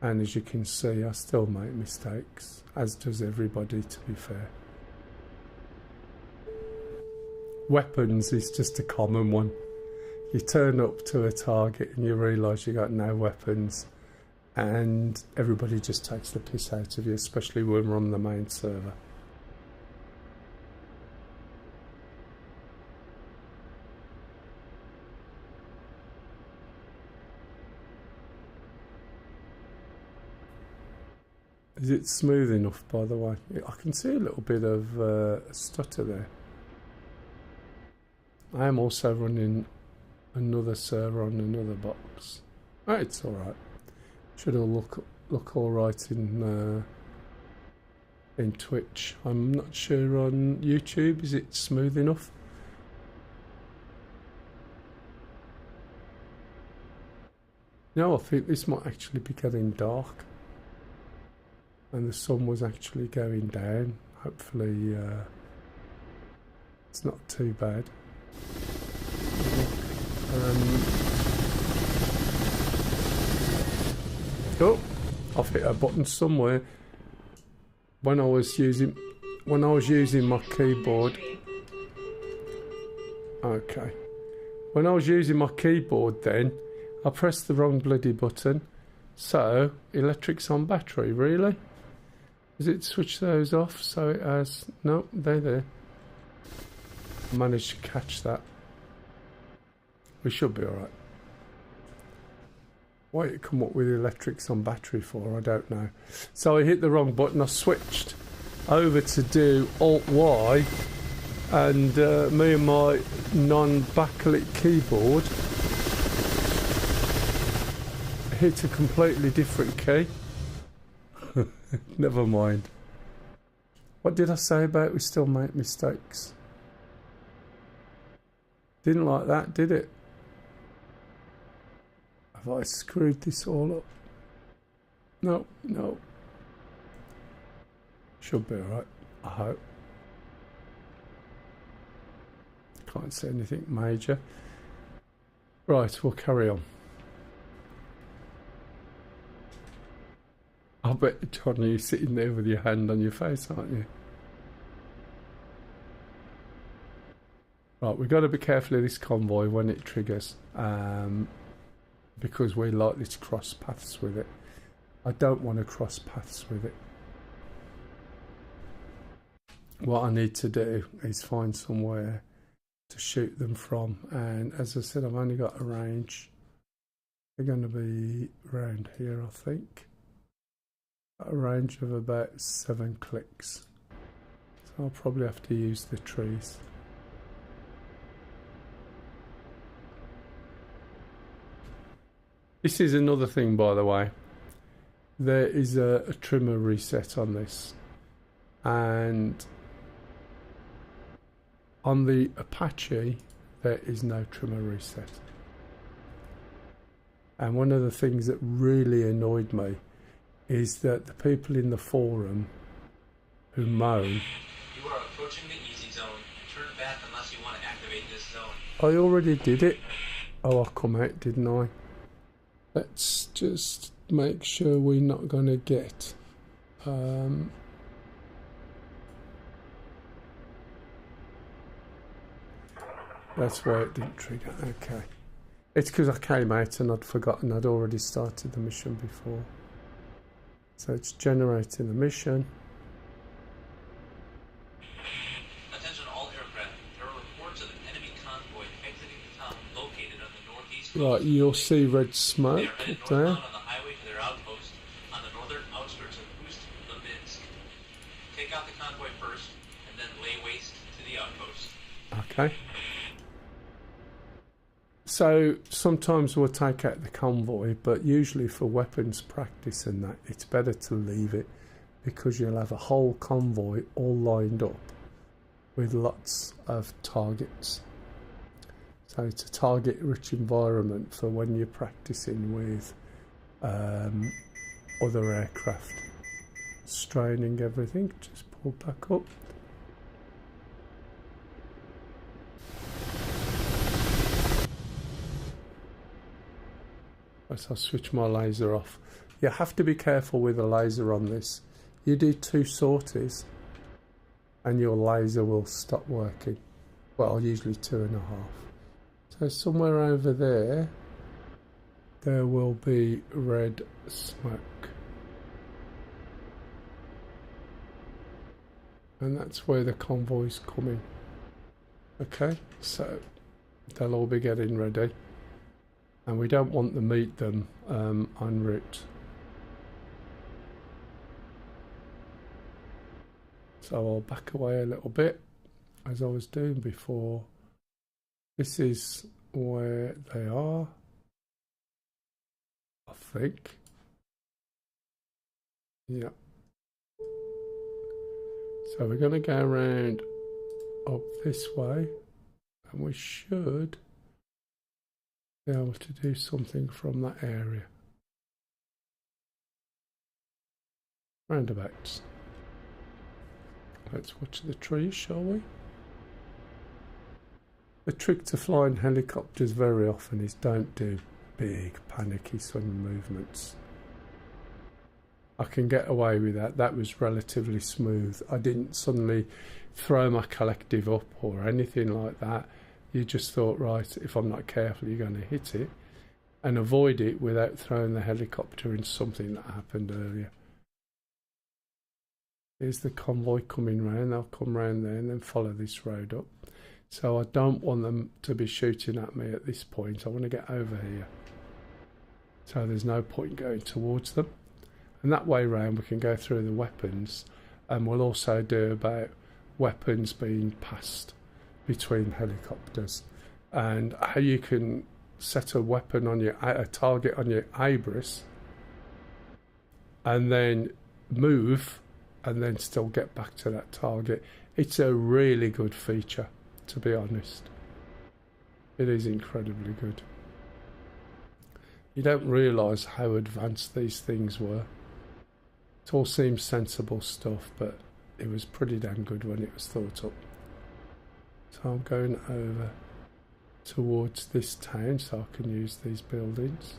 and as you can see, I still make mistakes, as does everybody, to be fair. Weapons is just a common one. You turn up to a target and you realise you got no weapons, and everybody just takes the piss out of you, especially when we're on the main server. Is it smooth enough, by the way? I can see a little bit of stutter there. I am also running another server on another box. Oh, it's alright. Should all look alright in Twitch. I'm not sure on YouTube. Is it smooth enough? No, I think this might actually be getting dark, and the sun was actually going down. Hopefully it's not too bad. Oh, I've hit a button somewhere. When I was using my keyboard. Okay. When I was using my keyboard, then I pressed the wrong bloody button. So electrics on battery, really? Does it switch those off so it has... No, they're there. I managed to catch that. We should be alright. Why it come up with electrics on battery for, I don't know. So I hit the wrong button. I switched over to do Alt-Y, and me and my non-backlit keyboard hit a completely different key. Never mind. What did I say about we still make mistakes? Didn't like that, did it? Have I screwed this all up? No, no. Should be alright, I hope. Can't see anything major. Right, we'll carry on. I bet, John, you're sitting there with your hand on your face, aren't you? Right, we've got to be careful of this convoy when it triggers, because we're likely to cross paths with it. I don't want to cross paths with it. What I need to do is find somewhere to shoot them from, and as I said, I've only got a range. They're going to be around here, I think. A range of about 7 clicks, so I'll probably have to use the trees. This is another thing, by the way. There is a trimmer reset on this, and on the Apache there is no trimmer reset. And one of the things that really annoyed me is that the people in the forum who moan... You are approaching the easy zone. Turn back unless you want to activate this zone. I already did it. Oh, I come out, didn't I? Let's just make sure we're not going to get... That's why it didn't trigger. Okay. It's because I came out and I'd forgotten I'd already started the mission before. So it's generating the mission. Attention all aircraft. There are reports of an enemy convoy exiting the town located on the northeast Right, coast. you'll see red They smoke are headed up there. northbound on the highway to their outpost on the northern outskirts of Ust-Labinsk. Take out the convoy first, and then lay waste to the outpost. Okay. So sometimes we'll take out the convoy, but usually for weapons practice and that, it's better to leave it because you'll have a whole convoy all lined up with lots of targets. So it's a target-rich environment for when you're practicing with other aircraft. Straining everything, just pull back up. So I'll switch my laser off. You have to be careful with the laser on this. You do 2 sorties and your laser will stop working. Well, usually 2.5. So somewhere over there, there will be red smoke. And that's where the convoy's coming. Okay, so they'll all be getting ready. And we don't want to meet them en route. So I'll back away a little bit, as I was doing before. This is where they are, I think. Yeah. So we're going to go around up this way, and we should be able to do something from that area. Roundabouts. Let's watch the trees, shall we? The trick to flying helicopters very often is don't do big panicky sudden movements. I can get away with that. That was relatively smooth. I didn't suddenly throw my collective up or anything like that. You just thought, right, if I'm not careful, you're going to hit it, and avoid it without throwing the helicopter into something that happened earlier. Here's the convoy coming round. They'll come round there and then follow this road up. So I don't want them to be shooting at me at this point. I want to get over here. So there's no point going towards them. And that way round we can go through the weapons, and we'll also do about weapons being passed between helicopters and how you can set a weapon on a target on your Abris and then move and then still get back to that target. It's a really good feature, to be honest. It is incredibly good. You don't realise how advanced these things were. It all seems sensible stuff, but it was pretty damn good when it was thought up. So I'm going over towards this town so I can use these buildings.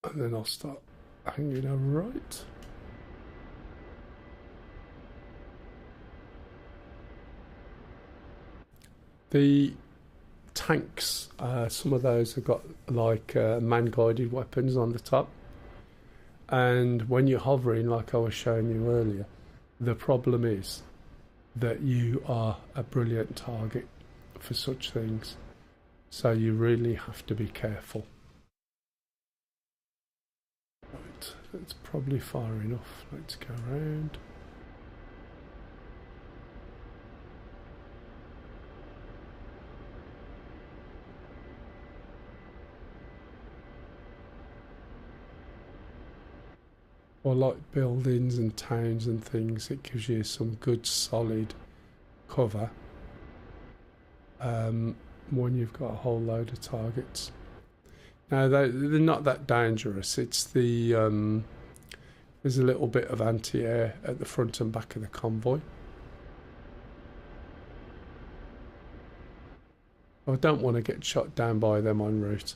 And then I'll start hanging a right. The tanks, some of those have got like man-guided weapons on the top. And when you're hovering, like I was showing you earlier, the problem is that you are a brilliant target for such things. So you really have to be careful. Right, that's probably far enough. Let's go around. I like buildings and towns and things. It gives you some good solid cover when you've got a whole load of targets. Now they're not that dangerous. It's the there's a little bit of anti-air at the front and back of the convoy. I don't want to get shot down by them en route.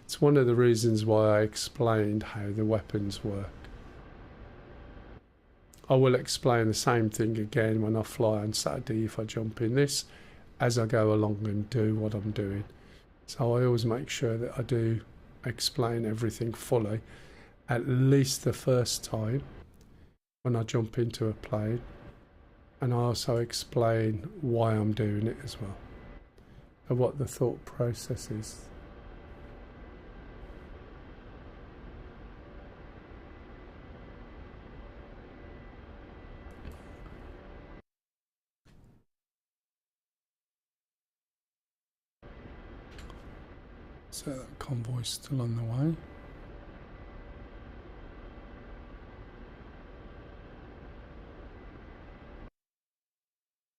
It's one of the reasons why I explained how the weapons work. I will explain the same thing again when I fly on Saturday if I jump in this, as I go along and do what I'm doing. So I always make sure that I do explain everything fully, at least the first time when I jump into a plane, and I also explain why I'm doing it as well, and what the thought process is. So that convoy's still on the way.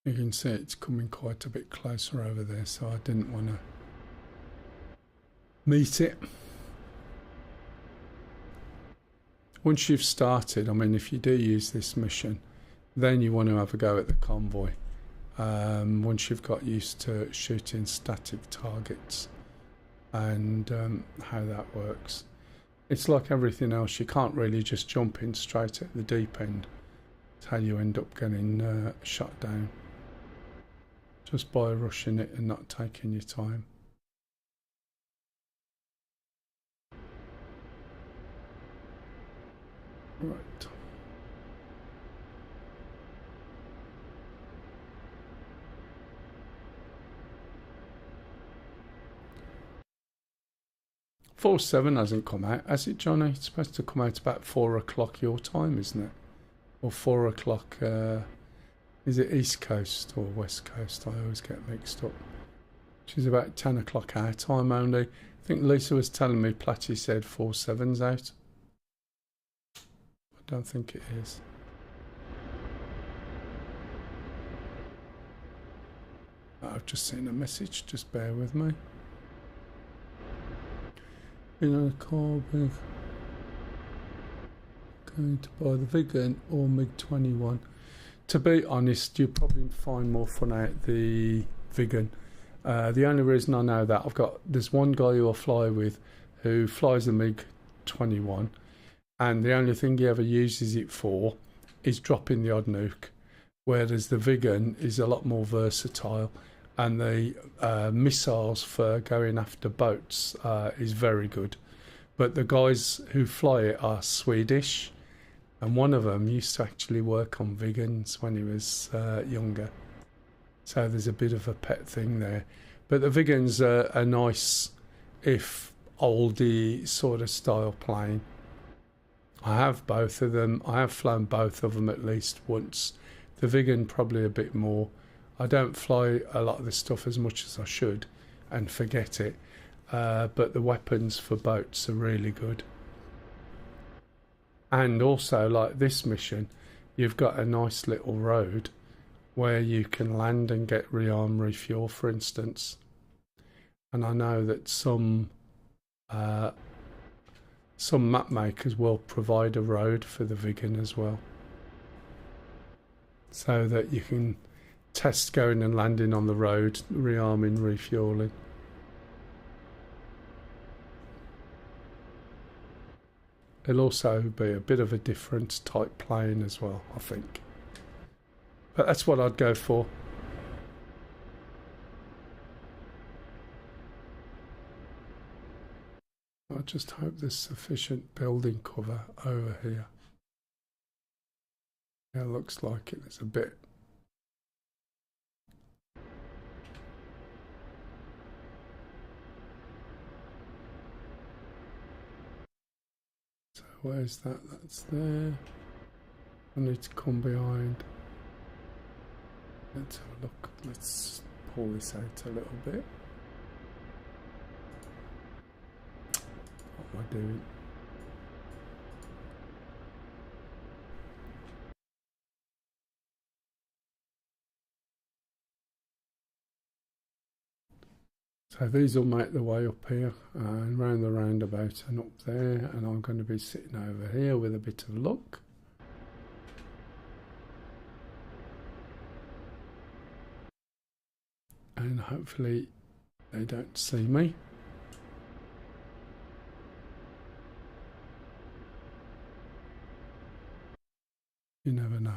You can see it's coming quite a bit closer over there, so I didn't want to meet it. Once you've started, I mean, if you do use this mission, then you want to have a go at the convoy. Once you've got used to shooting static targets and how that works. It's like everything else, you can't really just jump in straight at the deep end. It's how you end up getting shot down, just by rushing it and not taking your time. Right. Force 7 hasn't come out, has it, Johnny? It's supposed to come out about 4 o'clock your time, isn't it? Or 4 o'clock, is it East Coast or West Coast? I always get mixed up. Which is about 10 o'clock our time only. I think Lisa was telling me Platty said Force 7's out. I don't think it is. I've just seen a message, just bear with me. In a car with going to buy the Vegan or MiG-21. To be honest, you'll probably find more fun out the Vegan. The only reason I know that, there's one guy who I fly with who flies the MiG-21, and the only thing he ever uses it for is dropping the odd nuke, whereas the Vegan is a lot more versatile, and the missiles for going after boats is very good. But the guys who fly it are Swedish, and one of them used to actually work on Vigans when he was younger. So there's a bit of a pet thing there. But the Vigans are a nice, if oldie sort of style plane. I have both of them. I have flown both of them at least once. The Vigan probably a bit more. I don't fly a lot of this stuff as much as I should and forget it. But the weapons for boats are really good. And also, like this mission, you've got a nice little road where you can land and get rearm, refuel, for instance. And I know that some map makers will provide a road for the Vegan as well, so that you can test going and landing on the road, rearming, refueling. It'll also be a bit of a different type plane as well, I think. But that's what I'd go for. I just hope there's sufficient building cover over here. Yeah, it looks like it. There's a bit. So where's that? That's there. I need to come behind. Let's have a look. Let's pull this out a little bit. What am I doing? So these will make their way up here and round the roundabout and up there, and I'm going to be sitting over here with a bit of luck. And hopefully they don't see me. You never know.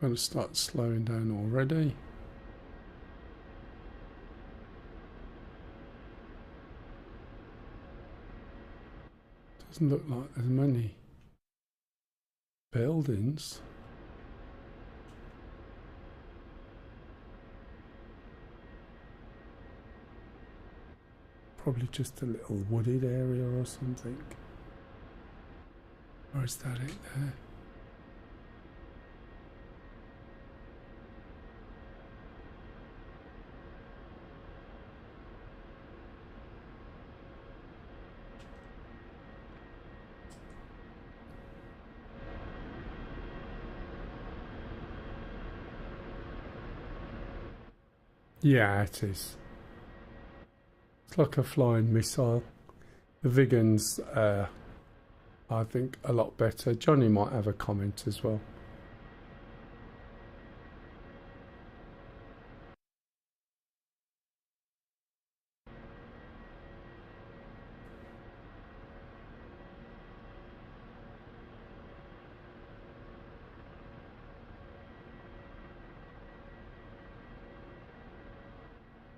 I'm going to start slowing down already. Doesn't look like there's many buildings. Probably just a little wooded area or something. Or is that it there? Yeah, it is. It's like a flying missile. The Vigans, I think, a lot better. Johnny might have a comment as well.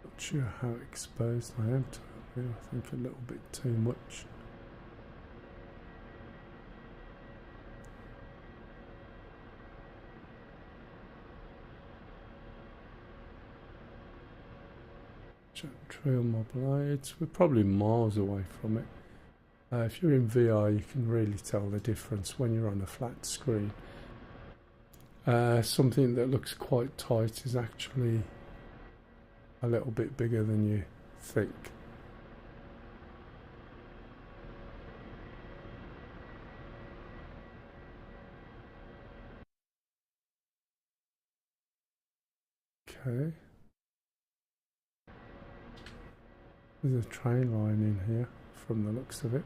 Not sure how exposed I am to it. I think a little bit too much. Trail my blades. We're probably miles away from it. If you're in VR, you can really tell the difference when you're on a flat screen. Something that looks quite tight is actually a little bit bigger than you think. Okay. There's a train line in here from the looks of it.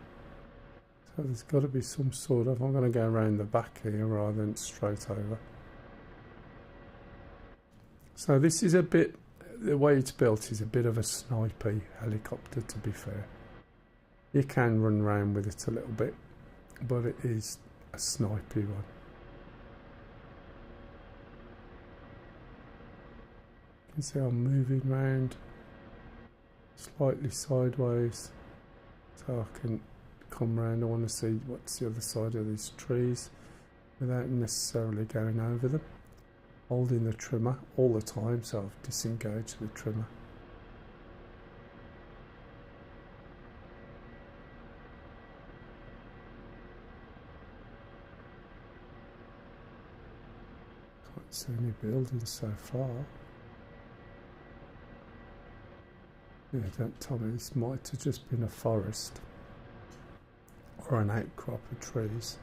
So there's got to be some sort of... I'm going to go around the back here rather than straight over. So this is a bit... The way it's built is a bit of a snipey helicopter, to be fair. You can run around with it a little bit, but it is a snipey one. You can see I'm moving around slightly sideways so I can come round. I want to see what's the other side of these trees without necessarily going over them. Holding the trimmer all the time, so I've disengaged the trimmer. Can't see any buildings so far. Yeah, don't tell me this might have just been a forest or an outcrop of trees.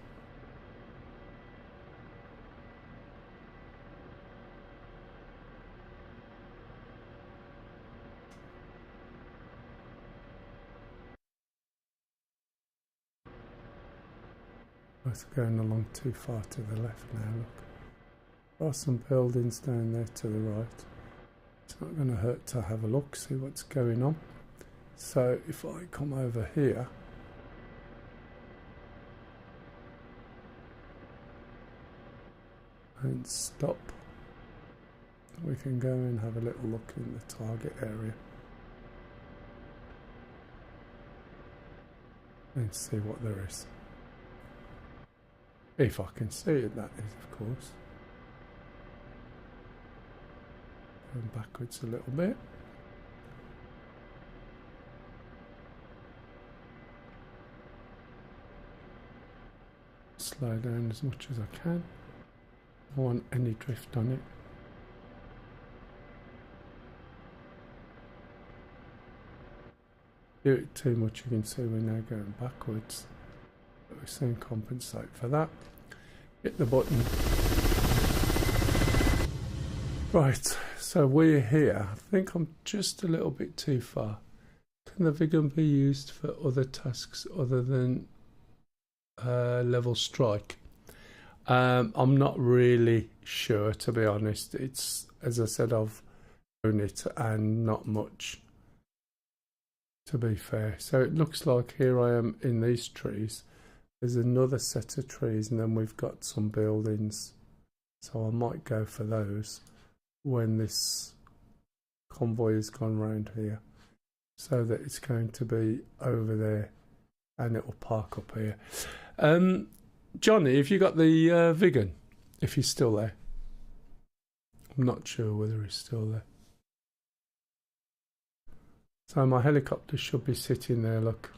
It's going along too far to the left now, look. There are some buildings down there to the right. It's not going to hurt to have a look, see what's going on. So if I come over here, and stop, we can go and have a little look in the target area and see what there is. If I can see it, that is, of course. Going backwards a little bit. Slow down as much as I can. I don't want any drift on it. Do it too much, you can see we're now going backwards. But we soon compensate for that. Hit the button. Right, so we're here. I think I'm just a little bit too far. Can the Vigan be used for other tasks other than level strike? I'm not really sure, to be honest. It's, as I said, I've owned it and not much to be fair. So it looks like here I am in these trees. There's another set of trees, and then we've got some buildings. So I might go for those when this convoy has gone round here, so that it's going to be over there and it will park up here. Johnny, have you got the Vigan, if he's still there? I'm not sure whether he's still there. So my helicopter should be sitting there, look.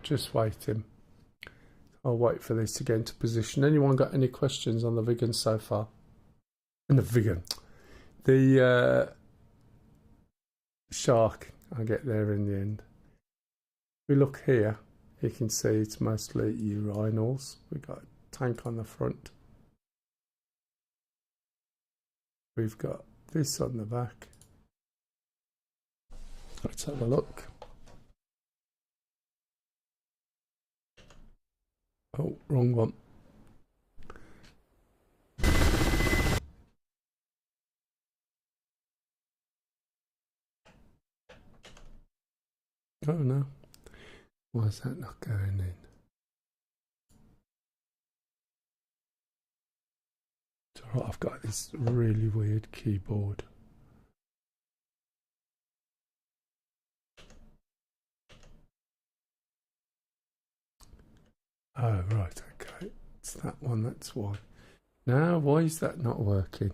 Just waiting. I'll wait for this to get into position. Anyone got any questions on the Vigan so far? And the Vigan. The Shark, I'll get there in the end. If we look here, you can see it's mostly urinals. We've got a tank on the front. We've got this on the back. Let's have a look. Oh, wrong one. Oh no. Why is that not going in? It's alright, I've got this really weird keyboard. Oh, right, okay. It's that one, that's why. Now, why is that not working?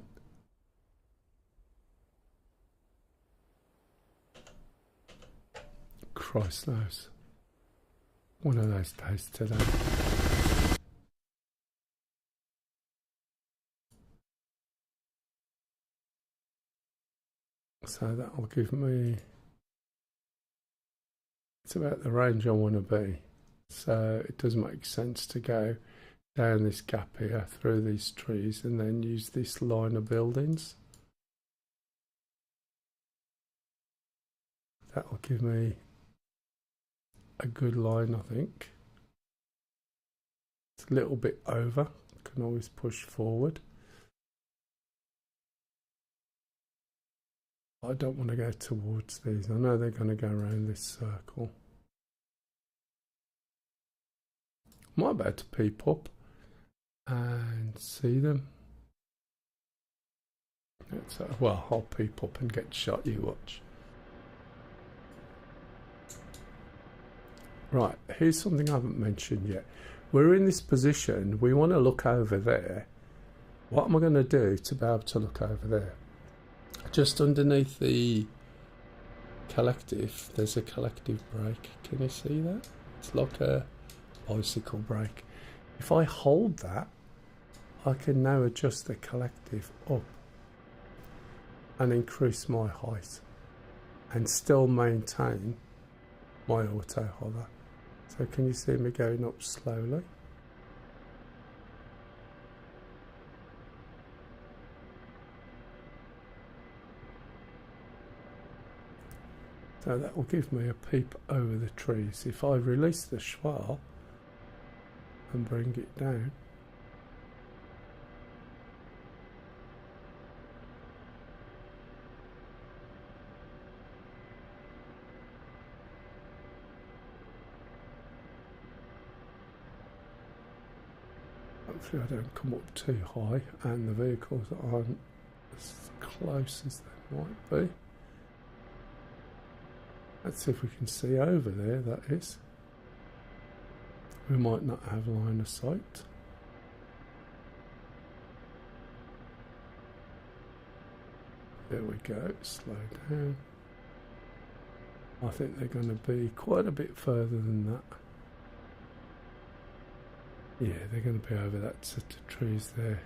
Christ knows. One of those days today. So that will give me... It's about the range I want to be. So it does make sense to go down this gap here through these trees and then use this line of buildings. That will give me a good line, I think. It's a little bit over, can always push forward. I don't want to go towards these. I know they're going to go around this circle. Might be able to peep up and see them. Well, I'll peep up and get shot, you watch. Right, here's something I haven't mentioned yet. We're in this position, we want to look over there. What am I going to do to be able to look over there? Just underneath the collective, there's a collective brake. Can you see that? It's like a bicycle brake. If I hold that, I can now adjust the collective up and increase my height and still maintain my auto hover. So can you see me going up slowly? So that will give me a peep over the trees. If I release the schwal and bring it down, hopefully I don't come up too high and the vehicles aren't as close as they might be. Let's see if we can see over there, that is. We might not have line of sight. There we go, slow down. I think they're going to be quite a bit further than that. Yeah, they're going to be over that set of trees there.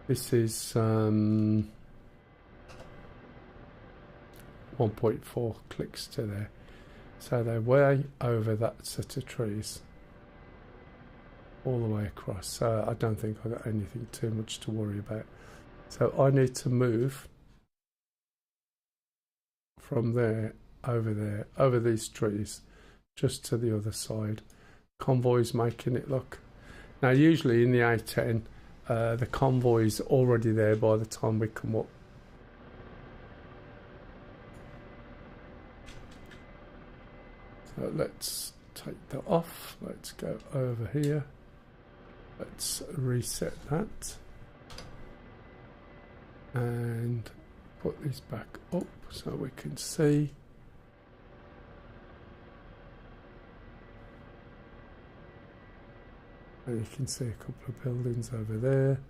This is 1.4 clicks to there. So they're way over that set of trees. All the way across. So I don't think I've got anything too much to worry about. So I need to move from there, over these trees, just to the other side. Convoy's making it look. Now usually in the A10, the convoy's already there by the time we come up. So let's take that off. Let's go over here. Let's reset that and put this back up so we can see. And you can see a couple of buildings over there.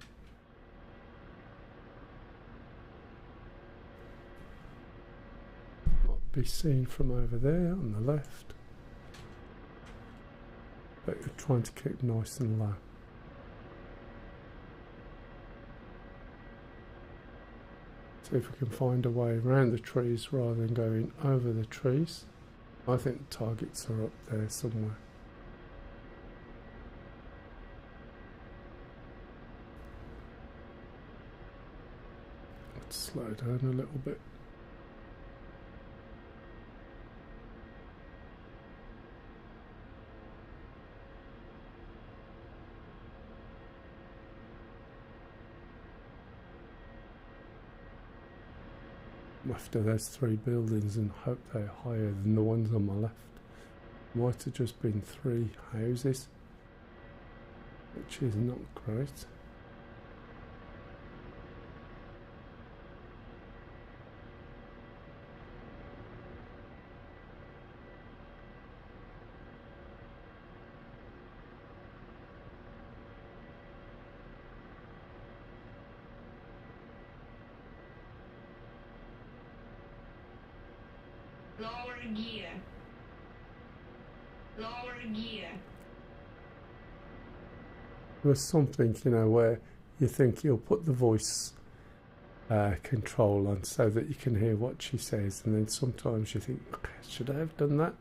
Might be seen from over there on the left. But you're trying to keep nice and low. See if we can find a way around the trees rather than going over the trees. I think the targets are up there somewhere. Let's slow down a little bit. After those three buildings and hope they're higher than the ones on my left. Might have just been three houses, which is not great. Lower gear. Lower gear. There's something, you know, where you think you'll put the voice control on so that you can hear what she says, and then sometimes you think, okay, should I have done that?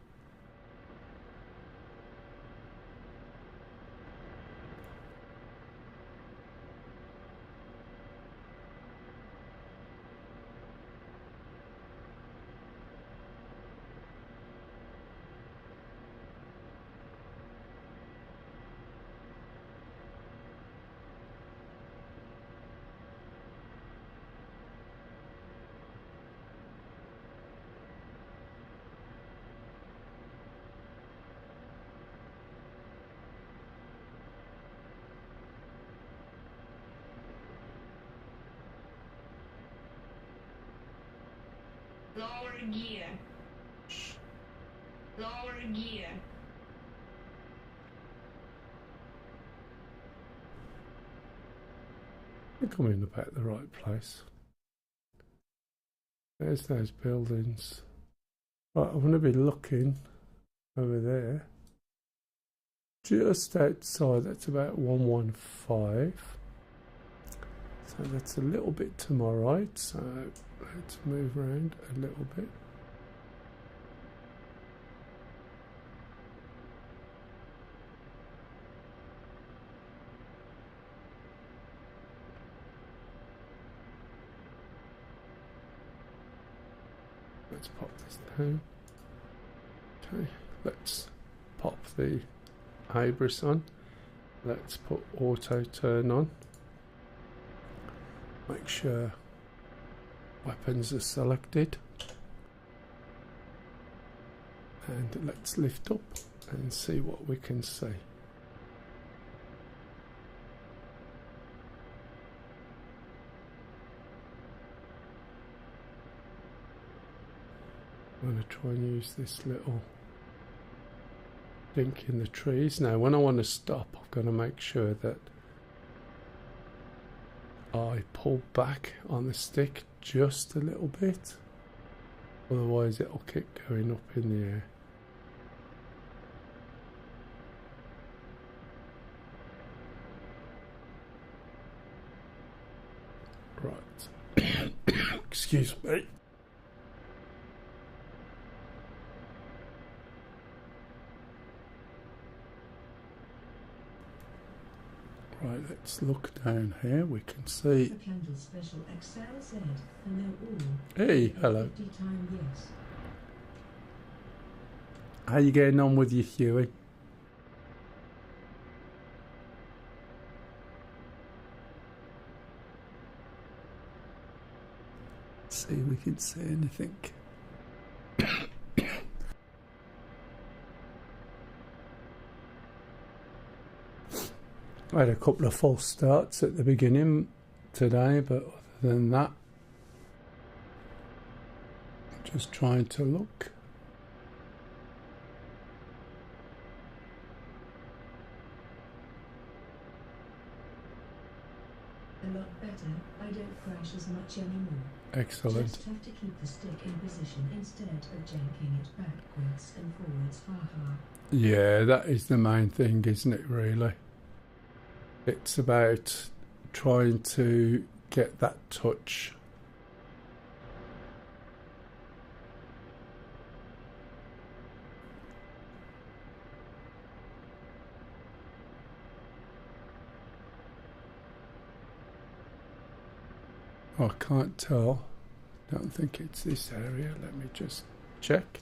Lower gear. Lower gear. I think I'm in about the right place. There's those buildings. Right, I want to be looking over there. Just outside, that's about 115. So that's a little bit to my right, so let's move around a little bit. Let's pop this down. Okay, let's pop the Ibris on. Let's put auto turn on. Make sure weapons are selected. And let's lift up and see what we can see. I'm going to try and use this little dink in the trees. Now when I want to stop, I'm going to make sure that I pull back on the stick just a little bit, otherwise it'll keep going up in the air. Right. Excuse me. Right, let's look down here. We can see. The candle special XLZ, and they're all. Hey, hello. 50 time yes. How you getting on with your Huey? See if we can see anything. I had a couple of false starts at the beginning today, but other than that, just trying to look. A lot better. I don't crash as much anymore. Excellent. Just have to keep the stick in position instead of janking it backwards and forwards. Haha. Yeah, that is the main thing, isn't it, really? It's about trying to get that touch. I can't tell. Don't think it's this area. Let me just check.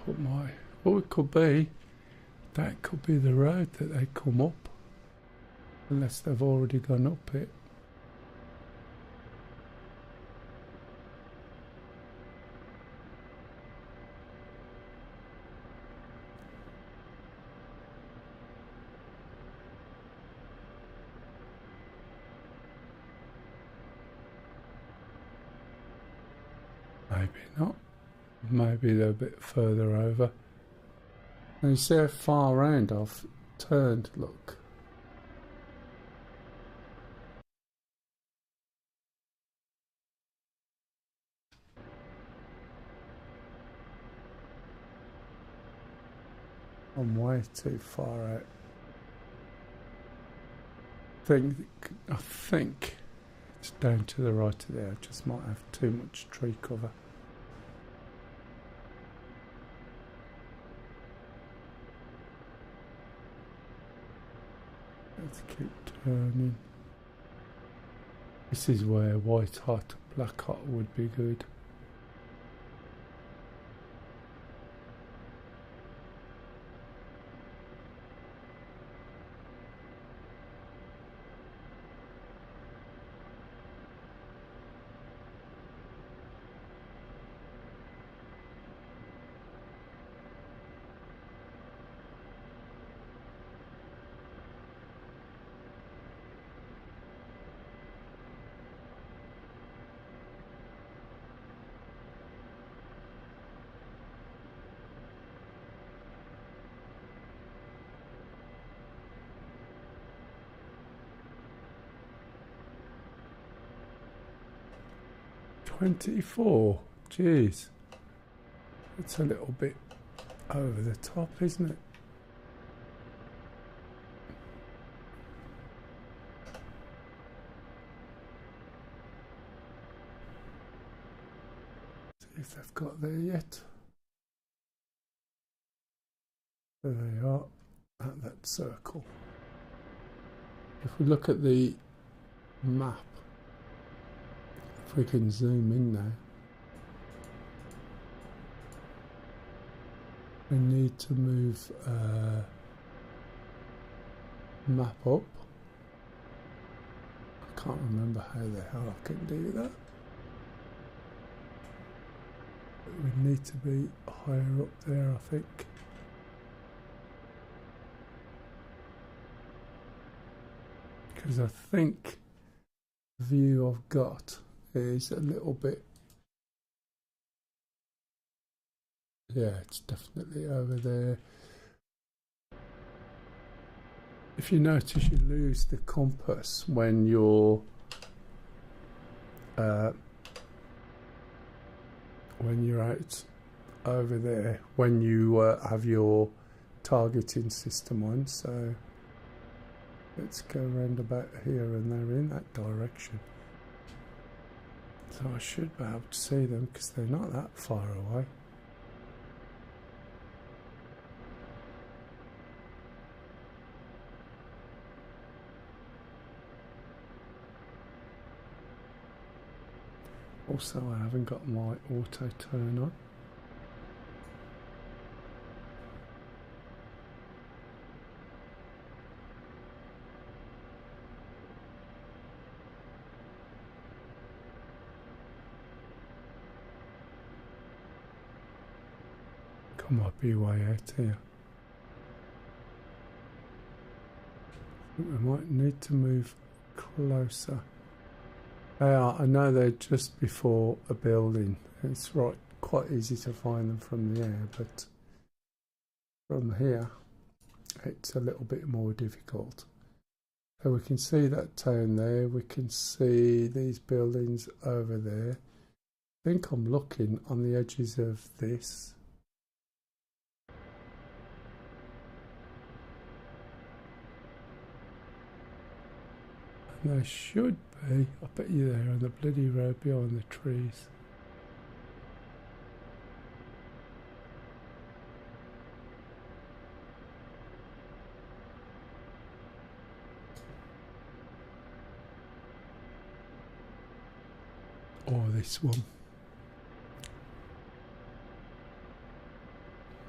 Put my... Oh, it could be. That could be the road that they come up. Unless they've already gone up it. Maybe not. Maybe they're a bit further over. And you see how far round I've turned, look. I'm way too far out. I think it's down to the right of there. I just might have too much tree cover. Let's keep turning. This is where white hot, black hot would be good. $24. Jeez. It's a little bit over the top, isn't it? See if they've got there yet. There they are, at that circle. If we look at the map, if we can zoom in now, we need to move map up. I can't remember how the hell I can do that. But we need to be higher up there, I think. Because I think the view I've got is a little bit, yeah, it's definitely over there. If you notice, you lose the compass when you're out over there, when you have your targeting system on. So let's go round about here, and they're in that direction. So I should be able to see them because they're not that far away. Also, I haven't got my auto turn on. I might be way out here. We might need to move closer. They are, I know they're just before a building. It's right, quite easy to find them from the air, but from here it's a little bit more difficult. So we can see that town there, we can see these buildings over there. I think I'm looking on the edges of this. And they should be, I bet you they're on the bloody road behind the trees. Or this one.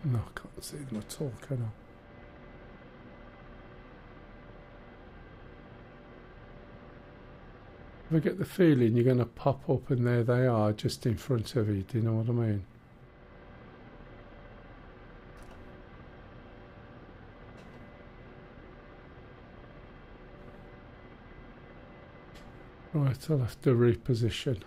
No, I can't see them at all, can I? I get the feeling you're going to pop up and there they are just in front of you, do you know what I mean? Right, I'll have to reposition.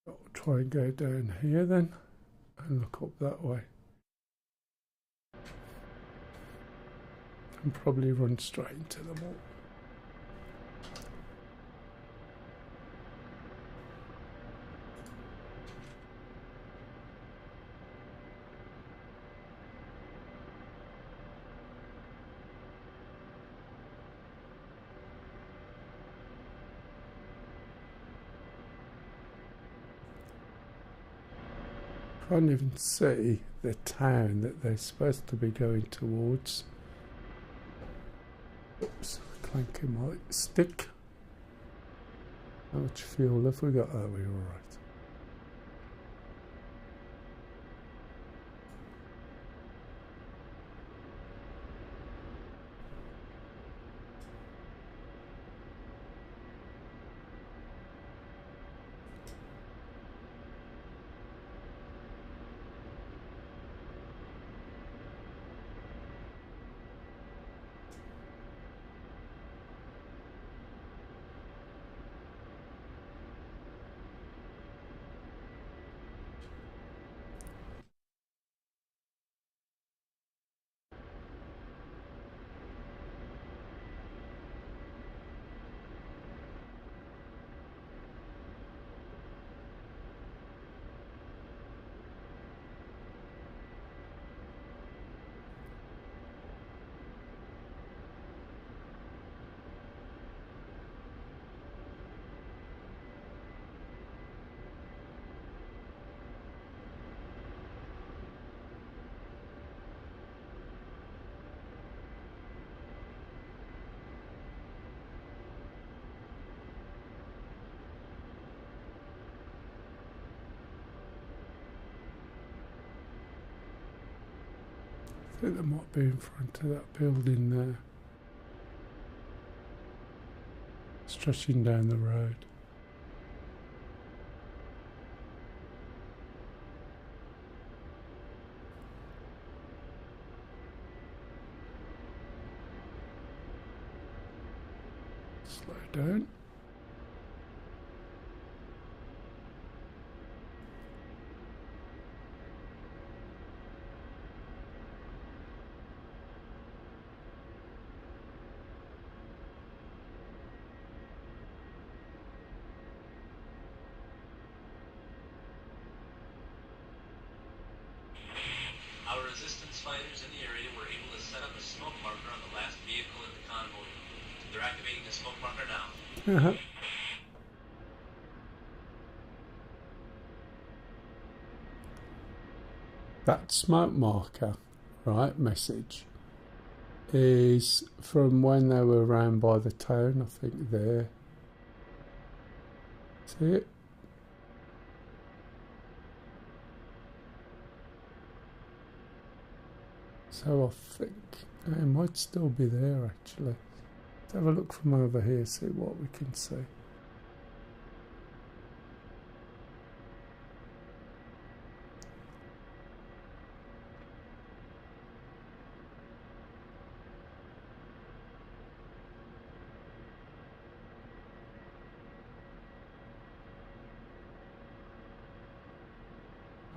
I'll try and go down here then and look up that way. And probably run straight into them all. Can't even see the town that they're supposed to be going towards. Oops, clanking my stick. How much fuel have we got? Oh, we're alright. I think they might be in front of that building there. Stretching down the road. Slow down. Our resistance fighters in the area were able to set up a smoke marker on the last vehicle in the convoy. They're activating the smoke marker now. That smoke marker, right, message, is from when they were around by the town, I think there. See it? So I think it might still be there actually. Let's have a look from over here, see what we can see.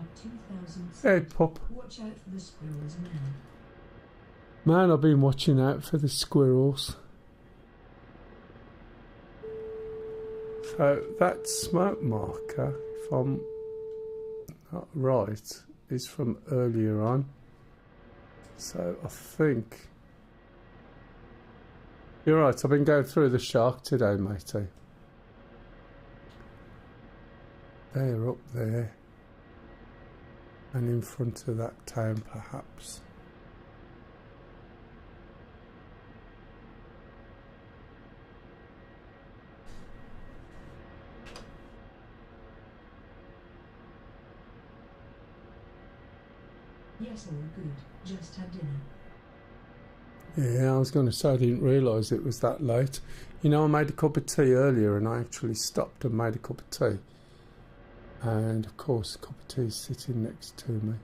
Up 2000. Hey, pup. Watch out for the squirrels now. Man, I've been watching out for the squirrels. So that smoke marker, if I'm not right, is from earlier on. So I think you're right. I've been going through the shark today, matey. They're up there and in front of that town, perhaps. Yes, all good. Just had dinner. Yeah, I was going to say I didn't realise it was that late. You know, I made a cup of tea earlier and I actually stopped and made a cup of tea. And of course, a cup of tea is sitting next to me.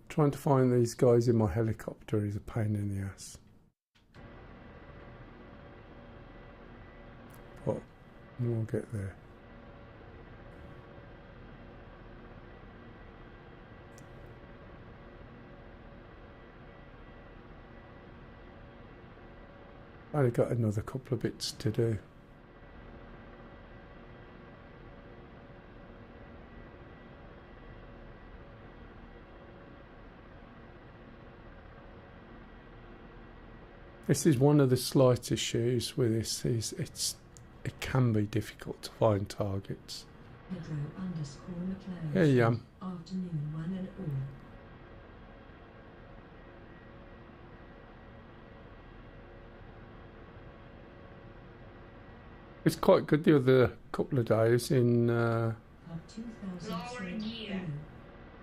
Trying to find these guys in my helicopter is a pain in the ass. But we'll get there. I've only got another couple of bits to do. This is one of the slight issues with this, is it can be difficult to find targets. Pedro_McLeod. Here you are. Afternoon one and all. It's quite good the other couple of days in Up 2000. Lower gear.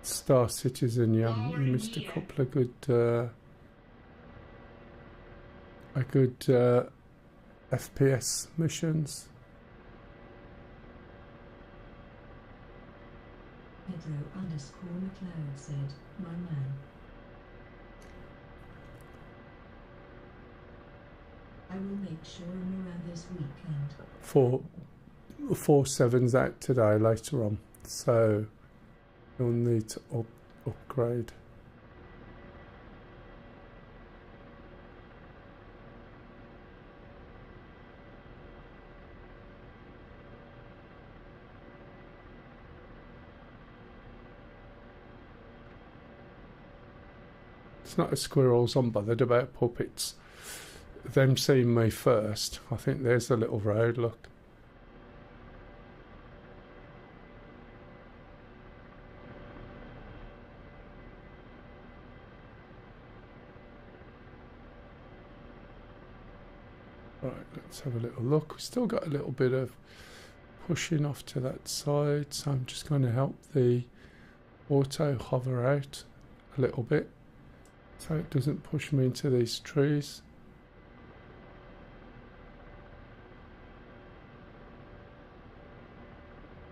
Star Citizen. You missed a couple of good FPS missions. Pedro_McLeod said, my man. I will make sure I'm around this weekend. 4.7's out today later on, so you'll need to upgrade. It's not the squirrels I'm bothered about, puppets. Them seeing me first. I think there's the little road, look. Right, let's have a little look. We've still got a little bit of pushing off to that side, so I'm just going to help the auto hover out a little bit so it doesn't push me into these trees.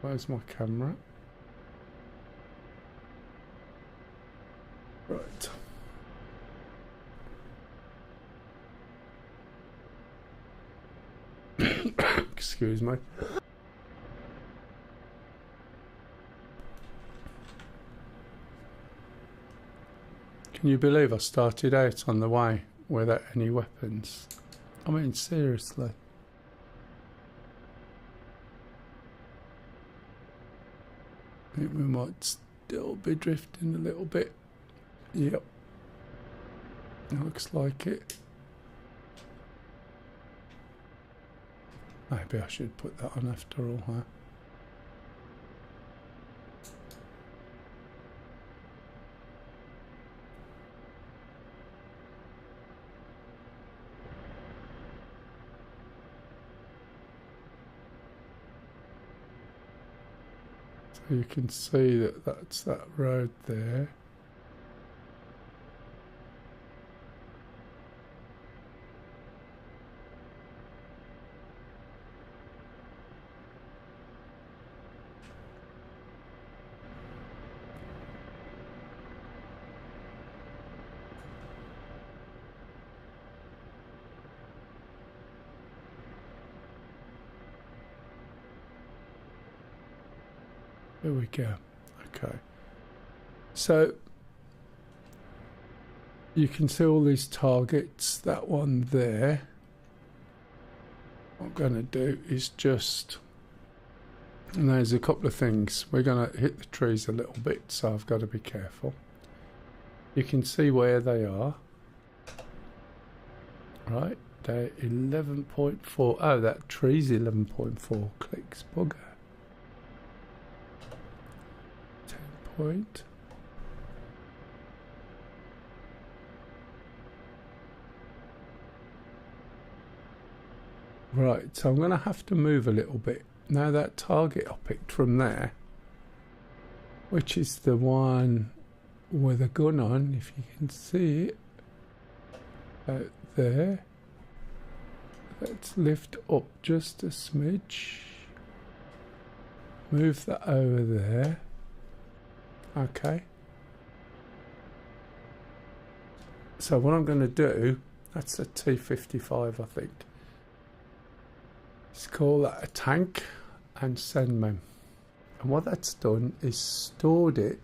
Where's my camera? Right. Excuse me. Can you believe I started out on the way without any weapons? I mean, seriously. I think we might still be drifting a little bit. Yep. Looks like it. Maybe I should put that on after all, huh? You can see that that's that road there. There we go. Okay. So you can see all these targets. That one there. What I'm going to do is just... And there's a couple of things. We're going to hit the trees a little bit, so I've got to be careful. You can see where they are. Right. They're 11.4. Oh, that tree's 11.4 clicks. Bugger. Point. Right, so I'm going to have to move a little bit. Now that target I picked from there, which is the one with a gun on, if you can see it, out there. Let's lift up just a smidge. Move that over there. Okay. So what I'm going to do, that's a T-55 I think. Let's call that a tank and send mem. And what that's done is stored it,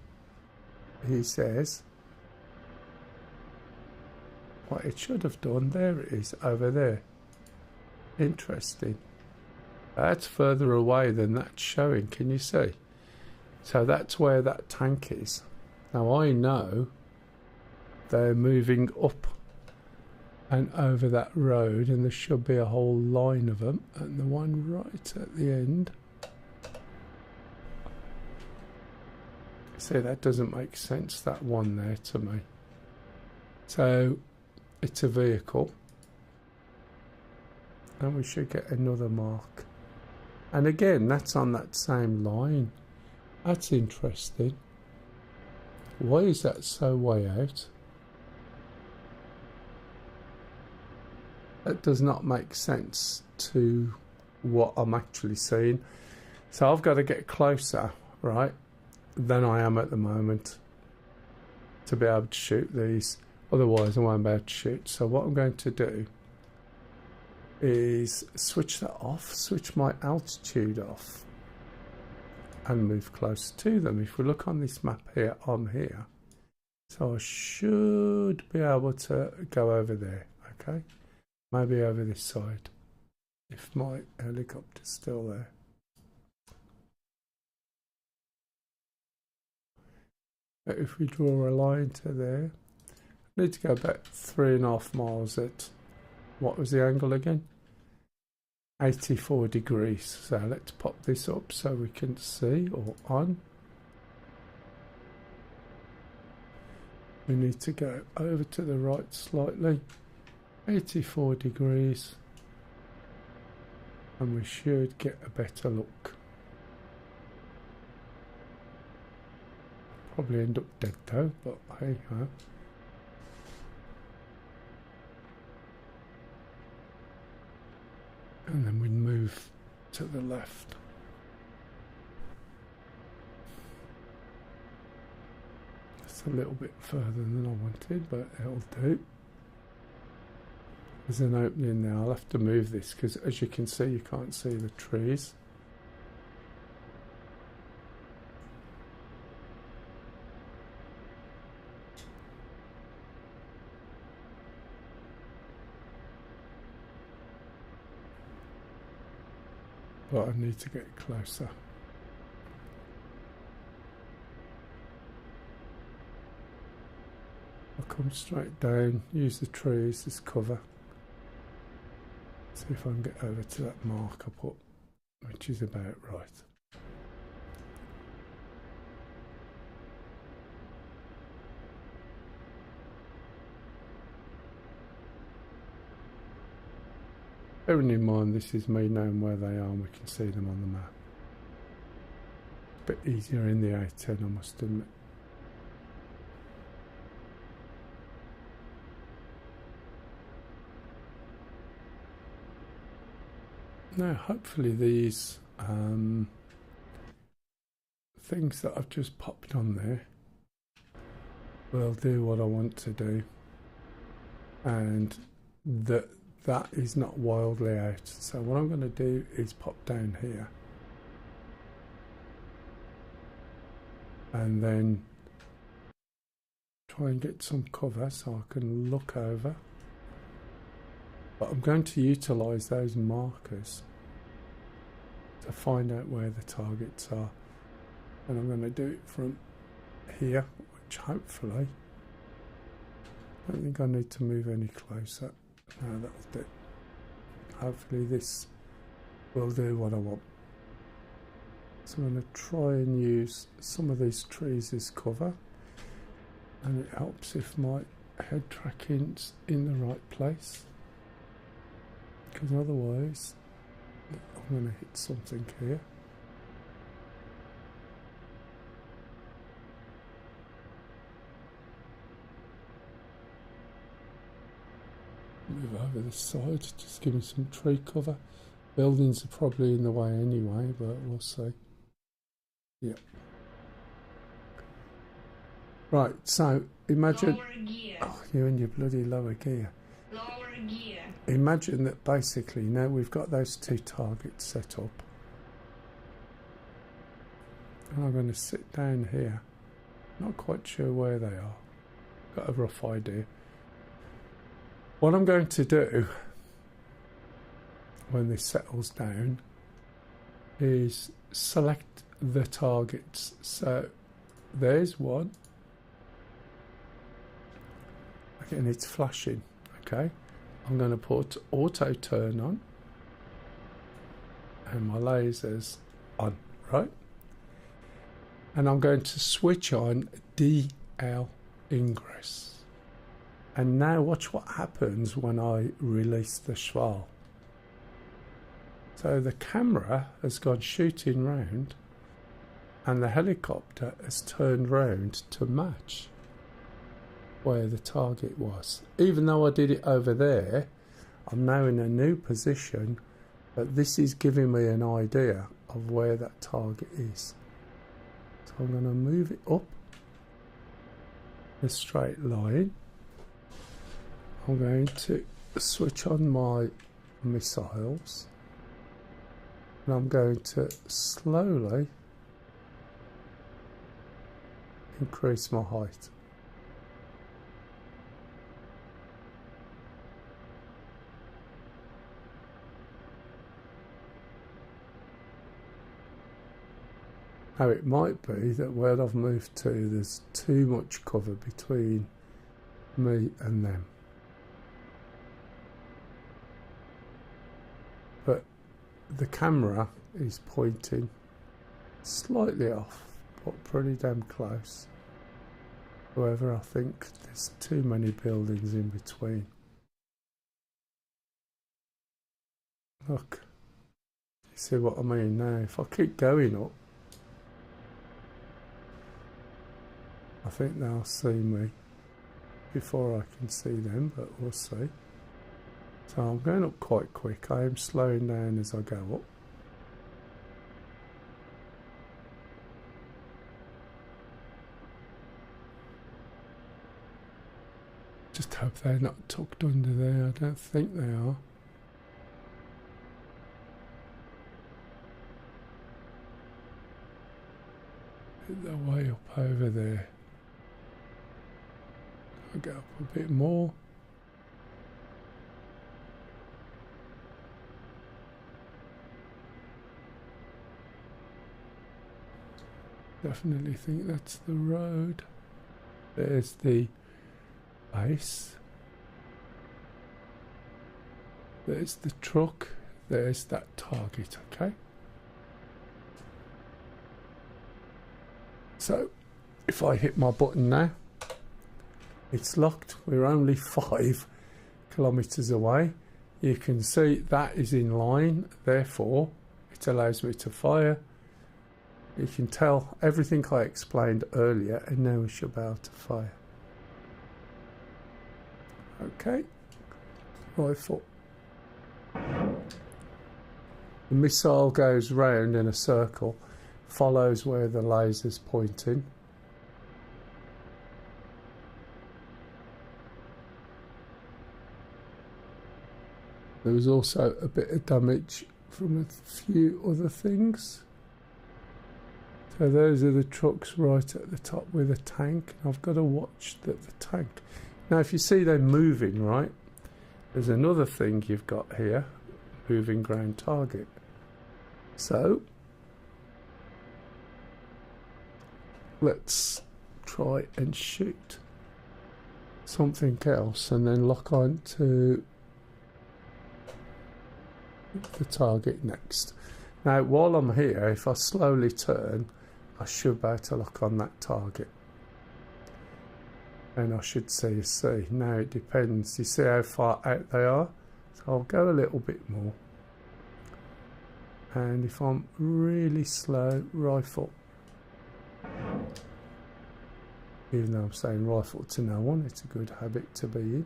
he says. What it should have done, there it is, over there. Interesting. That's further away than that's showing, can you see? So that's where that tank is. Now I know they're moving up and over that road, and there should be a whole line of them, and the one right at the end. See, that doesn't make sense, that one there to me. So it's a vehicle, and we should get another mark. And again, that's on that same line. That's interesting. Why is that so way out? That does not make sense to what I'm actually seeing. So I've got to get closer, right, than I am at the moment to be able to shoot these. Otherwise I won't be able to shoot. So what I'm going to do is switch that off, switch my altitude off, and move closer to them. If we look on this map here, I'm here. So I should be able to go over there, okay? Maybe over this side, if my helicopter's still there. But if we draw a line to there, I need to go back 3.5 miles at, what was the angle again? 84 degrees. So let's pop this up so we can see, or on. We need to go over to the right slightly, 84 degrees, and we should get a better look. Probably end up dead though, but hey ho. And then we move to the left. It's a little bit further than I wanted, but it'll do. There's an opening there. I'll have to move this because, as you can see, you can't see the trees. But I need to get closer. I'll come straight down, use the trees as cover. See if I can get over to that mark I put, which is about right. Bearing in mind this is me knowing where they are and we can see them on the map. a bit easier in the A10, I must admit. Now, hopefully these things that I've just popped on there will do what I want to do, and that is not wildly out. So what I'm going to do is pop down here and then try and get some cover so I can look over. But I'm going to utilise those markers to find out where the targets are, and I'm going to do it from here, which hopefully, I don't think I need to move any closer. No, that'll do. Hopefully this will do what I want. So I'm going to try and use some of these trees as cover, and it helps if my head tracking's in the right place, because otherwise I'm going to hit something here. Move over this side, just give me some tree cover. Buildings are probably in the way anyway, but we'll see. Yep. Right, so imagine... Lower gear. Oh, you and your bloody lower gear. Lower gear. Imagine that basically now we've got those two targets set up. And I'm going to sit down here. Not quite sure where they are. Got a rough idea. What I'm going to do when this settles down is select the targets. So there's one. Again, it's flashing. Okay. I'm going to put auto turn on and my laser's on, right? And I'm going to switch on DL ingress. And now watch what happens when I release the Schwal. So the camera has gone shooting round and the helicopter has turned round to match where the target was. Even though I did it over there, I'm now in a new position, but this is giving me an idea of where that target is. So I'm going to move it up a straight line. I'm going to switch on my missiles and I'm going to slowly increase my height. Now it might be that where I've moved to there's too much cover between me and them. But the camera is pointing slightly off, but pretty damn close. However, I think there's too many buildings in between. Look, you see what I mean now? If I keep going up, I think they'll see me before I can see them, but we'll see. So I'm going up quite quick. I am slowing down as I go up. Just hope they're not tucked under there. I don't think they are. They're way up over there. I'll go up a bit more. Definitely think that's the road. There's the base. There's the truck. There's that target, okay? So, if I hit my button now, it's locked. We're only 5 kilometers away. You can see that is in line, therefore it allows me to fire. You can tell everything I explained earlier, and now we should be able to fire. Okay, rifle. The missile goes round in a circle, follows where the laser's pointing. There was also a bit of damage from a few other things. So those are the trucks right at the top with a tank. I've got to watch the tank. Now if you see them moving, right, there's another thing you've got here, moving ground target. So let's try and shoot something else and then lock on to the target next. Now while I'm here, if I slowly turn, I should be able to lock on that target and I should see a C. Now it depends, you see how far out they are, so I'll go a little bit more, and if I'm really slow, rifle. Even though I'm saying rifle to no one, it's a good habit to be in.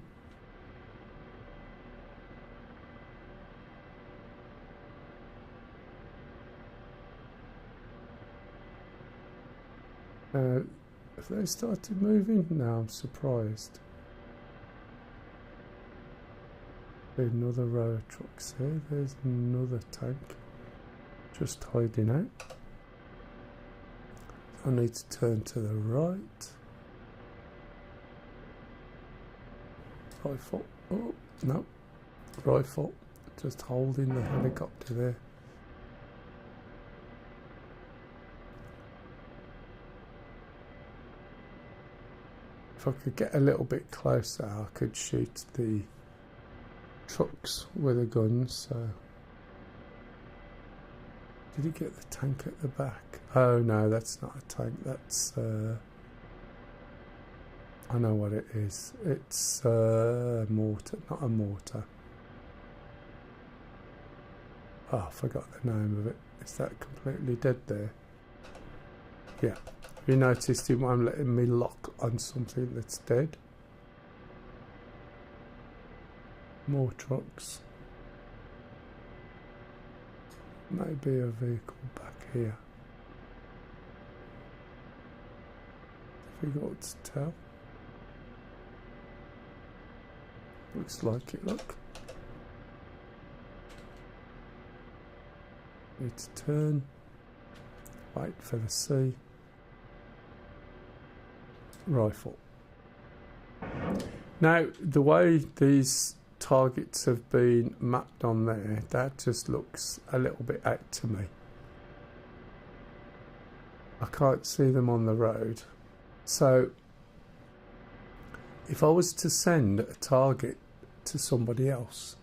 Have they started moving? No, I'm surprised. There's another row of trucks here. There's another tank just hiding out. I need to turn to the right. Rifle. Oh, no. Rifle. Just holding the helicopter there. If I could get a little bit closer, I could shoot the trucks with a gun. So, did he get the tank at the back? Oh no, that's not a tank. That's I know what it is. It's a mortar, not a mortar. Oh, I forgot the name of it. Is that completely dead there? Yeah. You noticed it won't let me lock on something that's dead. More trucks. Maybe a vehicle back here. Difficult to tell. Looks like it, look. Need to turn. Wait for the C. Rifle. Now the way these targets have been mapped on there, that just looks a little bit out to me. I can't see them on the road, so if I was to send a target to somebody else,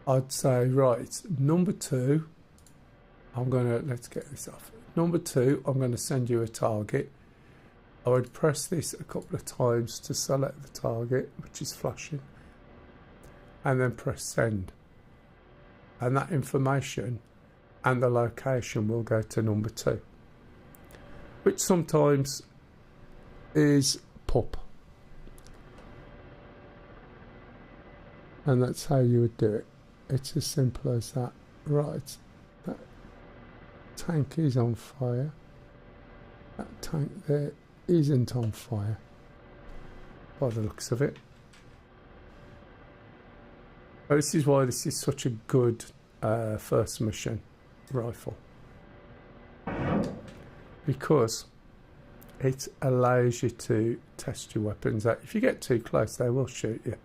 I'd say, right, number 2, let's get this off. Number 2, I'm going to send you a target. I would press this a couple of times to select the target, which is flashing, and then press send. And that information and the location will go to number 2, which sometimes is PUP. And that's how you would do it. It's as simple as that. Right, that tank is on fire. That tank there isn't on fire by the looks of it. But this is why this is such a good first mission rifle, because it allows you to test your weapons out. If you get too close, they will shoot you.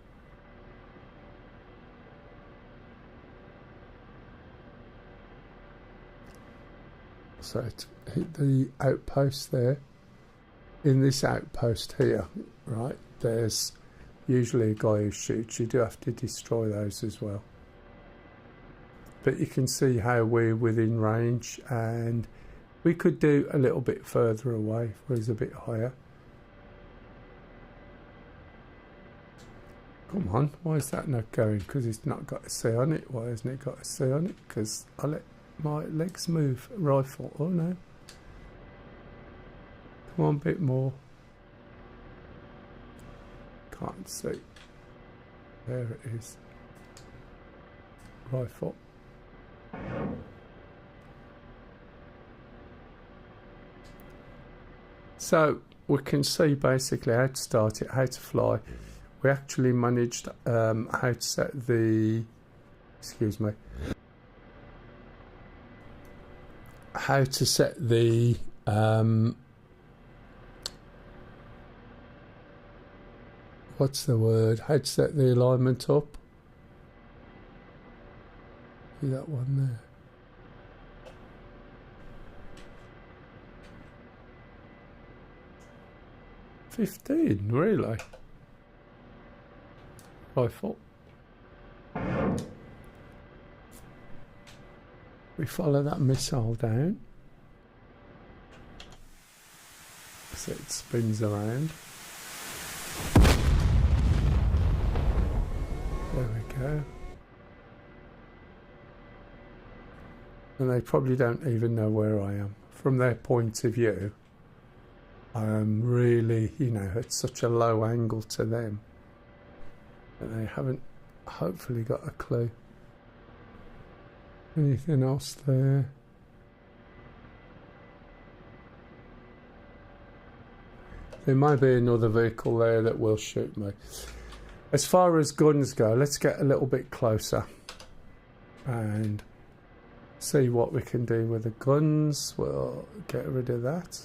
So it hit the outpost there. In this outpost here, right, there's usually a guy who shoots. You do have to destroy those as well. But you can see how we're within range, and we could do a little bit further away if it was a bit higher. Come on, why is that not going? Because it's not got a C on it. Why hasn't it got a C on it? Because I let my legs move. Rifle. Oh no. Come on, a bit more. Can't see. There it is. Rifle. So we can see basically how to start it, how to fly. We actually managed how to set the, excuse me, how to set the what's the word? How to set the alignment up. See that one there? $15, really? Rifle. We follow that missile down. So it spins around. There we go. And they probably don't even know where I am. From their point of view, I am really, you know, at such a low angle to them that they haven't hopefully got a clue. Anything else there? There may be another vehicle there that will shoot me. As far as guns go, let's get a little bit closer and see what we can do with the guns. We'll get rid of that.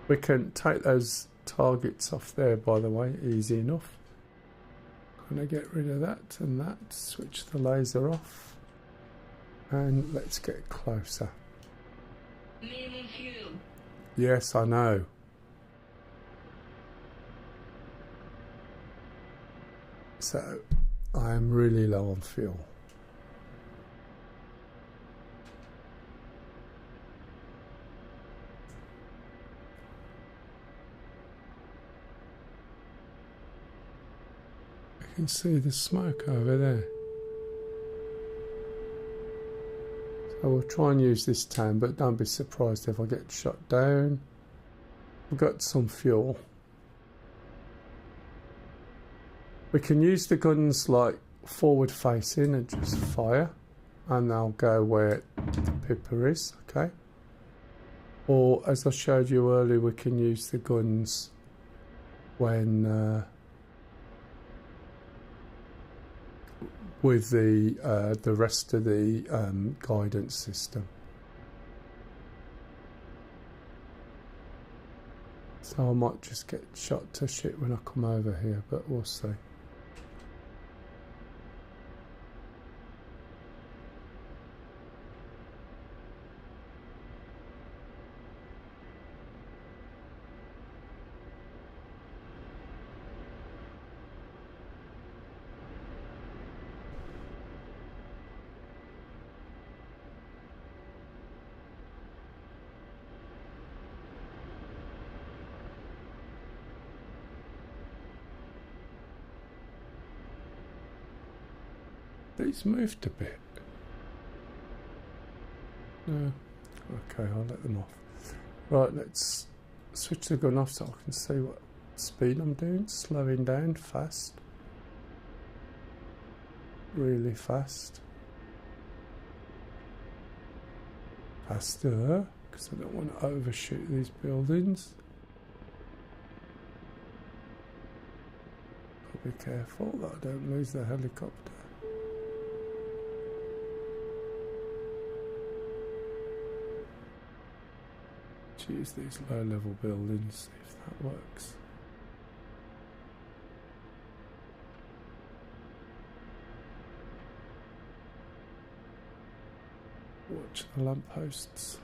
We can take those targets off there, by the way, easy enough. Gonna get rid of that and that, switch the laser off, and let's get closer. Minimum fuel. Yes, I know. So, I am really low on fuel. I can see the smoke over there. So we'll try and use this time, but don't be surprised if I get shot down. We've got some fuel. We can use the guns like forward facing and just fire, and they'll go where the pipper is, okay? Or as I showed you earlier, we can use the guns when with the rest of the guidance system. So I might just get shot to shit when I come over here, but we'll see. These moved a bit. No. Okay, I'll let them off. Right, let's switch the gun off so I can see what speed I'm doing. Slowing down fast. Really fast. Faster, because I don't want to overshoot these buildings. I'll be careful that I don't lose the helicopter. Use these low-level buildings, see if that works. Watch the lampposts.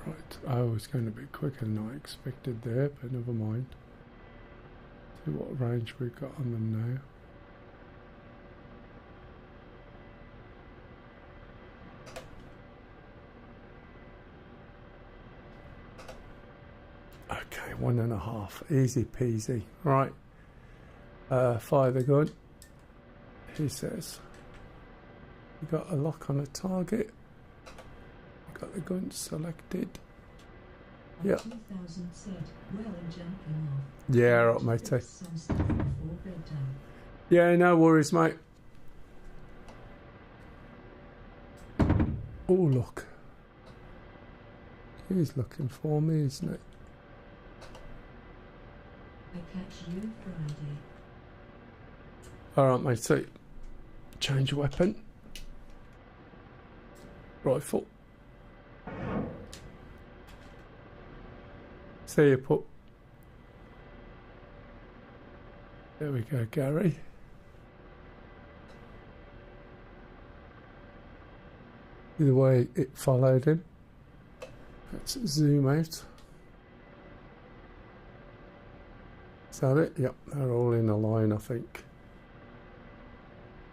Right, oh, it's going to be quicker than I expected there, but never mind. See what range we've got on them now. Okay, 1.5, easy peasy. Right, fire the gun. He says, you got a lock on a target. You got the gun selected. Yeah. 2000 said, well, and jumping off. Yeah, right, matey. Some stuff before bedtime. Yeah, no worries, mate. Oh, look. He's looking for me, isn't it? I catch you Friday. Alright, matey. Change weapon. Rifle. See you, pup. There we go, Gary. The way it followed him. Let's zoom out. Is that it? Yep, they're all in a line, I think.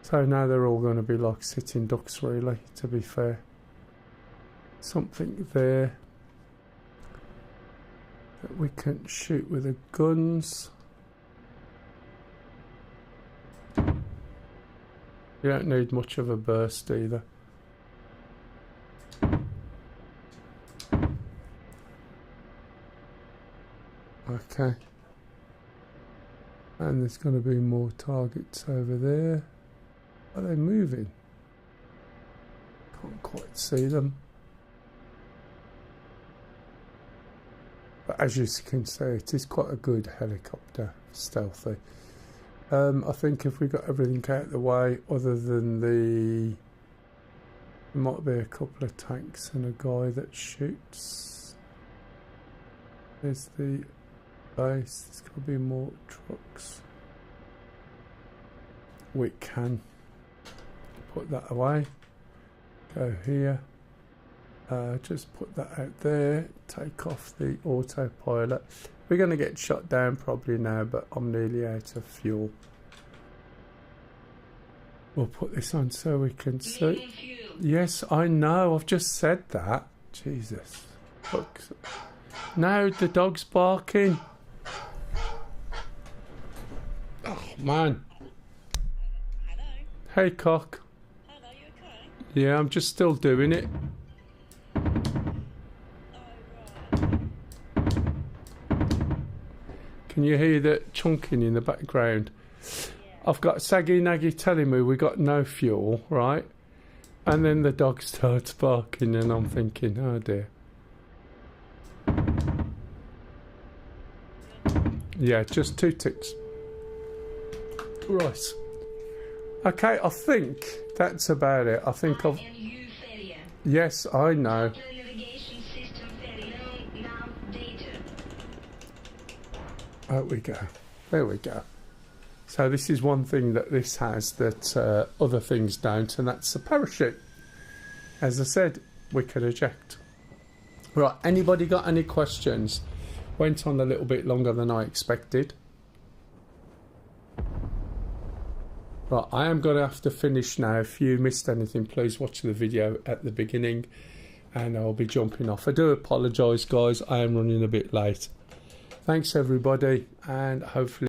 So now they're all going to be like sitting ducks, really, to be fair. Something there that we can shoot with the guns. You don't need much of a burst either. Okay. And there's going to be more targets over there. Are they moving? Can't quite see them. But as you can see, it is quite a good helicopter, stealthy. I think if we got everything out of the way, other than there might be a couple of tanks and a guy that shoots. There's the base. There's got to be more trucks. We can put that away. Go here. Just put that out there. Take off the autopilot. We're going to get shot down probably now, but I'm nearly out of fuel. We'll put this on so we can see. Yes, I know. I've just said that. Jesus. Look. Now the dog's barking. Oh, man. Hello. Hey, cock. Hello, you okay? Yeah, I'm just still doing it. Oh, right. Can you hear the chunking in the background? Yeah. I've got Saggy Naggy telling me we got no fuel, right? And then the dog starts barking and I'm thinking, oh dear. Yeah, just 2 ticks. Right. Okay, I think that's about it. I think I've... And you failure. Yes, I know. Navigation system failure. No nav data. There we go. There we go. So this is one thing that this has that other things don't, and that's the parachute. As I said, we can eject. Right, anybody got any questions? Went on a little bit longer than I expected. Right, I am going to have to finish now. If you missed anything, please watch the video at the beginning and I'll be jumping off. I do apologise, guys. I am running a bit late. Thanks, everybody, and hopefully